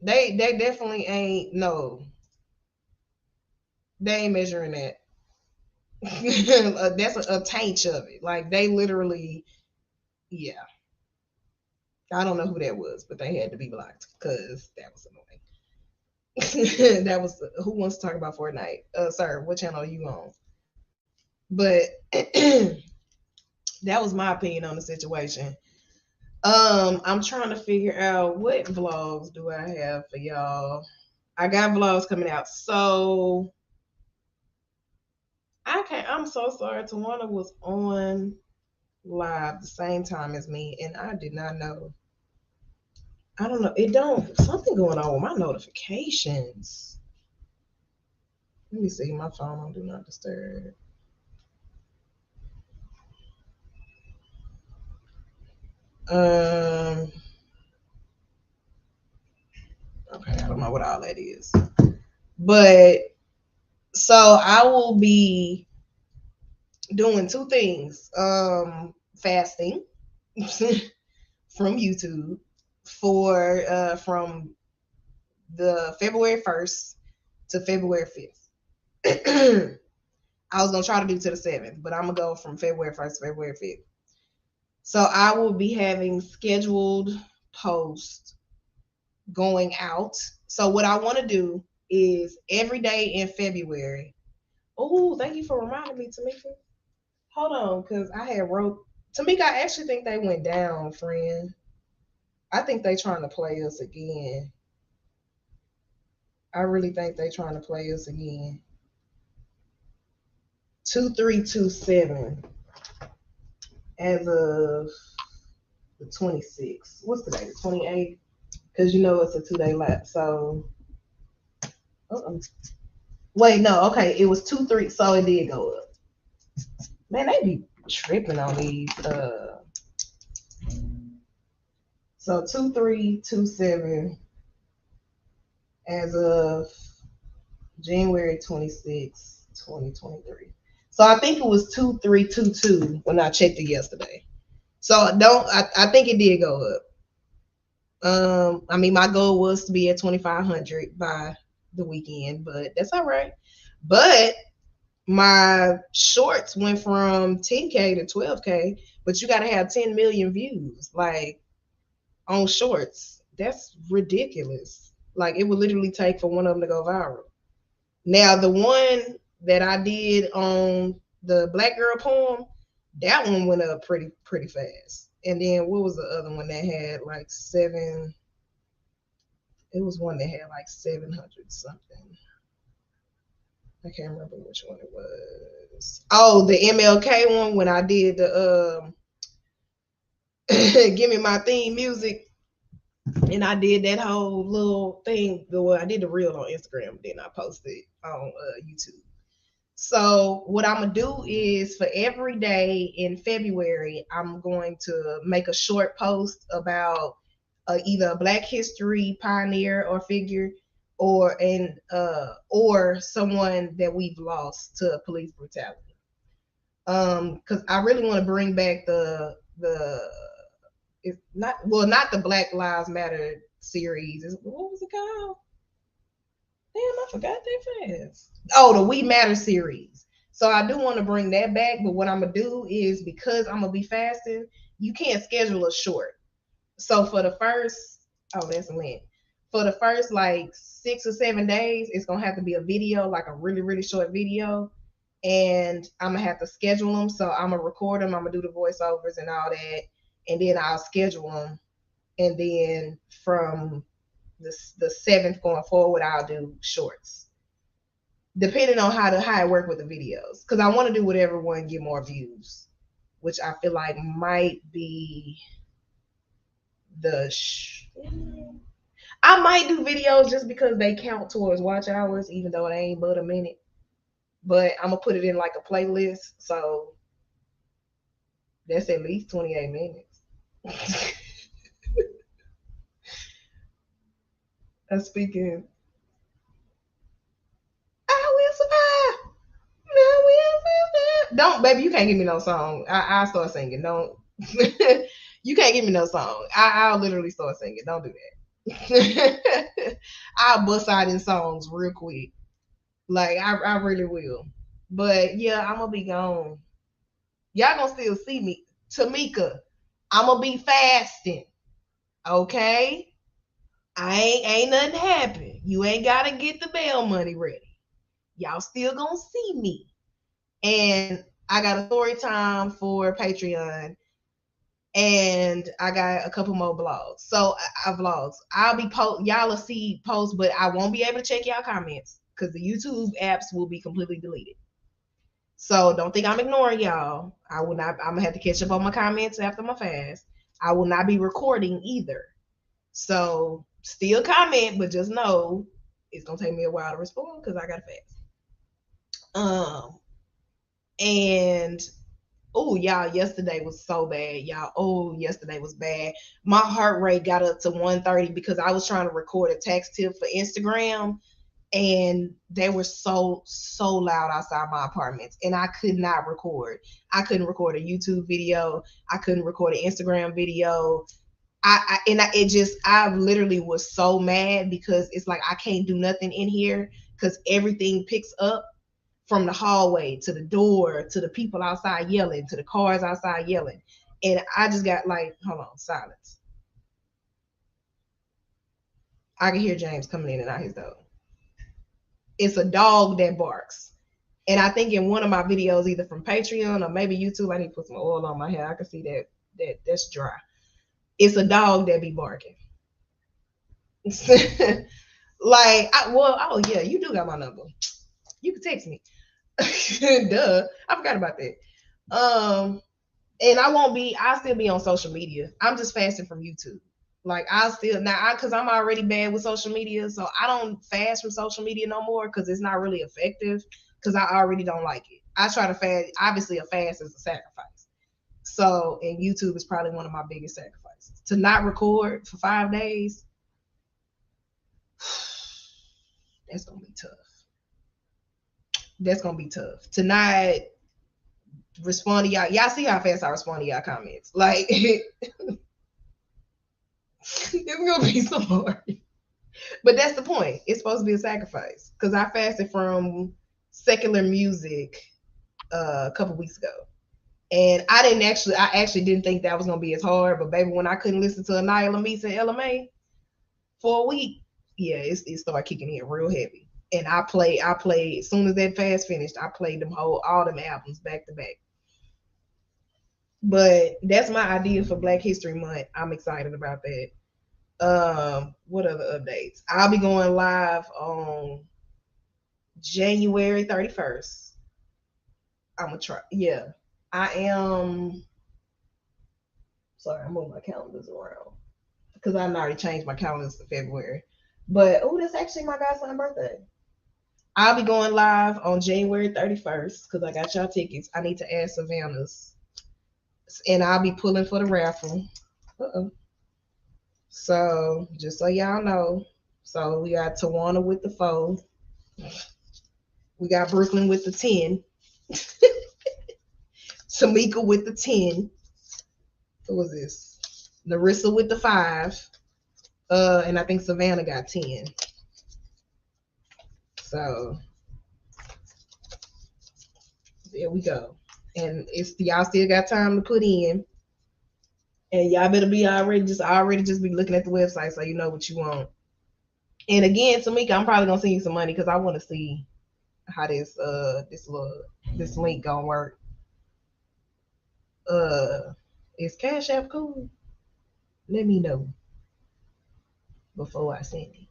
They definitely ain't, no. They ain't measuring that. That's a taint of it. Like they literally, yeah. I don't know who that was, but they had to be blocked because that was annoying. That was who wants to talk about Fortnite? Sir, what channel are you on? But that was my opinion on the situation. I'm trying to figure out what vlogs do I have for y'all. I got vlogs coming out, so I'm so sorry. Tawana was on live the same time as me, and I did not know. I don't know. Something going on with my notifications. Let me see. My phone on Do Not Disturb. Okay, I don't know what all that is. But so I will be doing 2 things. Fasting from YouTube from the February 1st to February 5th. I was gonna try to do to the 7th, but I'm gonna go from February 1st to February 5th. So I will be having scheduled posts going out. So what I want to do is every day in February. Oh, thank you for reminding me, Tamika. Hold on, because I had wrote Tamika, I actually think they went down, friend. I think they trying to play us again. I really think they trying to play us again. 2327 as of the 26th. What's today? The 28th? Because you know it's a 2-day lapse. So wait, no, okay. It was 2-3, so it did go up. Man, they be tripping on these. So 2327 as of January 26, 2023. So I think it was 2322 when I checked it yesterday. So I think it did go up. I mean, my goal was to be at 2,500 by the weekend, but that's all right. But my shorts went from 10K to 12K, but you got to have 10 million views, like on shorts. That's ridiculous. Like it would literally take for one of them to go viral. Now, the one that I did on the Black Girl poem, that one went up pretty fast. And then what was the other one that had like 7? It was one that had like 700 something. I can't remember which one it was. Oh, the MLK one when I did the give me my theme music, and I did that whole little thing. I did the reel on Instagram, then I posted on YouTube. So what I'm gonna do is for every day in February, I'm going to make a short post about either a Black history pioneer or figure, or someone that we've lost to police brutality. Because I really want to bring back it's not the Black Lives Matter series. What was it called? Damn, I forgot that fast. Oh, the We Matter series. So I do want to bring that back, but what I'm gonna do is, because I'm gonna be fasting, you can't schedule a short. So for the first, that's a link. For the first like 6 or 7 days, it's gonna have to be a video, like a really, really short video. And I'm gonna have to schedule them. So I'm gonna record them, I'm gonna do the voiceovers and all that, and then I'll schedule them. And then from the 7th going forward, I'll do shorts, depending on how it work with the videos, because I want to do whatever one get more views, which I feel like might be I might do videos just because they count towards watch hours, even though it ain't but a minute. But I'm gonna put it in like a playlist, so that's at least 28 minutes. Speaking, I will survive. I will survive. Don't, baby, you can't give me no song. I'll start singing. Don't. You can't give me no song. I'll literally start singing. Don't do that. I'll bust out in songs real quick. Like I really will. But yeah, I'm gonna be gone. Y'all gonna still see me. Tamika, I'm gonna be fasting. Okay? Ain't nothing happen. You ain't gotta get the bail money ready. Y'all still gonna see me. And I got a story time for Patreon. And I got a couple more blogs. So vlogs. I'll be y'all will see posts, but I won't be able to check y'all comments because the YouTube apps will be completely deleted. So don't think I'm ignoring y'all. I will not. I'm gonna have to catch up on my comments after my fast. I will not be recording either. So still comment, but just know it's gonna take me a while to respond because I got fast. And oh, y'all, yesterday was so bad. Yesterday was bad. My heart rate got up to 130 because I was trying to record a tax tip for Instagram, and they were so loud outside my apartments, and I could not record. I couldn't record a YouTube video. I couldn't record an Instagram video. I literally was so mad because it's like I can't do nothing in here because everything picks up from the hallway to the door to the people outside yelling to the cars outside yelling. And I just got like, hold on, silence. I can hear James coming in and out his door. It's a dog that barks. And I think in one of my videos, either from Patreon or maybe YouTube, I need to put some oil on my hair. I can see that's dry. It's a dog that be barking. Oh yeah, you do got my number. You can text me. Duh, I forgot about that. And I'll still be on social media. I'm just fasting from YouTube. Like because I'm already bad with social media, so I don't fast from social media no more because it's not really effective because I already don't like it. I try to fast. Obviously, a fast is a sacrifice. So, and YouTube is probably one of my biggest sacrifices. To not record for 5 days, that's gonna be tough. That's gonna be tough. To not respond to y'all. Y'all see how fast I respond to y'all comments. Like it's gonna be so hard. But that's the point. It's supposed to be a sacrifice. Because I fasted from secular music a couple weeks ago. And I actually didn't think that was gonna be as hard. But baby, when I couldn't listen to Anaya Lamis and LMA for a week, yeah, it started kicking in real heavy. And I played as soon as that fast finished, I played all them albums back to back. But that's my idea for Black History Month. I'm excited about that. What other updates? I'll be going live on January 31st. I'm gonna try. Yeah, I am. Sorry, I'm moving my calendars around because I already changed my calendars to February. But that's actually my godson's birthday. I'll be going live on January 31st because I got y'all tickets. I need to add Savannah's. And I'll be pulling for the raffle. So just so y'all know. So we got Tawana with the 4. We got Brooklyn with the 10. Tamika with the 10. What was this? Narissa with the 5. And I think Savannah got 10. So there we go. And y'all still got time to put in. And y'all better be already just be looking at the website so you know what you want. And again, Tamika, I'm probably gonna send you some money because I want to see how this link gonna work. Is Cash App cool? Let me know before I send it.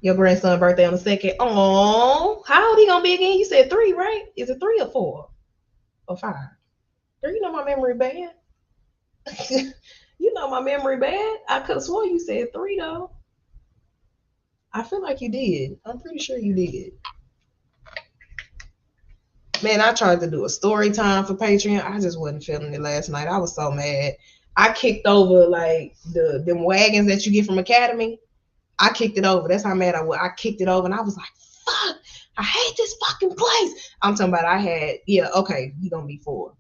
Your grandson's birthday on the 2nd. Oh, how old he gonna be again? You said 3, right? Is it 3 or 4 or 5? Girl, you know my memory bad. You know my memory bad. I could have swore you said 3 though. I feel like you did. I'm pretty sure you did. Man, I tried to do a story time for Patreon. I just wasn't feeling it last night. I was so mad. I kicked over like them wagons that you get from Academy. I kicked it over. That's how mad I was. I kicked it over and I was like, fuck, I hate this fucking place. I'm talking about you're gonna be 4.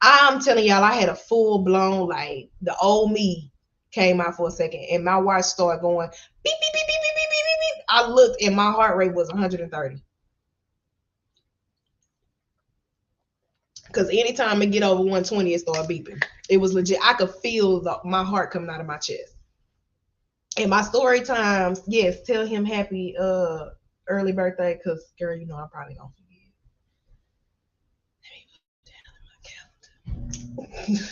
I'm telling y'all, I had a full blown, like the old me came out for a second and my watch started going beep, beep, beep, beep, beep, beep, beep, beep. I looked and my heart rate was 130. Because anytime it get over 120, it started beeping. It was legit. I could feel my heart coming out of my chest. And my story times, yes, tell him happy early birthday because, girl, you know I'm probably going to forget. Let me put that on my calendar.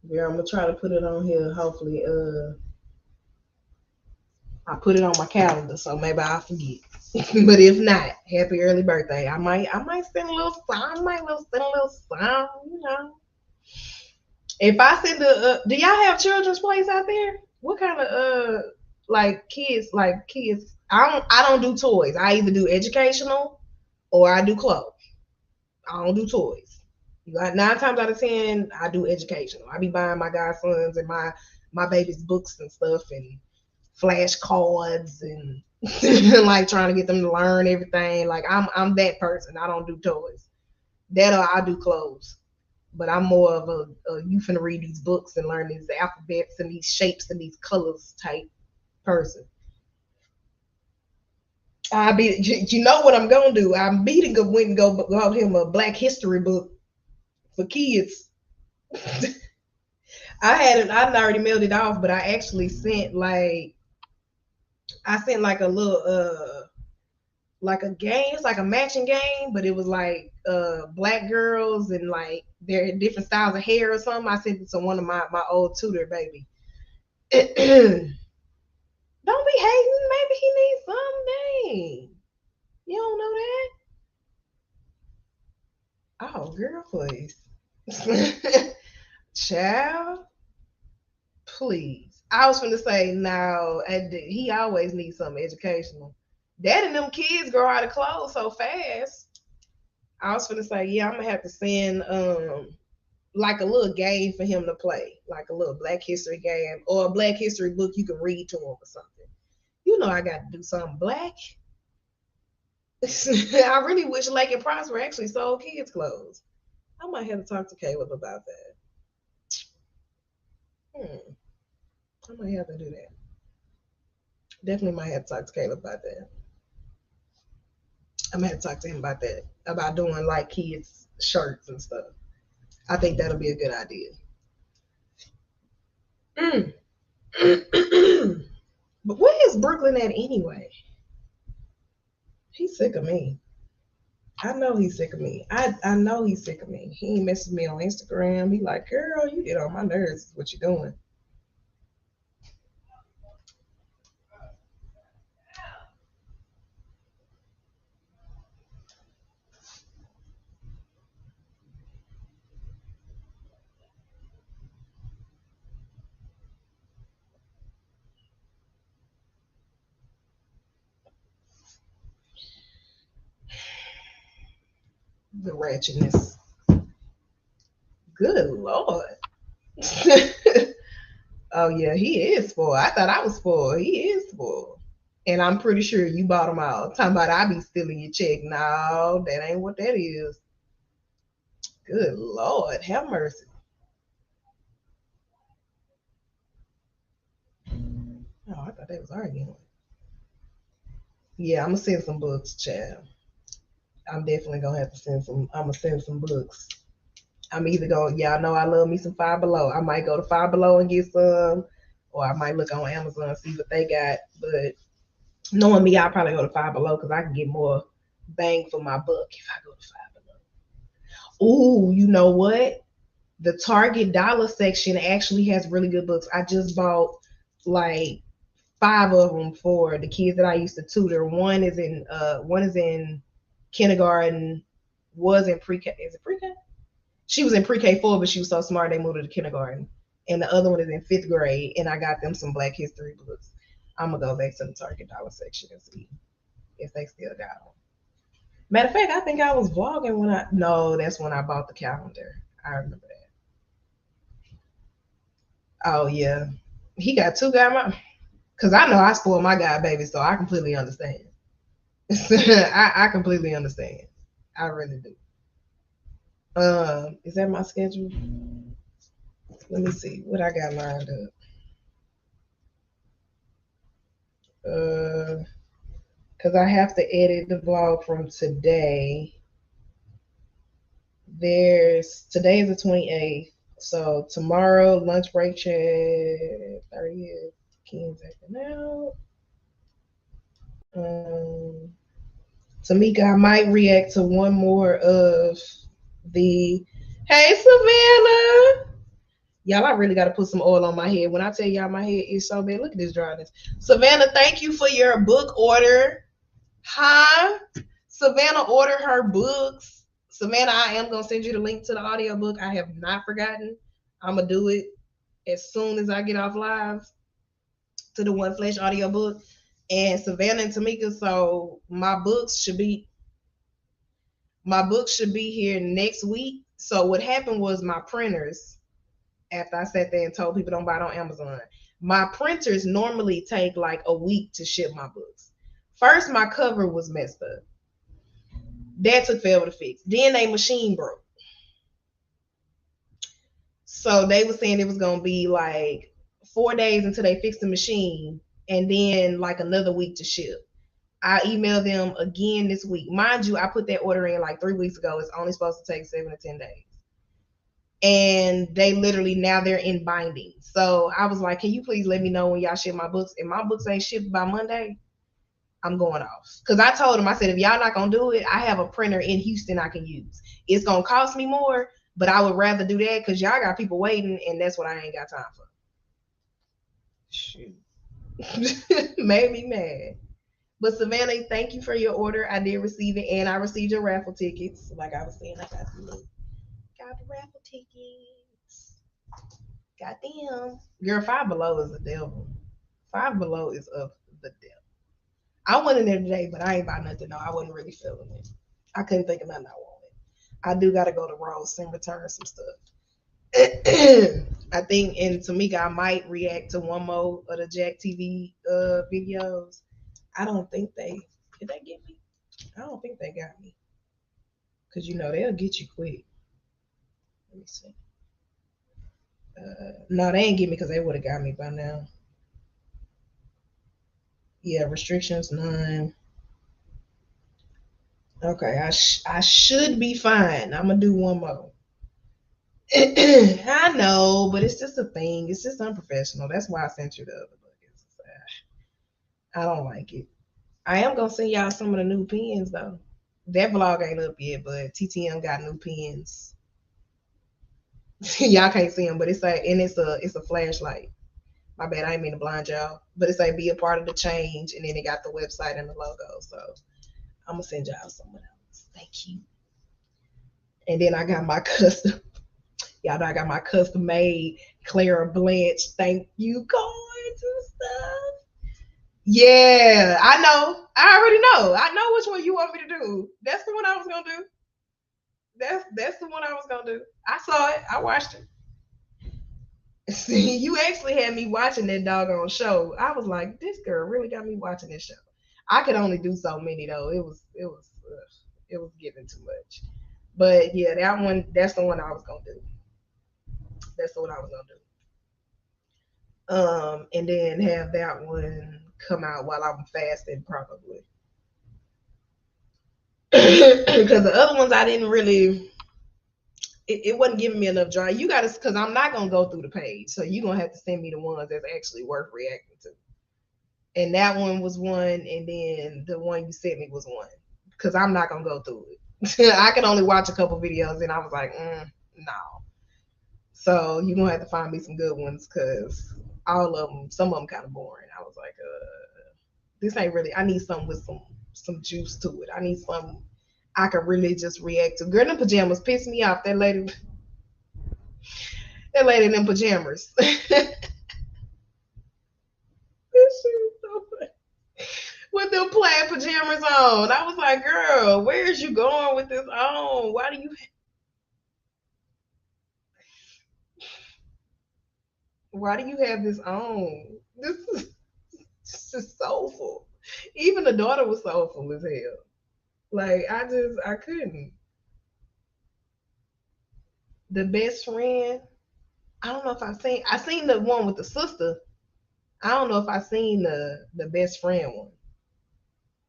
Yeah, I'm going to try to put it on here. Hopefully, I put it on my calendar, so maybe I'll forget. But if not, happy early birthday. I might send a little song, you know. If I send do y'all have children's plays out there? What kind of kids? I don't do toys. I either do educational or I do clothes. I don't do toys. 9 times out of 10, I do educational. I be buying my godsons and my baby's books and stuff and flashcards and like trying to get them to learn everything. Like I'm that person. I don't do toys. That or I do clothes. But I'm more of a you finna read these books and learn these alphabets and these shapes and these colors type person. You know what I'm gonna do? I'm beating him when go him a Black History book for kids. I'd already mailed it off, but I actually sent like a little like a game. It's like a matching game, but it was like black girls and like their different styles of hair or something. I sent it to one of my old tutor, baby. Don't be hating. Maybe he needs something. You don't know that? Oh, girl, please. Child, please. I was finna say, no, he always needs something educational. That and them kids grow out of clothes so fast. I was finna say, yeah, I'm gonna have to send like a little game for him to play, like a little Black History game or a Black History book you can read to him or something. You know, I got to do something black. I really wish Lake and Prosper actually sold kids' clothes. I might have to talk to Caleb about that. I might have to do that. Definitely might have to talk to Caleb about that. I'm gonna have to talk to him about that, about doing like kids' shirts and stuff. I think that'll be a good idea. But where is Brooklyn at anyway? He's sick of me. I know he's sick of me. I know he's sick of me. He ain't messaging me on Instagram. He like, girl, you get on my nerves. What you doing? The wretchedness. Good Lord. Oh yeah, he is spoiled. I thought I was spoiled. He is spoiled. And I'm pretty sure you bought him out. Talking about I be stealing your check. No, that ain't what that is. Good Lord, have mercy. Oh, I thought they was arguing. Yeah, I'm gonna send some books, child. I'm definitely gonna have to send some. I'm gonna send some books. I'm either going, y'all know I love me some Five Below. I might go to Five Below and get some, or I might look on Amazon and see what they got. But knowing me, I'll probably go to Five Below because I can get more bang for my buck if I go to Five Below. Ooh, you know what? The Target dollar section actually has really good books. I just bought like 5 of them for the kids that I used to tutor. One is in kindergarten, was in pre-K. Is it pre-K? She was in pre-K 4, but she was so smart they moved her to kindergarten. And the other one is in 5th grade, and I got them some Black History books. I'm gonna go back to the Target dollar section and see if they still got them. Matter of fact, I think I was vlogging that's when I bought the calendar. I remember that. Oh yeah, he got 2 guy. Cause I know I spoiled my guy baby, so I completely understand. I completely understand. I really do. Is that my schedule? Let me see what I got lined up. Cause I have to edit the vlog from today. Today is the 28th. So tomorrow, lunch break chat, 30th, Keenan's acting out. Tamika, I might react to one more of the Hey Savannah. Y'all, I really got to put some oil on my head. When I tell y'all my head is so bad, look at this dryness. Savannah, thank you for your book order. Huh? Savannah ordered her books. Savannah, I am going to send you the link to the audiobook. I have not forgotten. I'm going to do it as soon as I get off live to the One Flesh audiobook. And Savannah and Tamika, so my books should be here next week. So what happened was my printers, after I sat there and told people don't buy it on Amazon, my printers normally take like a week to ship my books. First, my cover was messed up. That took forever to fix. Then they machine broke. So they were saying it was going to be like 4 days until they fixed the machine and then like another week to ship. I emailed them again this week. Mind you, I put that order in like 3 weeks ago. It's only supposed to take 7 to 10 days. and they literally now they're in binding. So I was like, can you please let me know when y'all ship my books? If my books ain't shipped by Monday, I'm going off. Because I told them, I said, if y'all not gonna do it, I have a printer in Houston I can use. It's gonna cost me more, but I would rather do that because y'all got people waiting, and that's what I ain't got time for. Shoot. Made me mad. But Savannah, thank you for your order. I did receive it, and I received your raffle tickets. Like I was saying, I got the raffle tickets. Got them. Girl, Five Below is the devil. Five Below is of the devil. I went in there today, but I ain't buy nothing. No, I wasn't really feeling it. I couldn't think of nothing I wanted. I do got to go to Rose and return some stuff. I think, and Tamika, I might react to one more of the Jack TV videos. I don't think did they get me? I don't think they got me. Because, they'll get you quick. Let me see. No, they ain't get me because they would have got me by now. Yeah, restrictions, none. Okay, I should be fine. I'm going to do one more. I know, but it's just a thing. It's just unprofessional. That's why I sent you the other book. I don't like it. I am going to send y'all some of the new pens, though. That vlog ain't up yet, but TTM got new pens. Y'all can't see them, but it's a flashlight. My bad, I ain't mean to blind y'all. But it's like be a part of the change, and then it got the website and the logo. So I'm going to send y'all someone else. Thank you. And then I got my custom. Y'all know I got my custom made Clara Blanche thank you cards and stuff. Yeah, I know. I already know. I know which one you want me to do. That's the one I was gonna do. That's the one I was gonna do. I saw it. I watched it. See, you actually had me watching that doggone show. I was like, this girl really got me watching this show. I could only do so many though. It was giving too much. But yeah, that's the one I was gonna do. That's what I was gonna do. And then have that one come out while I'm fasting, probably. Because the other ones I didn't really, it wasn't giving me enough joy. You gotta, because I'm not gonna go through the page, so you're gonna have to send me the ones that's actually worth reacting to. And that one was one, and then the one you sent me was one, because I'm not gonna go through it. I could only watch a couple videos, and I was like, no. So you're gonna have to find me some good ones, because all of them, some of them kind of boring. I was like, this ain't really, I need something with some juice to it. I need something I could really just react to. Girl in pajamas pissed me off. That lady in them pajamas. With them plaid pajamas on. I was like, girl, where's you going with this on? Why do you have this on? This is soulful. Even the daughter was soulful as hell. Like, I couldn't. The best friend, I don't know if I seen the one with the sister. I don't know if I seen the best friend one.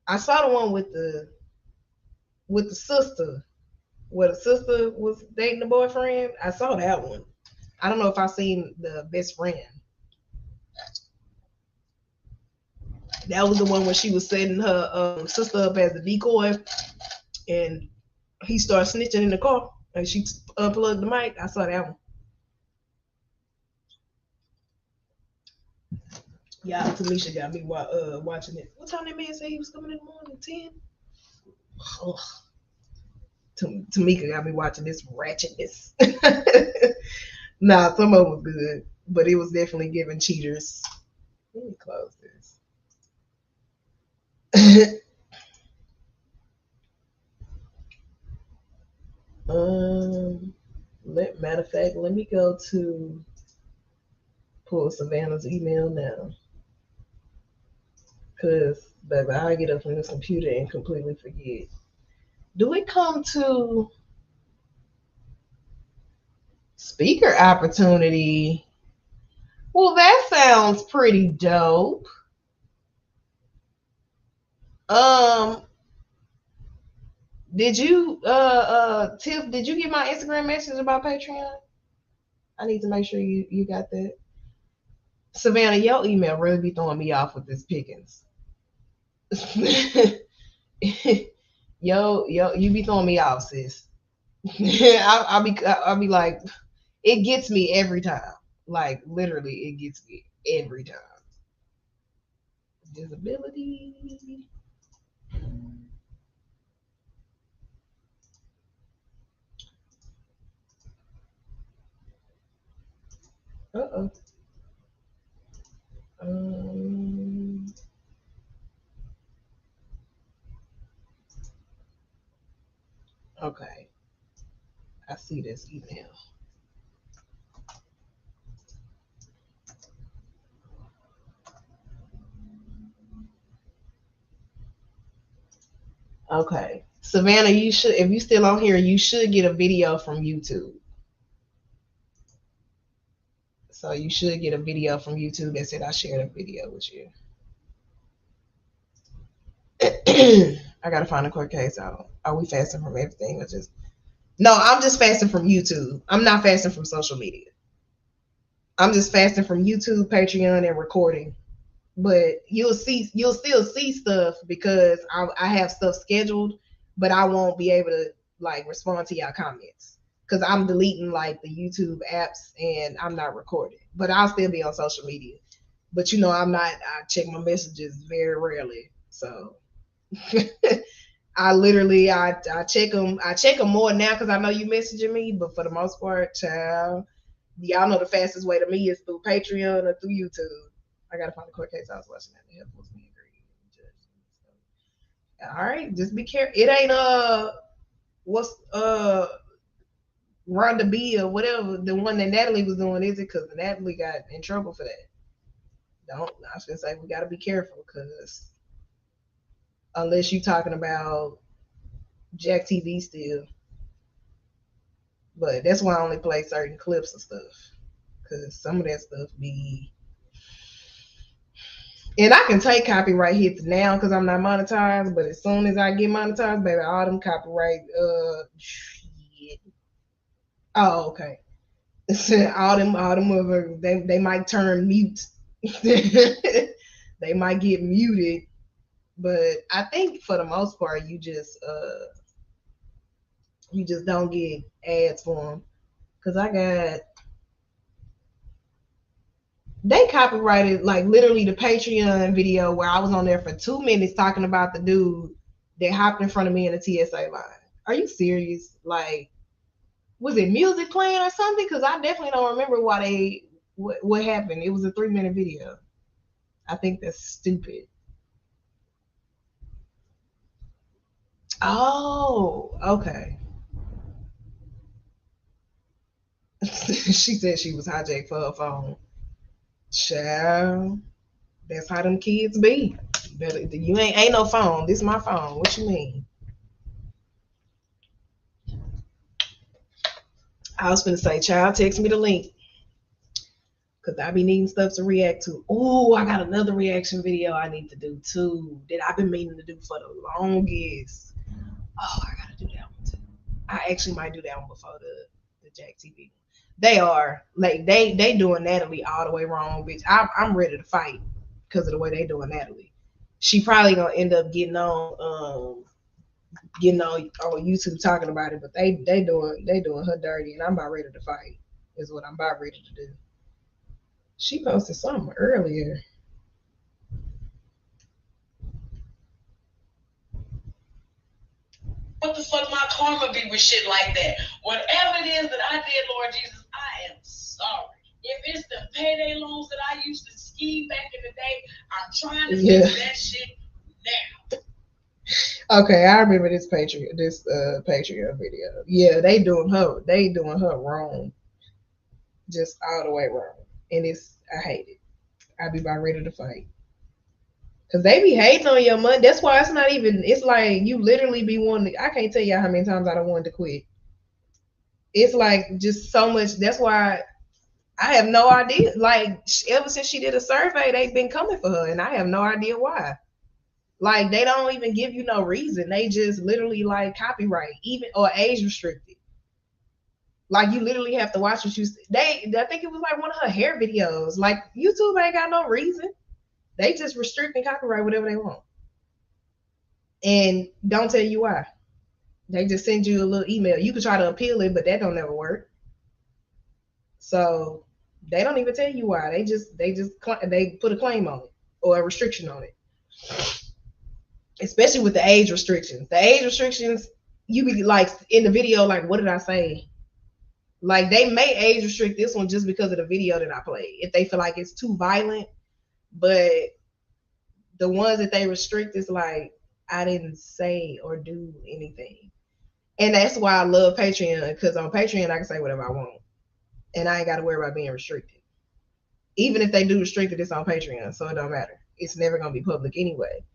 I saw the one with the sister, where the sister was dating the boyfriend. I saw that one. I don't know if I seen the best friend. That was the one where she was setting her sister up as the decoy, and he started snitching in the car, and she unplugged the mic. I saw that one. Yeah, Tamisha got me watching it. What time that man said he was coming in the morning? 10? Oh. Tamika got me watching this ratchetness. Nah, some of it was good, but it was definitely giving cheaters. Let me close this. Matter of fact, let me go to pull Savannah's email now. Because, baby, I get up from this computer and completely forget. Do it come to speaker opportunity? Well, that sounds pretty dope. Did you, Tiff, did you get my Instagram message about Patreon? I need to make sure you got that. Savannah, your email really be throwing me off with this Pickens. yo, you be throwing me off, sis. I'll be like, it gets me every time. Like literally, it gets me every time. Disability. Uh-oh. Okay. I see this email. Okay. Savannah, you should, if you still on here, you should get a video from YouTube. So you should get a video from YouTube that said I shared a video with you. I gotta find a court case out. Are we fasting from everything or just? No, I'm just fasting from YouTube. I'm not fasting from social media. I'm just fasting from YouTube, Patreon, and recording. But you'll still see stuff because I have stuff scheduled, but I won't be able to like respond to y'all comments because I'm deleting like the YouTube apps and I'm not recording. But I'll still be on social media. But you know, I'm not. I check my messages very rarely, so I literally I check them. I check them more now because I know you messaging me. But for the most part, child, y'all know the fastest way to me is through Patreon or through YouTube. I gotta find the court case I was watching that. The hell was me agreeing. All right, just be careful. It ain't what's Rhonda B or whatever the one that Natalie was doing, is it? Because Natalie got in trouble for that. I was gonna say we gotta be careful because unless you're talking about Jack TV still, but that's why I only play certain clips and stuff because some of that stuff be. And I can take copyright hits now because I'm not monetized, but as soon as I get monetized, baby, all them copyright shit. Oh, okay. all them other they might turn mute. They might get muted, but I think for the most part you just don't get ads for them because they copyrighted like literally the Patreon video where I was on there for 2 minutes talking about the dude that hopped in front of me in the TSA line. Are you serious? Like, was it music playing or something? Because I definitely don't remember what happened. It was a 3-minute video. I think that's stupid. Oh, okay. She said she was hijacked for her phone. Child, that's how them kids be. You ain't no phone. This is my phone. What you mean? I was gonna say, child, text me the link. Cause I be needing stuff to react to. Oh, I got another reaction video I need to do too that I've been meaning to do for the longest. Oh, I gotta do that one too. I actually might do that one before the Jack TV. They are like they doing Natalie all the way wrong, bitch. I'm ready to fight because of the way they doing Natalie. She probably gonna end up getting on YouTube talking about it, but they doing her dirty, and I'm about ready to fight. Is what I'm about ready to do. She posted something earlier.
What the fuck my karma be with shit like that? Whatever it is that I did, Lord Jesus, I am sorry. If it's the payday loans that I used to scheme back in the day, I'm trying to fix that shit now.
Okay, I remember this Patreon video. Yeah, they doing her wrong. Just all the way wrong. And I hate it. I be about ready to fight. Cause they be hating on your money. That's why it's like you literally be wanting I can't tell you how many times I don't want to quit. It's like just so much. That's why I have no idea. Like ever since she did a survey, they've been coming for her, and I have no idea why. Like they don't even give you no reason. They just literally like copyright, even or age restricted. Like, you literally have to watch what I think it was like one of her hair videos. Like, YouTube ain't got no reason. They just restrict and copyright whatever they want. And don't tell you why. They just send you a little email. You could try to appeal it, but that don't never work. So they don't even tell you why. They put a claim on it or a restriction on it. Especially with the age restrictions. The age restrictions, you be like in the video, like, what did I say? Like, they may age restrict this one just because of the video that I played, if they feel like it's too violent. But the ones that they restrict is like, I didn't say or do anything. And that's why I love Patreon, because on Patreon I can say whatever I want. And I ain't got to worry about being restricted. Even if they do restrict it, it's on Patreon, so it don't matter. It's never going to be public anyway.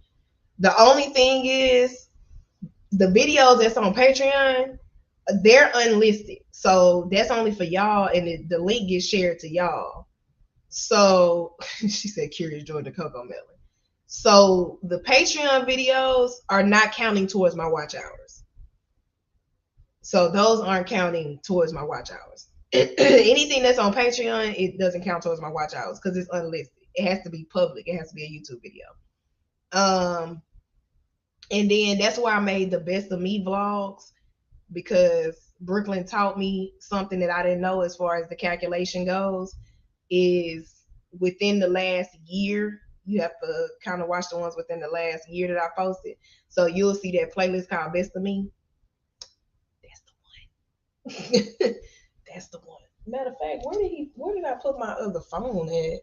The only thing is, the videos that's on Patreon, they're unlisted. So that's only for y'all, and the link gets shared to y'all. So she said, Curious Jordan Coco Melon. So the Patreon videos are not counting towards my watch hours. So those aren't counting towards my watch hours. Anything that's on Patreon, it doesn't count towards my watch hours because it's unlisted. It has to be public. It has to be a YouTube video. And then that's why I made the Best of Me vlogs, because Brooklyn taught me something that I didn't know as far as the calculation goes, is within the last year, you have to kind of watch the ones within the last year that I posted. So you'll see that playlist called Best of Me. That's the one. That's the one. Matter of fact, where did I put my other phone at?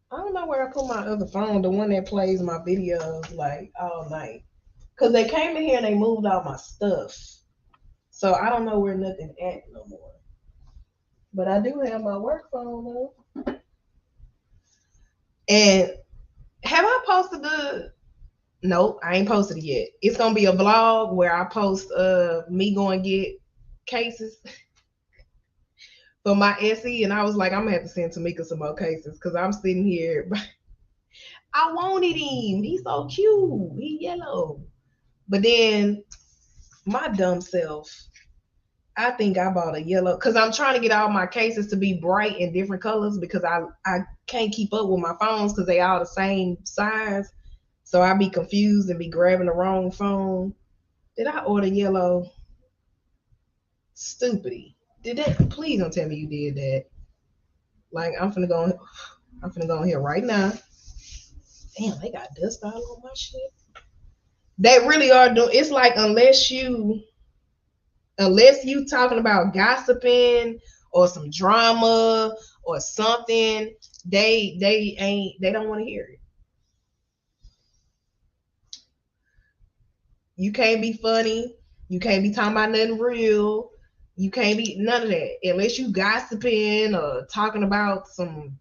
I don't know where I put my other phone, the one that plays my videos like all night. Because they came in here and they moved all my stuff. So I don't know where nothing at no more. But I do have my work phone though. And have I posted Nope, I ain't posted it yet. It's gonna be a vlog where I post me going get cases for my SE, and I was like, I'm gonna have to send Tamika some more cases because I'm sitting here. I wanted him. He's so cute. He yellow. But then my dumb self, I think I bought a yellow because I'm trying to get all my cases to be bright in different colors because I can't keep up with my phones because they all the same size. So I be confused and be grabbing the wrong phone. Did I order yellow? Stupid. Did that? Please don't tell me you did that. Like, I'm finna go in here right now. Damn, they got dust all on my shit. They really are doing. It's like unless you talking about gossiping or some drama or something, they don't want to hear it. You can't be funny. You can't be talking about nothing real. You can't be none of that unless you gossiping or talking about some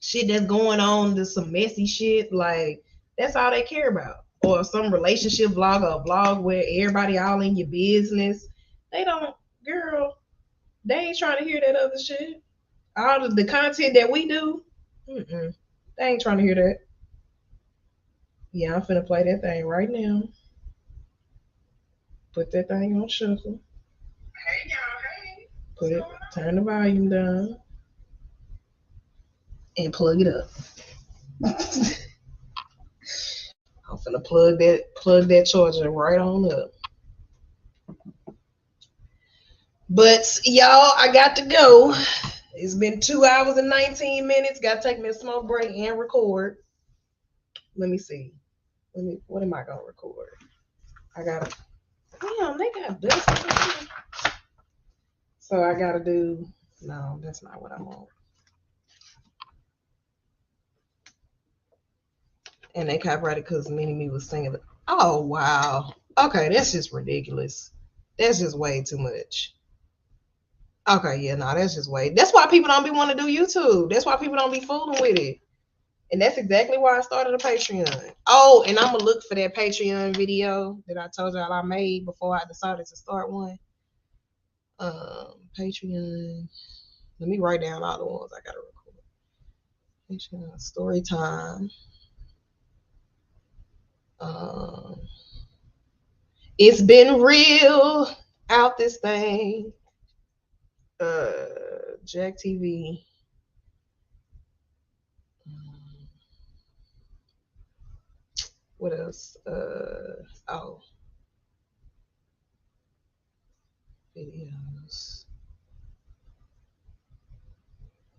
shit that's going on, there's some messy shit. Like, that's all they care about. Or some relationship vlog or a vlog where everybody all in your business. They don't, girl, they ain't trying to hear that other shit. All of the content that we do, they ain't trying to hear that. Yeah, I'm finna play that thing right now. Put that thing on shuffle. Hey, y'all, hey. Turn the volume down. And plug it up. I'm finna plug that charger right on up. But y'all, I got to go. It's been 2 hours and 19 minutes. Got to take me a smoke break and record. Let me see. What am I gonna record? Damn, they got dust. So I gotta do. No, that's not what I want. And they copyrighted because Mini-Me was singing. Oh, wow. Okay, that's just ridiculous. That's just way too much. Okay, yeah, no, that's just way. That's why people don't be wanting to do YouTube. That's why people don't be fooling with it. And that's exactly why I started a Patreon. Oh, and I'm going to look for that Patreon video that I told y'all I made before I decided to start one. Patreon. Let me write down all the ones I got to record. Patreon story time. It's been real. out this thing. Jack TV. What else? Oh. Videos.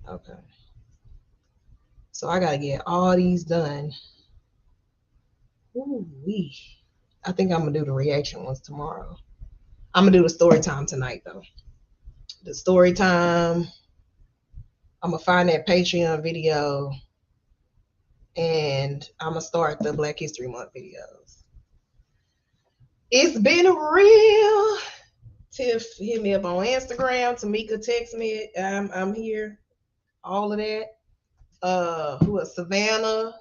Okay. So I gotta get all these done. Ooh-wee. I think I'm gonna do the reaction ones tomorrow. I'm gonna do the story time tonight though. The story time. I'm gonna find that Patreon video and I'm gonna start the Black History Month videos. It's been real. Tiff hit me up on Instagram. Tamika text me. I'm here. All of that. Who was Savannah?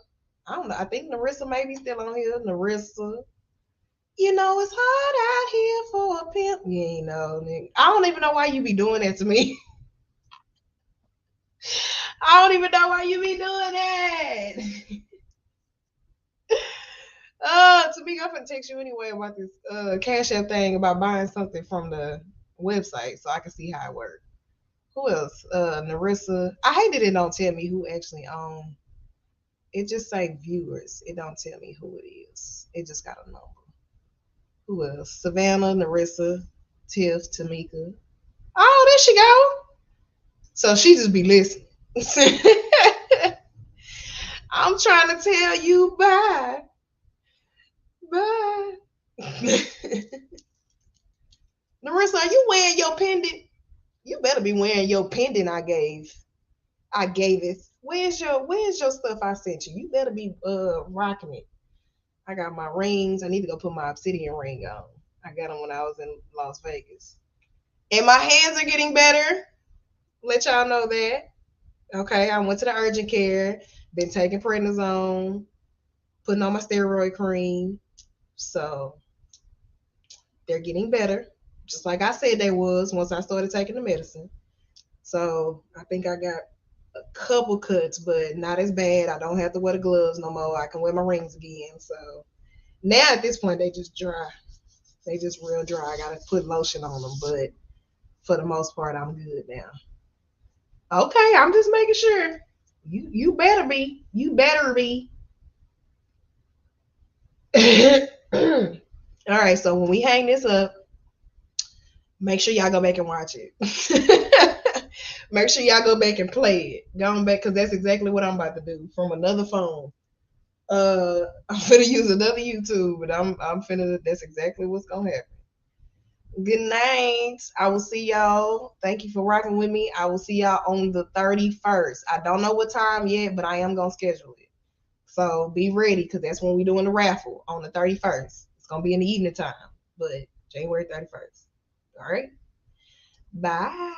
I don't know. I think Narissa may be still on here. Narissa. You know, it's hard out here for a pimp. You ain't know, nigga. I don't even know why you be doing that to me. I don't even know why you be doing that. Tamika, I'm gonna text you anyway about this Cash App thing about buying something from the website so I can see how it works. Who else? Narissa. I hate that it don't tell me who actually owned. It just say viewers. It don't tell me who it is. It just got a number. Who else? Savannah, Narissa, Tiff, Tamika. Oh, there she go. So she just be listening. I'm trying to tell you bye. Bye. Narissa, are you wearing your pendant? You better be wearing your pendant I gave it. Where's your stuff I sent you? You better be rocking it. I got my rings. I need to go put my obsidian ring on. I got them when I was in Las Vegas. And my hands are getting better. Let y'all know that. Okay, I went to the urgent care, been taking prednisone, putting on my steroid cream. So they're getting better. Just like I said they was once I started taking the medicine. So I think I got a couple cuts, but not as bad. I don't have to wear the gloves no more. I can wear my rings again. So now at this point, they just dry. They just real dry. I gotta put lotion on them, but for the most part, I'm good now. Okay, I'm just making sure. You better be. You better be. All right, so when we hang this up, make sure y'all go back and watch it. Make sure y'all go back and play it. Going back, because that's exactly what I'm about to do from another phone. I'm finna use another YouTube, but I'm finna, that's exactly what's gonna happen. Good night. I will see y'all. Thank you for rocking with me. I will see y'all on the 31st. I don't know what time yet, but I am gonna schedule it. So be ready, because that's when we're doing the raffle on the 31st. It's gonna be in the evening time, but January 31st. All right. Bye.